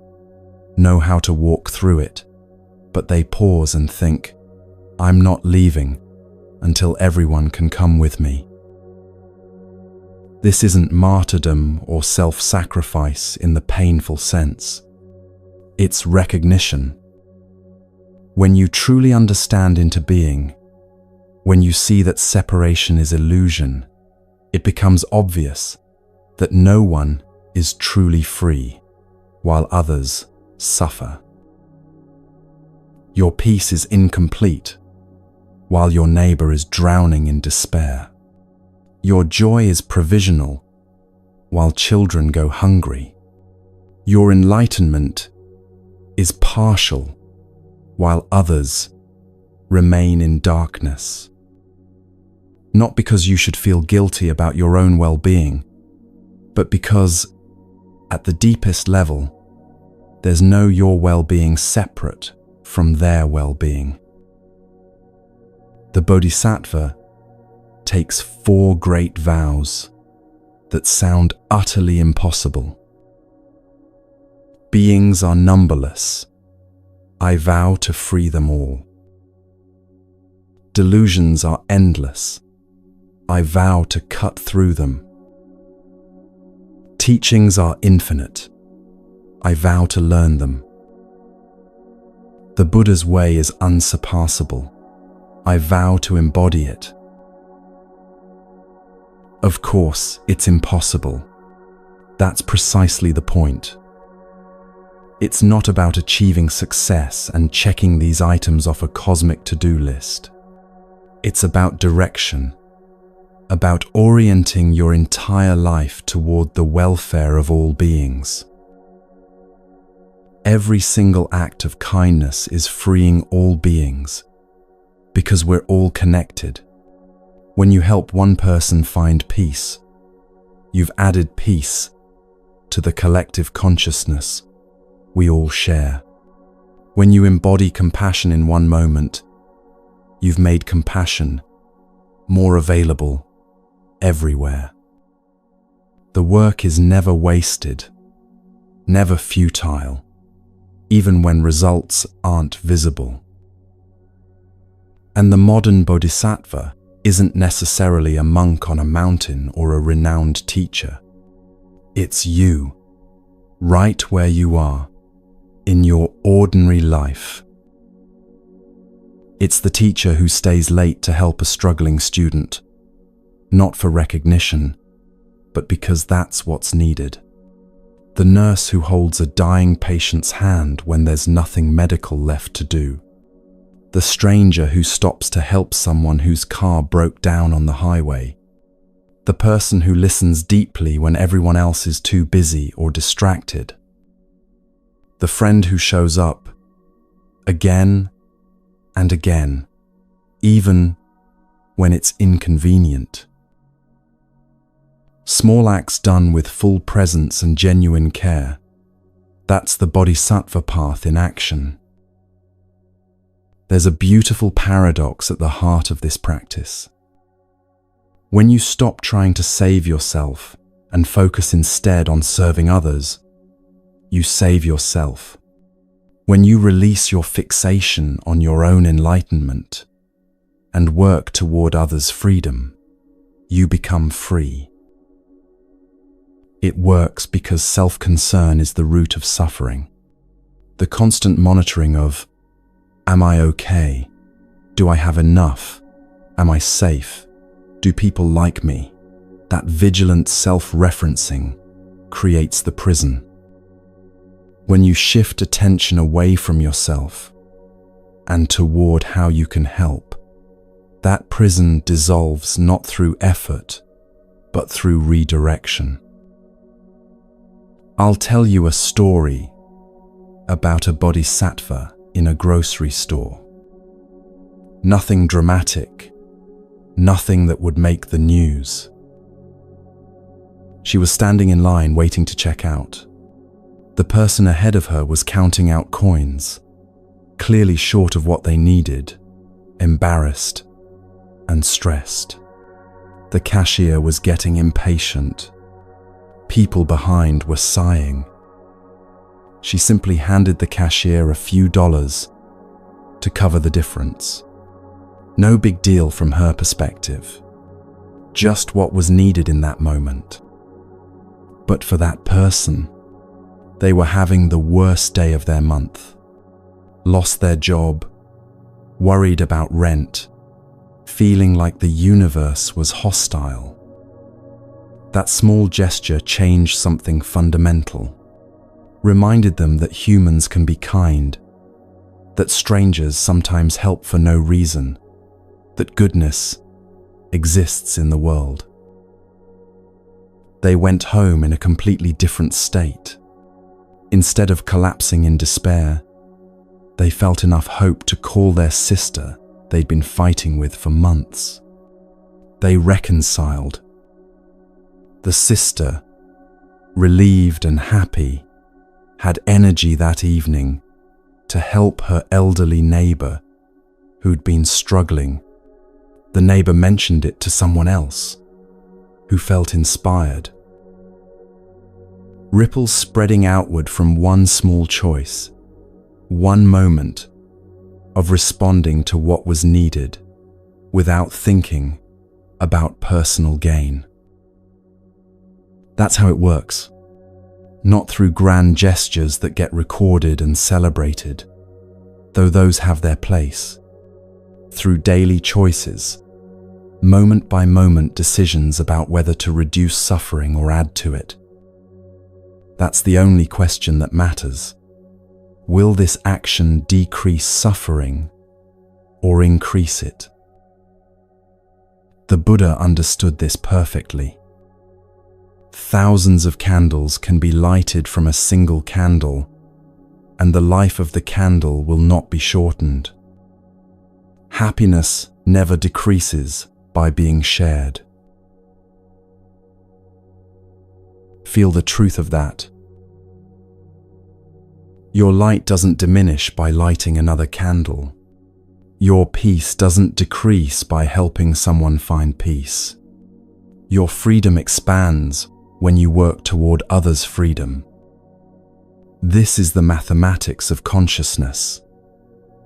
know how to walk through it, but they pause and think, I'm not leaving until everyone can come with me. This isn't martyrdom or self-sacrifice in the painful sense. It's recognition. When you truly understand into being, when you see that separation is illusion, it becomes obvious that no one is truly free, while others suffer. Your peace is incomplete, while your neighbor is drowning in despair. Your joy is provisional, while children go hungry. Your enlightenment is partial, while others remain in darkness. Not because you should feel guilty about your own well-being, but because, at the deepest level, there's no your well-being separate from their well-being. The Bodhisattva takes 4 great vows that sound utterly impossible. Beings are numberless. I vow to free them all. Delusions are endless. I vow to cut through them. Teachings are infinite. I vow to learn them. The Buddha's way is unsurpassable. I vow to embody it. Of course, it's impossible. That's precisely the point. It's not about achieving success and checking these items off a cosmic to-do list. It's about direction, about orienting your entire life toward the welfare of all beings. Every single act of kindness is freeing all beings, because we're all connected. When you help one person find peace, you've added peace to the collective consciousness we all share. When you embody compassion in one moment, you've made compassion more available everywhere. The work is never wasted, never futile, even when results aren't visible. And the modern bodhisattva isn't necessarily a monk on a mountain or a renowned teacher. It's you, right where you are, in your ordinary life. It's the teacher who stays late to help a struggling student, not for recognition, but because that's what's needed. The nurse who holds a dying patient's hand when there's nothing medical left to do. The stranger who stops to help someone whose car broke down on the highway. The person who listens deeply when everyone else is too busy or distracted. The friend who shows up again and again, even when it's inconvenient. Small acts done with full presence and genuine care. That's the bodhisattva path in action. There's a beautiful paradox at the heart of this practice. When you stop trying to save yourself and focus instead on serving others, you save yourself. When you release your fixation on your own enlightenment and work toward others' freedom, you become free. It works because self-concern is the root of suffering. The constant monitoring of, am I okay? Do I have enough? Am I safe? Do people like me? That vigilant self-referencing creates the prison. When you shift attention away from yourself and toward how you can help, that prison dissolves not through effort, but through redirection. I'll tell you a story about a bodhisattva in a grocery store. Nothing dramatic, nothing that would make the news. She was standing in line waiting to check out. The person ahead of her was counting out coins, clearly short of what they needed, embarrassed and stressed. The cashier was getting impatient. People behind were sighing. She simply handed the cashier a few dollars to cover the difference. No big deal from her perspective. Just what was needed in that moment. But for that person, they were having the worst day of their month. Lost their job, worried about rent, feeling like the universe was hostile. That small gesture changed something fundamental. Reminded them that humans can be kind, that strangers sometimes help for no reason, that goodness exists in the world. They went home in a completely different state. Instead of collapsing in despair, they felt enough hope to call their sister they'd been fighting with for months. They reconciled. The sister, relieved and happy, had energy that evening to help her elderly neighbor who'd been struggling. The neighbor mentioned it to someone else who felt inspired. Ripples spreading outward from one small choice, one moment of responding to what was needed without thinking about personal gain. That's how it works. Not through grand gestures that get recorded and celebrated, though those have their place. Through daily choices, moment by moment decisions about whether to reduce suffering or add to it. That's the only question that matters. Will this action decrease suffering or increase it? The Buddha understood this perfectly. Thousands of candles can be lighted from a single candle, and the life of the candle will not be shortened. Happiness never decreases by being shared. Feel the truth of that. Your light doesn't diminish by lighting another candle. Your peace doesn't decrease by helping someone find peace. Your freedom expands when you work toward others' freedom. This is the mathematics of consciousness.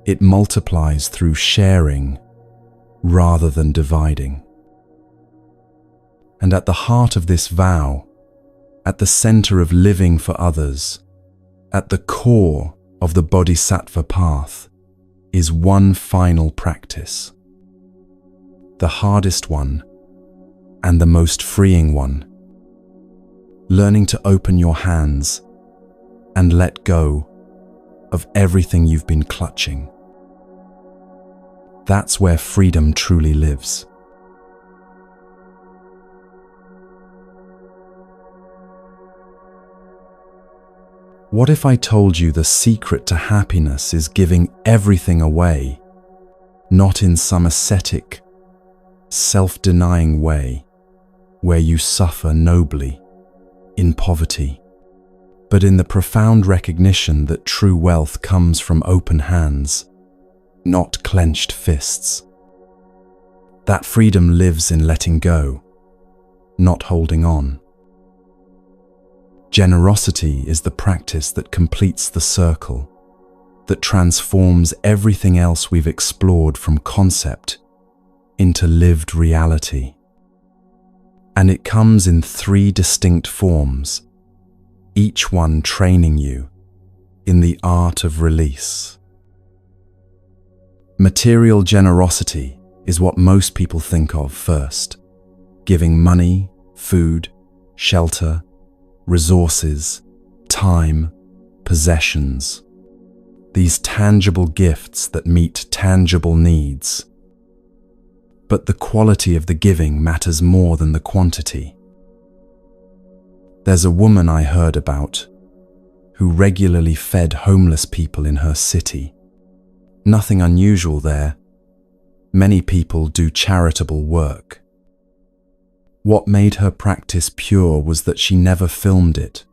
It multiplies through sharing rather than dividing. And at the heart of this vow, at the center of living for others, at the core of the Bodhisattva path, is one final practice. The hardest one and the most freeing one. Learning to open your hands and let go of everything you've been clutching. That's where freedom truly lives. What if I told you the secret to happiness is giving everything away, not in some ascetic, self-denying way where you suffer nobly in poverty, but in the profound recognition that true wealth comes from open hands, not clenched fists. That freedom lives in letting go, not holding on. Generosity is the practice that completes the circle, that transforms everything else we've explored from concept into lived reality. And it comes in 3 distinct forms, each one training you in the art of release. Material generosity is what most people think of first, giving money, food, shelter, resources, time, possessions. These tangible gifts that meet tangible needs. But the quality of the giving matters more than the quantity. There's a woman I heard about who regularly fed homeless people in her city. Nothing unusual there. Many people do charitable work. What made her practice pure was that she never filmed it,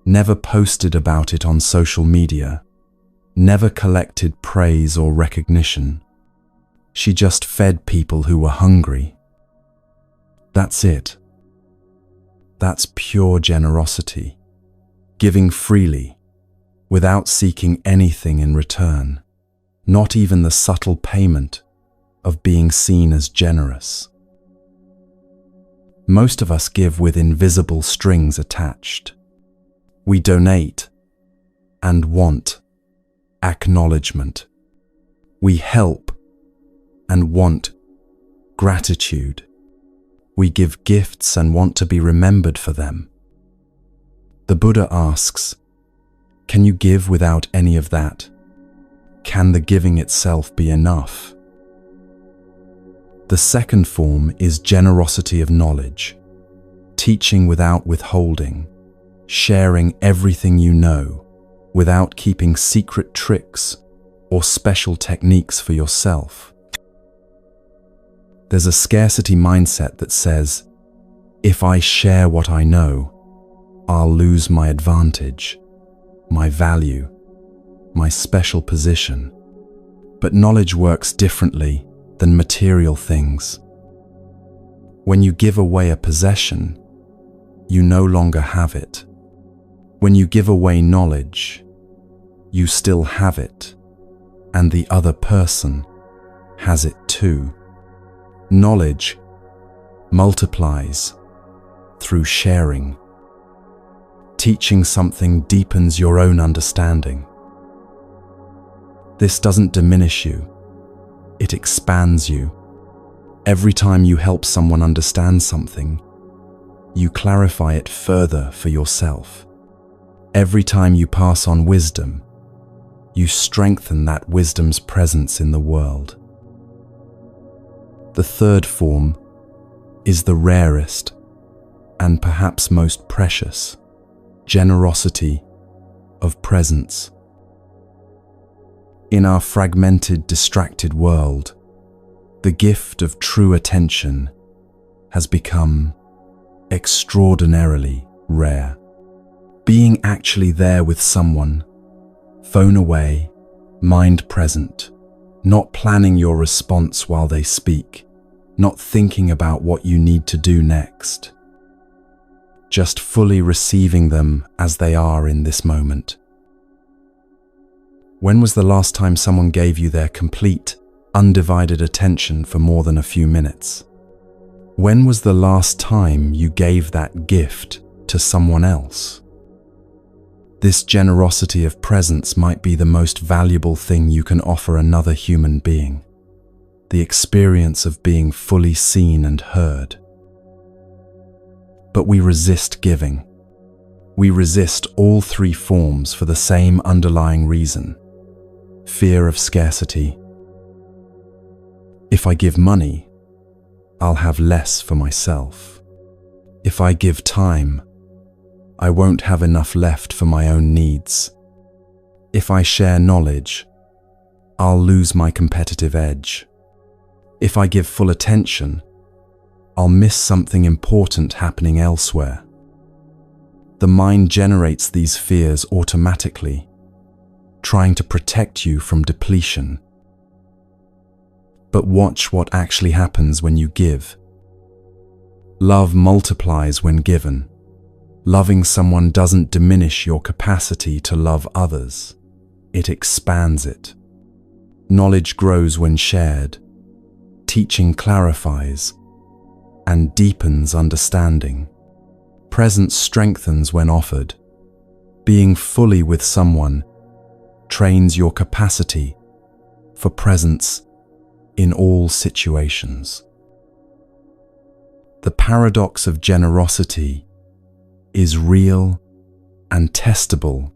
never posted about it on social media, never collected praise or recognition. She just fed people who were hungry. That's it. That's pure generosity, giving freely, without seeking anything in return, not even the subtle payment of being seen as generous. Most of us give with invisible strings attached. We donate and want acknowledgement. We help and want gratitude. We give gifts and want to be remembered for them. The Buddha asks, can you give without any of that? Can the giving itself be enough? The second form is generosity of knowledge, teaching without withholding, sharing everything you know without keeping secret tricks or special techniques for yourself. There's a scarcity mindset that says, if I share what I know, I'll lose my advantage, my value, my special position. But knowledge works differently than material things. When you give away a possession, you no longer have it. When you give away knowledge, you still have it, and the other person has it too. Knowledge multiplies through sharing. Teaching something deepens your own understanding. This doesn't diminish you. It expands you. Every time you help someone understand something, you clarify it further for yourself. Every time you pass on wisdom, you strengthen that wisdom's presence in the world. The third form is the rarest and perhaps most precious: generosity of presence. In our fragmented, distracted world, the gift of true attention has become extraordinarily rare. Being actually there with someone, phone away, mind present, not planning your response while they speak, not thinking about what you need to do next, just fully receiving them as they are in this moment. When was the last time someone gave you their complete, undivided attention for more than a few minutes? When was the last time you gave that gift to someone else? This generosity of presence might be the most valuable thing you can offer another human being, the experience of being fully seen and heard. But we resist giving. We resist all three forms for the same underlying reason: fear of scarcity. If I give money, I'll have less for myself. If I give time, I won't have enough left for my own needs. If I share knowledge, I'll lose my competitive edge. If I give full attention, I'll miss something important happening elsewhere. The mind generates these fears automatically, trying to protect you from depletion. But watch what actually happens when you give. Love multiplies when given. Loving someone doesn't diminish your capacity to love others. It expands it. Knowledge grows when shared. Teaching clarifies and deepens understanding. Presence strengthens when offered. Being fully with someone trains your capacity for presence in all situations. The paradox of generosity is real and testable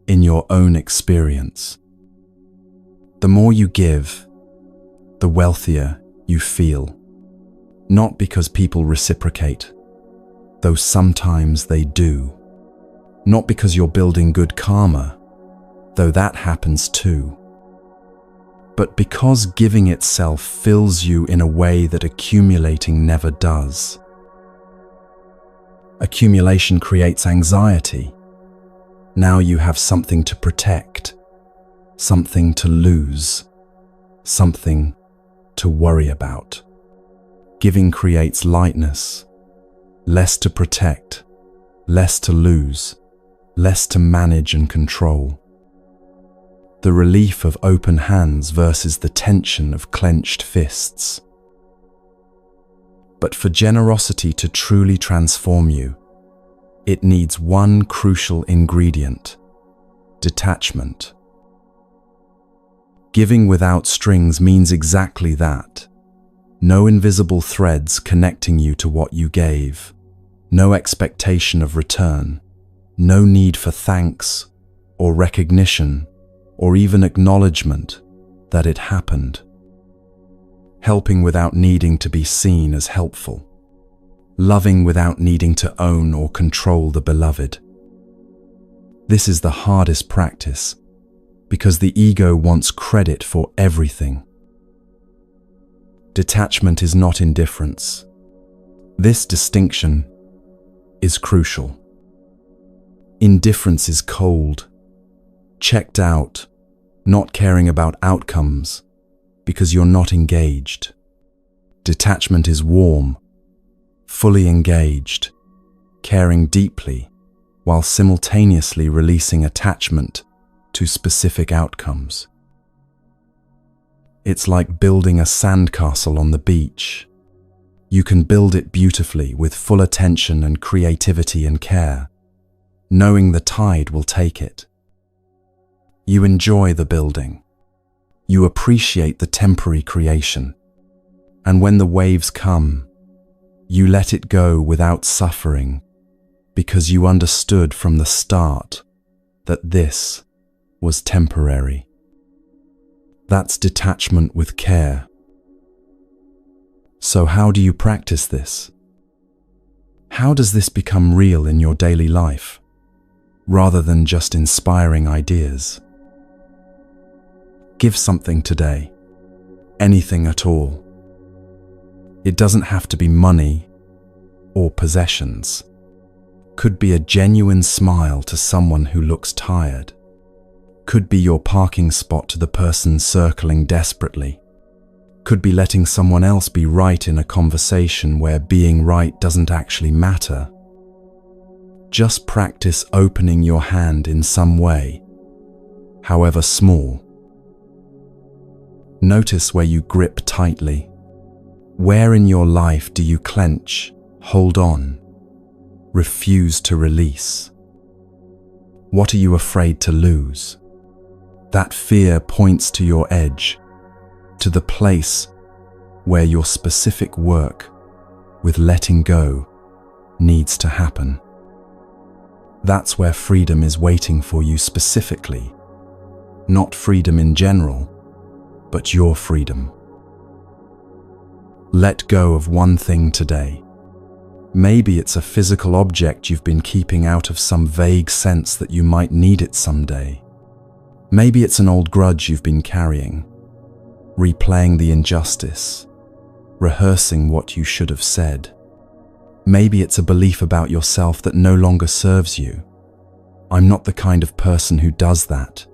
in your own experience. The more you give, the wealthier you feel. Not because people reciprocate, though sometimes they do. Not because you're building good karma, though that happens too. But because giving itself fills you in a way that accumulating never does. Accumulation creates anxiety. Now you have something to protect, something to lose, something to worry about. Giving creates lightness, less to protect, less to lose, less to manage and control. The relief of open hands versus the tension of clenched fists. But for generosity to truly transform you, it needs one crucial ingredient: detachment. Giving without strings means exactly that. No invisible threads connecting you to what you gave. No expectation of return. No need for thanks or recognition or even acknowledgement that it happened. Helping without needing to be seen as helpful. Loving without needing to own or control the beloved. This is the hardest practice because the ego wants credit for everything. Detachment is not indifference. This distinction is crucial. Indifference is cold, checked out, not caring about outcomes because you're not engaged. Detachment is warm, fully engaged, caring deeply while simultaneously releasing attachment to specific outcomes. It's like building a sandcastle on the beach. You can build it beautifully with full attention and creativity and care, knowing the tide will take it. You enjoy the building. You appreciate the temporary creation. And when the waves come, you let it go without suffering because you understood from the start that this was temporary. That's detachment with care. So how do you practice this? How does this become real in your daily life, rather than just inspiring ideas? Give something today, anything at all. It doesn't have to be money or possessions. Could be a genuine smile to someone who looks tired. Could be your parking spot to the person circling desperately. Could be letting someone else be right in a conversation where being right doesn't actually matter. Just practice opening your hand in some way, however small. Notice where you grip tightly. Where in your life do you clench, hold on, refuse to release? What are you afraid to lose? That fear points to your edge, to the place where your specific work with letting go needs to happen. That's where freedom is waiting for you specifically, not freedom in general, but your freedom. Let go of one thing today. Maybe it's a physical object you've been keeping out of some vague sense that you might need it someday. Maybe it's an old grudge you've been carrying, replaying the injustice, rehearsing what you should have said. Maybe it's a belief about yourself that no longer serves you. I'm not the kind of person who does that.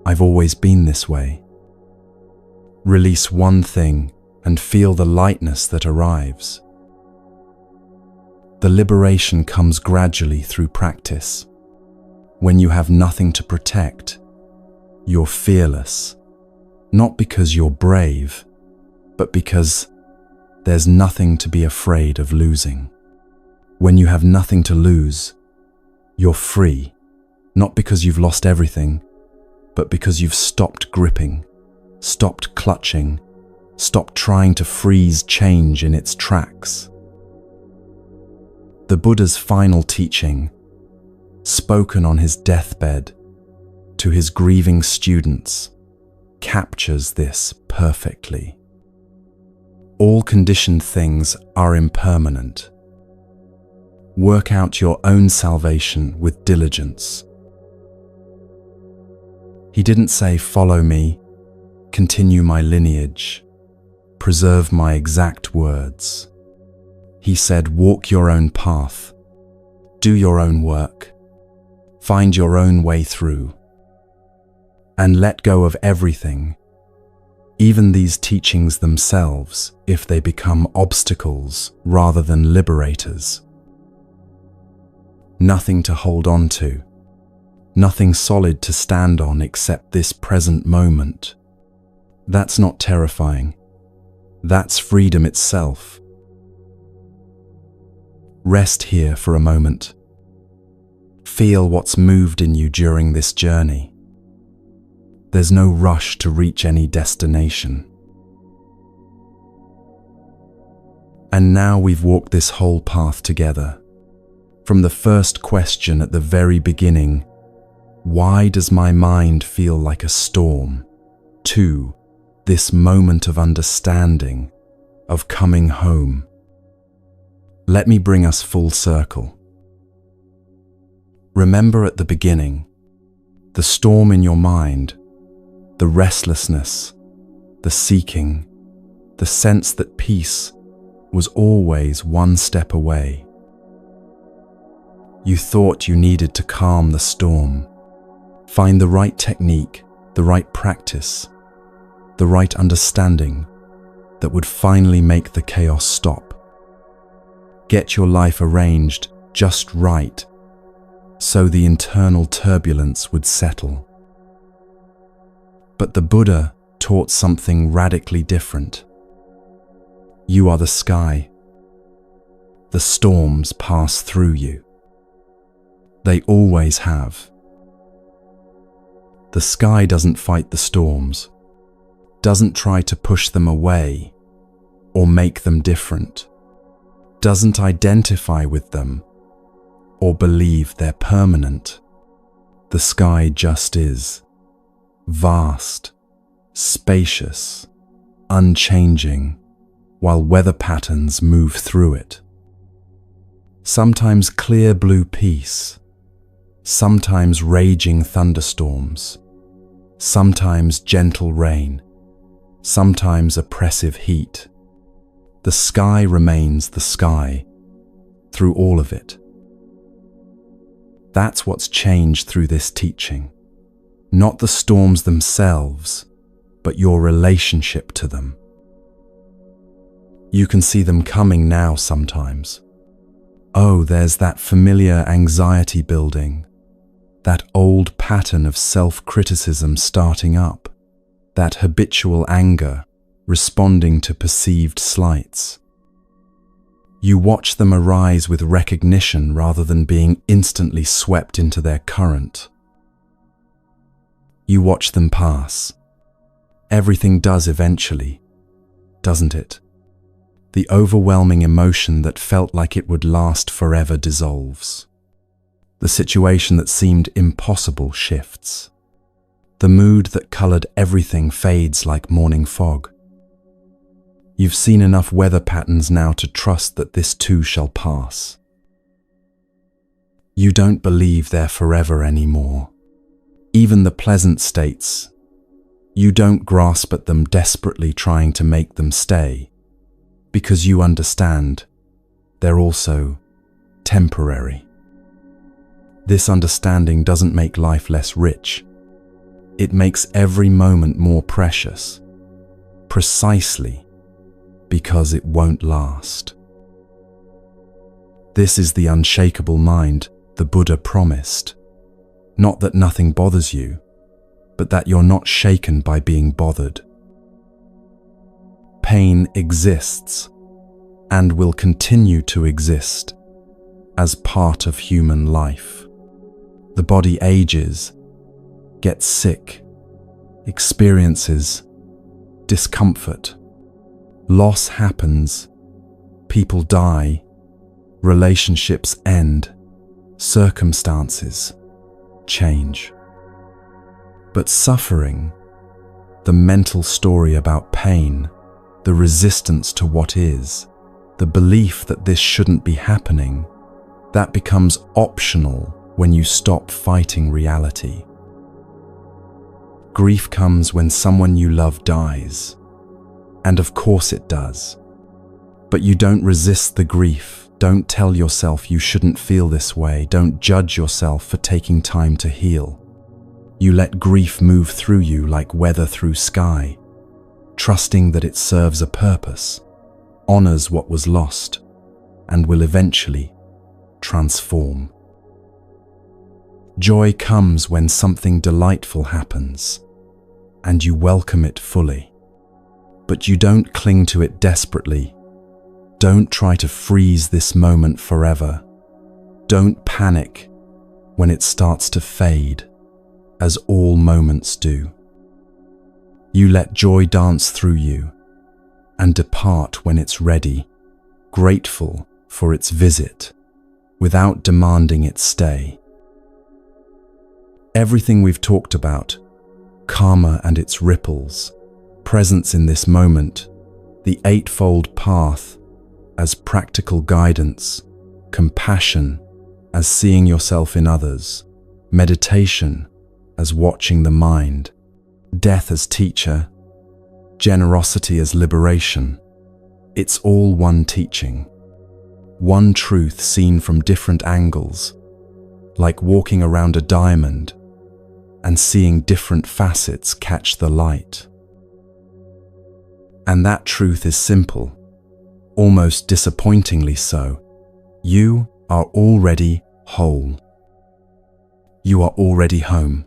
I've always been this way. Release one thing and feel the lightness that arrives. The liberation comes gradually through practice. When you have nothing to protect, you're fearless. Not because you're brave, but because there's nothing to be afraid of losing. When you have nothing to lose, you're free. Not because you've lost everything, but because you've stopped gripping, stopped clutching, stopped trying to freeze change in its tracks. The Buddha's final teaching, spoken on his deathbed to his grieving students, captures this perfectly. All conditioned things are impermanent. Work out your own salvation with diligence. He didn't say, follow me, continue my lineage, preserve my exact words. He said, walk your own path, do your own work, find your own way through, and let go of everything, even these teachings themselves, if they become obstacles rather than liberators. Nothing to hold on to, nothing solid to stand on except this present moment. That's not terrifying. That's freedom itself. Rest here for a moment. Feel what's moved in you during this journey. There's no rush to reach any destination. And now we've walked this whole path together. From the first question at the very beginning, why does my mind feel like a storm? To this moment of understanding, of coming home. Let me bring us full circle. Remember at the beginning, the storm in your mind, the restlessness, the seeking, the sense that peace was always one step away. You thought you needed to calm the storm, find the right technique, the right practice, the right understanding that would finally make the chaos stop. Get your life arranged just right so the internal turbulence would settle. But the Buddha taught something radically different. You are the sky. The storms pass through you. They always have. The sky doesn't fight the storms, doesn't try to push them away or make them different, doesn't identify with them or believe they're permanent. The sky just is. Vast, spacious, unchanging, while weather patterns move through it. Sometimes clear blue peace, sometimes raging thunderstorms, sometimes gentle rain, sometimes oppressive heat. The sky remains the sky through all of it. That's what's changed through this teaching. Not the storms themselves, but your relationship to them. You can see them coming now sometimes. Oh, there's that familiar anxiety building, that old pattern of self-criticism starting up, that habitual anger responding to perceived slights. You watch them arise with recognition rather than being instantly swept into their current. You watch them pass. Everything does eventually, doesn't it? The overwhelming emotion that felt like it would last forever dissolves. The situation that seemed impossible shifts. The mood that colored everything fades like morning fog. You've seen enough weather patterns now to trust that this too shall pass. You don't believe they're forever anymore. Even the pleasant states, you don't grasp at them desperately trying to make them stay, because you understand they're also temporary. This understanding doesn't make life less rich. It makes every moment more precious, precisely because it won't last. This is the unshakable mind the Buddha promised. Not that nothing bothers you, but that you're not shaken by being bothered. Pain exists and will continue to exist as part of human life. The body ages, gets sick, experiences discomfort. Loss happens, people die, relationships end, circumstances change. But suffering, the mental story about pain, the resistance to what is, the belief that this shouldn't be happening, that becomes optional when you stop fighting reality. Grief comes when someone you love dies. And of course it does. But you don't resist the grief. Don't tell yourself you shouldn't feel this way. Don't judge yourself for taking time to heal. You let grief move through you like weather through sky, trusting that it serves a purpose, honors what was lost, and will eventually transform. Joy comes when something delightful happens, and you welcome it fully. But you don't cling to it desperately. Don't try to freeze this moment forever. Don't panic when it starts to fade, as all moments do. You let joy dance through you and depart when it's ready, grateful for its visit, without demanding its stay. Everything we've talked about, karma and its ripples, presence in this moment, the eightfold path as practical guidance, compassion as seeing yourself in others, meditation as watching the mind, death as teacher, generosity as liberation. It's all one teaching, one truth seen from different angles, like walking around a diamond and seeing different facets catch the light. And that truth is simple, almost disappointingly so. You are already whole. You are already home.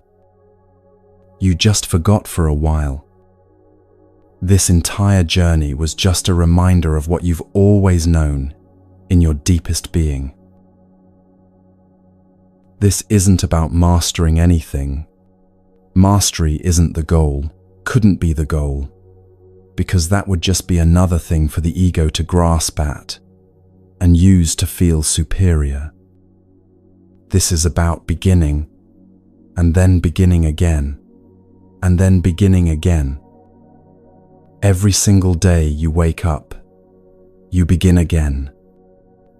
You just forgot for a while. This entire journey was just a reminder of what you've always known in your deepest being. This isn't about mastering anything. Mastery isn't the goal, couldn't be the goal, because that would just be another thing for the ego to grasp at and use to feel superior. This is about beginning and then beginning again, and then beginning again. Every single day you wake up, you begin again.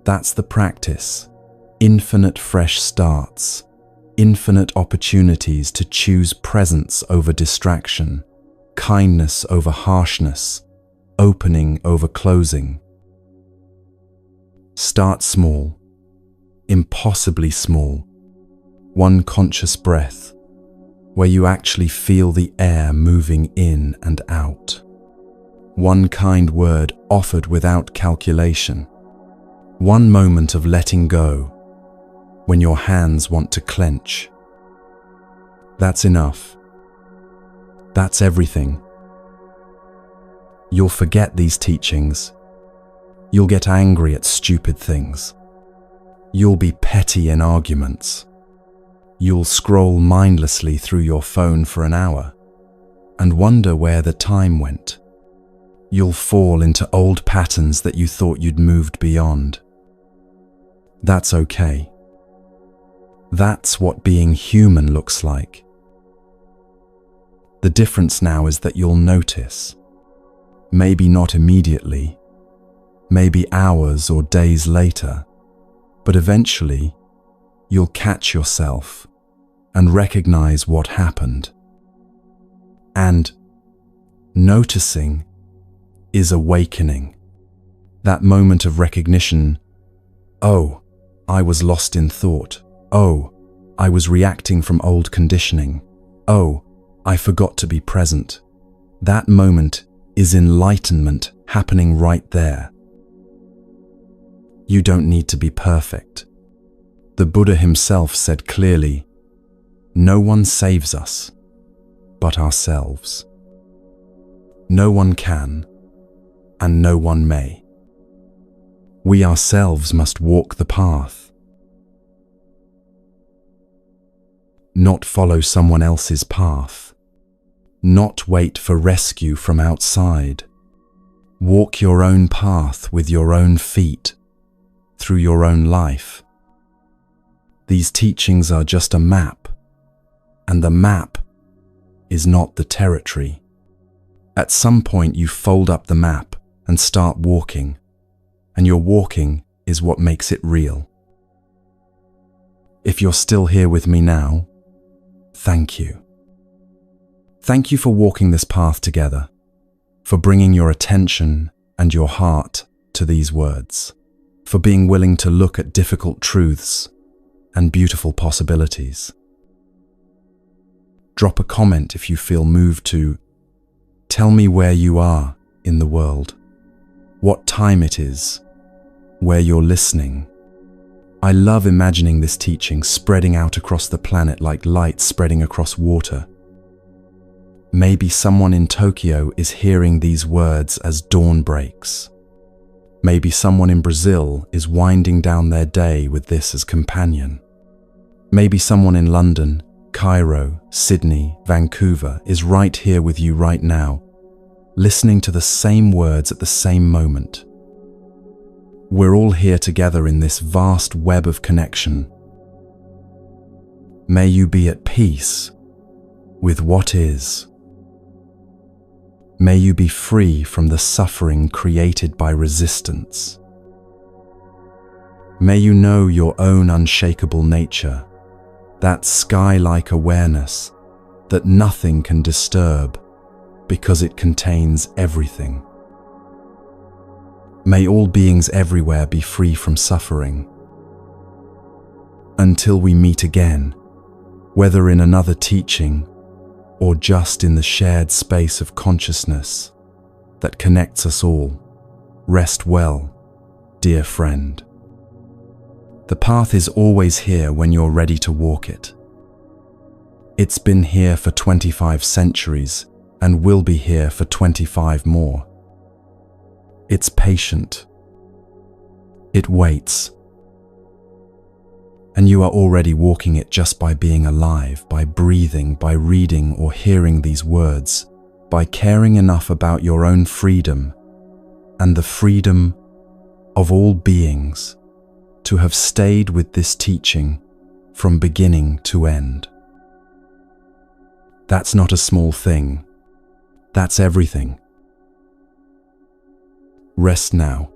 That's the practice. Infinite fresh starts, infinite opportunities to choose presence over distraction, kindness over harshness, opening over closing. Start small, impossibly small. One conscious breath, where you actually feel the air moving in and out. One kind word offered without calculation. One moment of letting go, when your hands want to clench. That's enough. That's everything. You'll forget these teachings. You'll get angry at stupid things. You'll be petty in arguments. You'll scroll mindlessly through your phone for an hour and wonder where the time went. You'll fall into old patterns that you thought you'd moved beyond. That's okay. That's what being human looks like. The difference now is that you'll notice. Maybe not immediately, maybe hours or days later, but eventually you'll catch yourself and recognize what happened. And noticing is awakening. That moment of recognition. Oh, I was lost in thought. Oh, I was reacting from old conditioning. Oh, I forgot to be present. That moment is enlightenment happening right there. You don't need to be perfect. The Buddha himself said clearly, no one saves us but ourselves. No one can, and no one may. We ourselves must walk the path, not follow someone else's path, not wait for rescue from outside. Walk your own path with your own feet, through your own life. These teachings are just a map, and the map is not the territory. At some point you fold up the map and start walking, and your walking is what makes it real. If you're still here with me now, thank you. Thank you for walking this path together, for bringing your attention and your heart to these words, for being willing to look at difficult truths and beautiful possibilities. Drop a comment if you feel moved to tell me where you are in the world, what time it is, where you're listening. I love imagining this teaching spreading out across the planet like light spreading across water. Maybe someone in Tokyo is hearing these words as dawn breaks. Maybe someone in Brazil is winding down their day with this as companion. Maybe someone in London, Cairo, Sydney, Vancouver is right here with you right now, listening to the same words at the same moment. We're all here together in this vast web of connection. May you be at peace with what is. May you be free from the suffering created by resistance. May you know your own unshakable nature, that sky-like awareness that nothing can disturb because it contains everything. May all beings everywhere be free from suffering. Until we meet again, whether in another teaching or just in the shared space of consciousness that connects us all, rest well, dear friend. The path is always here when you're ready to walk it. It's been here for 25 centuries and will be here for 25 more. It's patient. It waits. And you are already walking it just by being alive, by breathing, by reading or hearing these words, by caring enough about your own freedom and the freedom of all beings to have stayed with this teaching from beginning to end. That's not a small thing. That's everything. Rest now.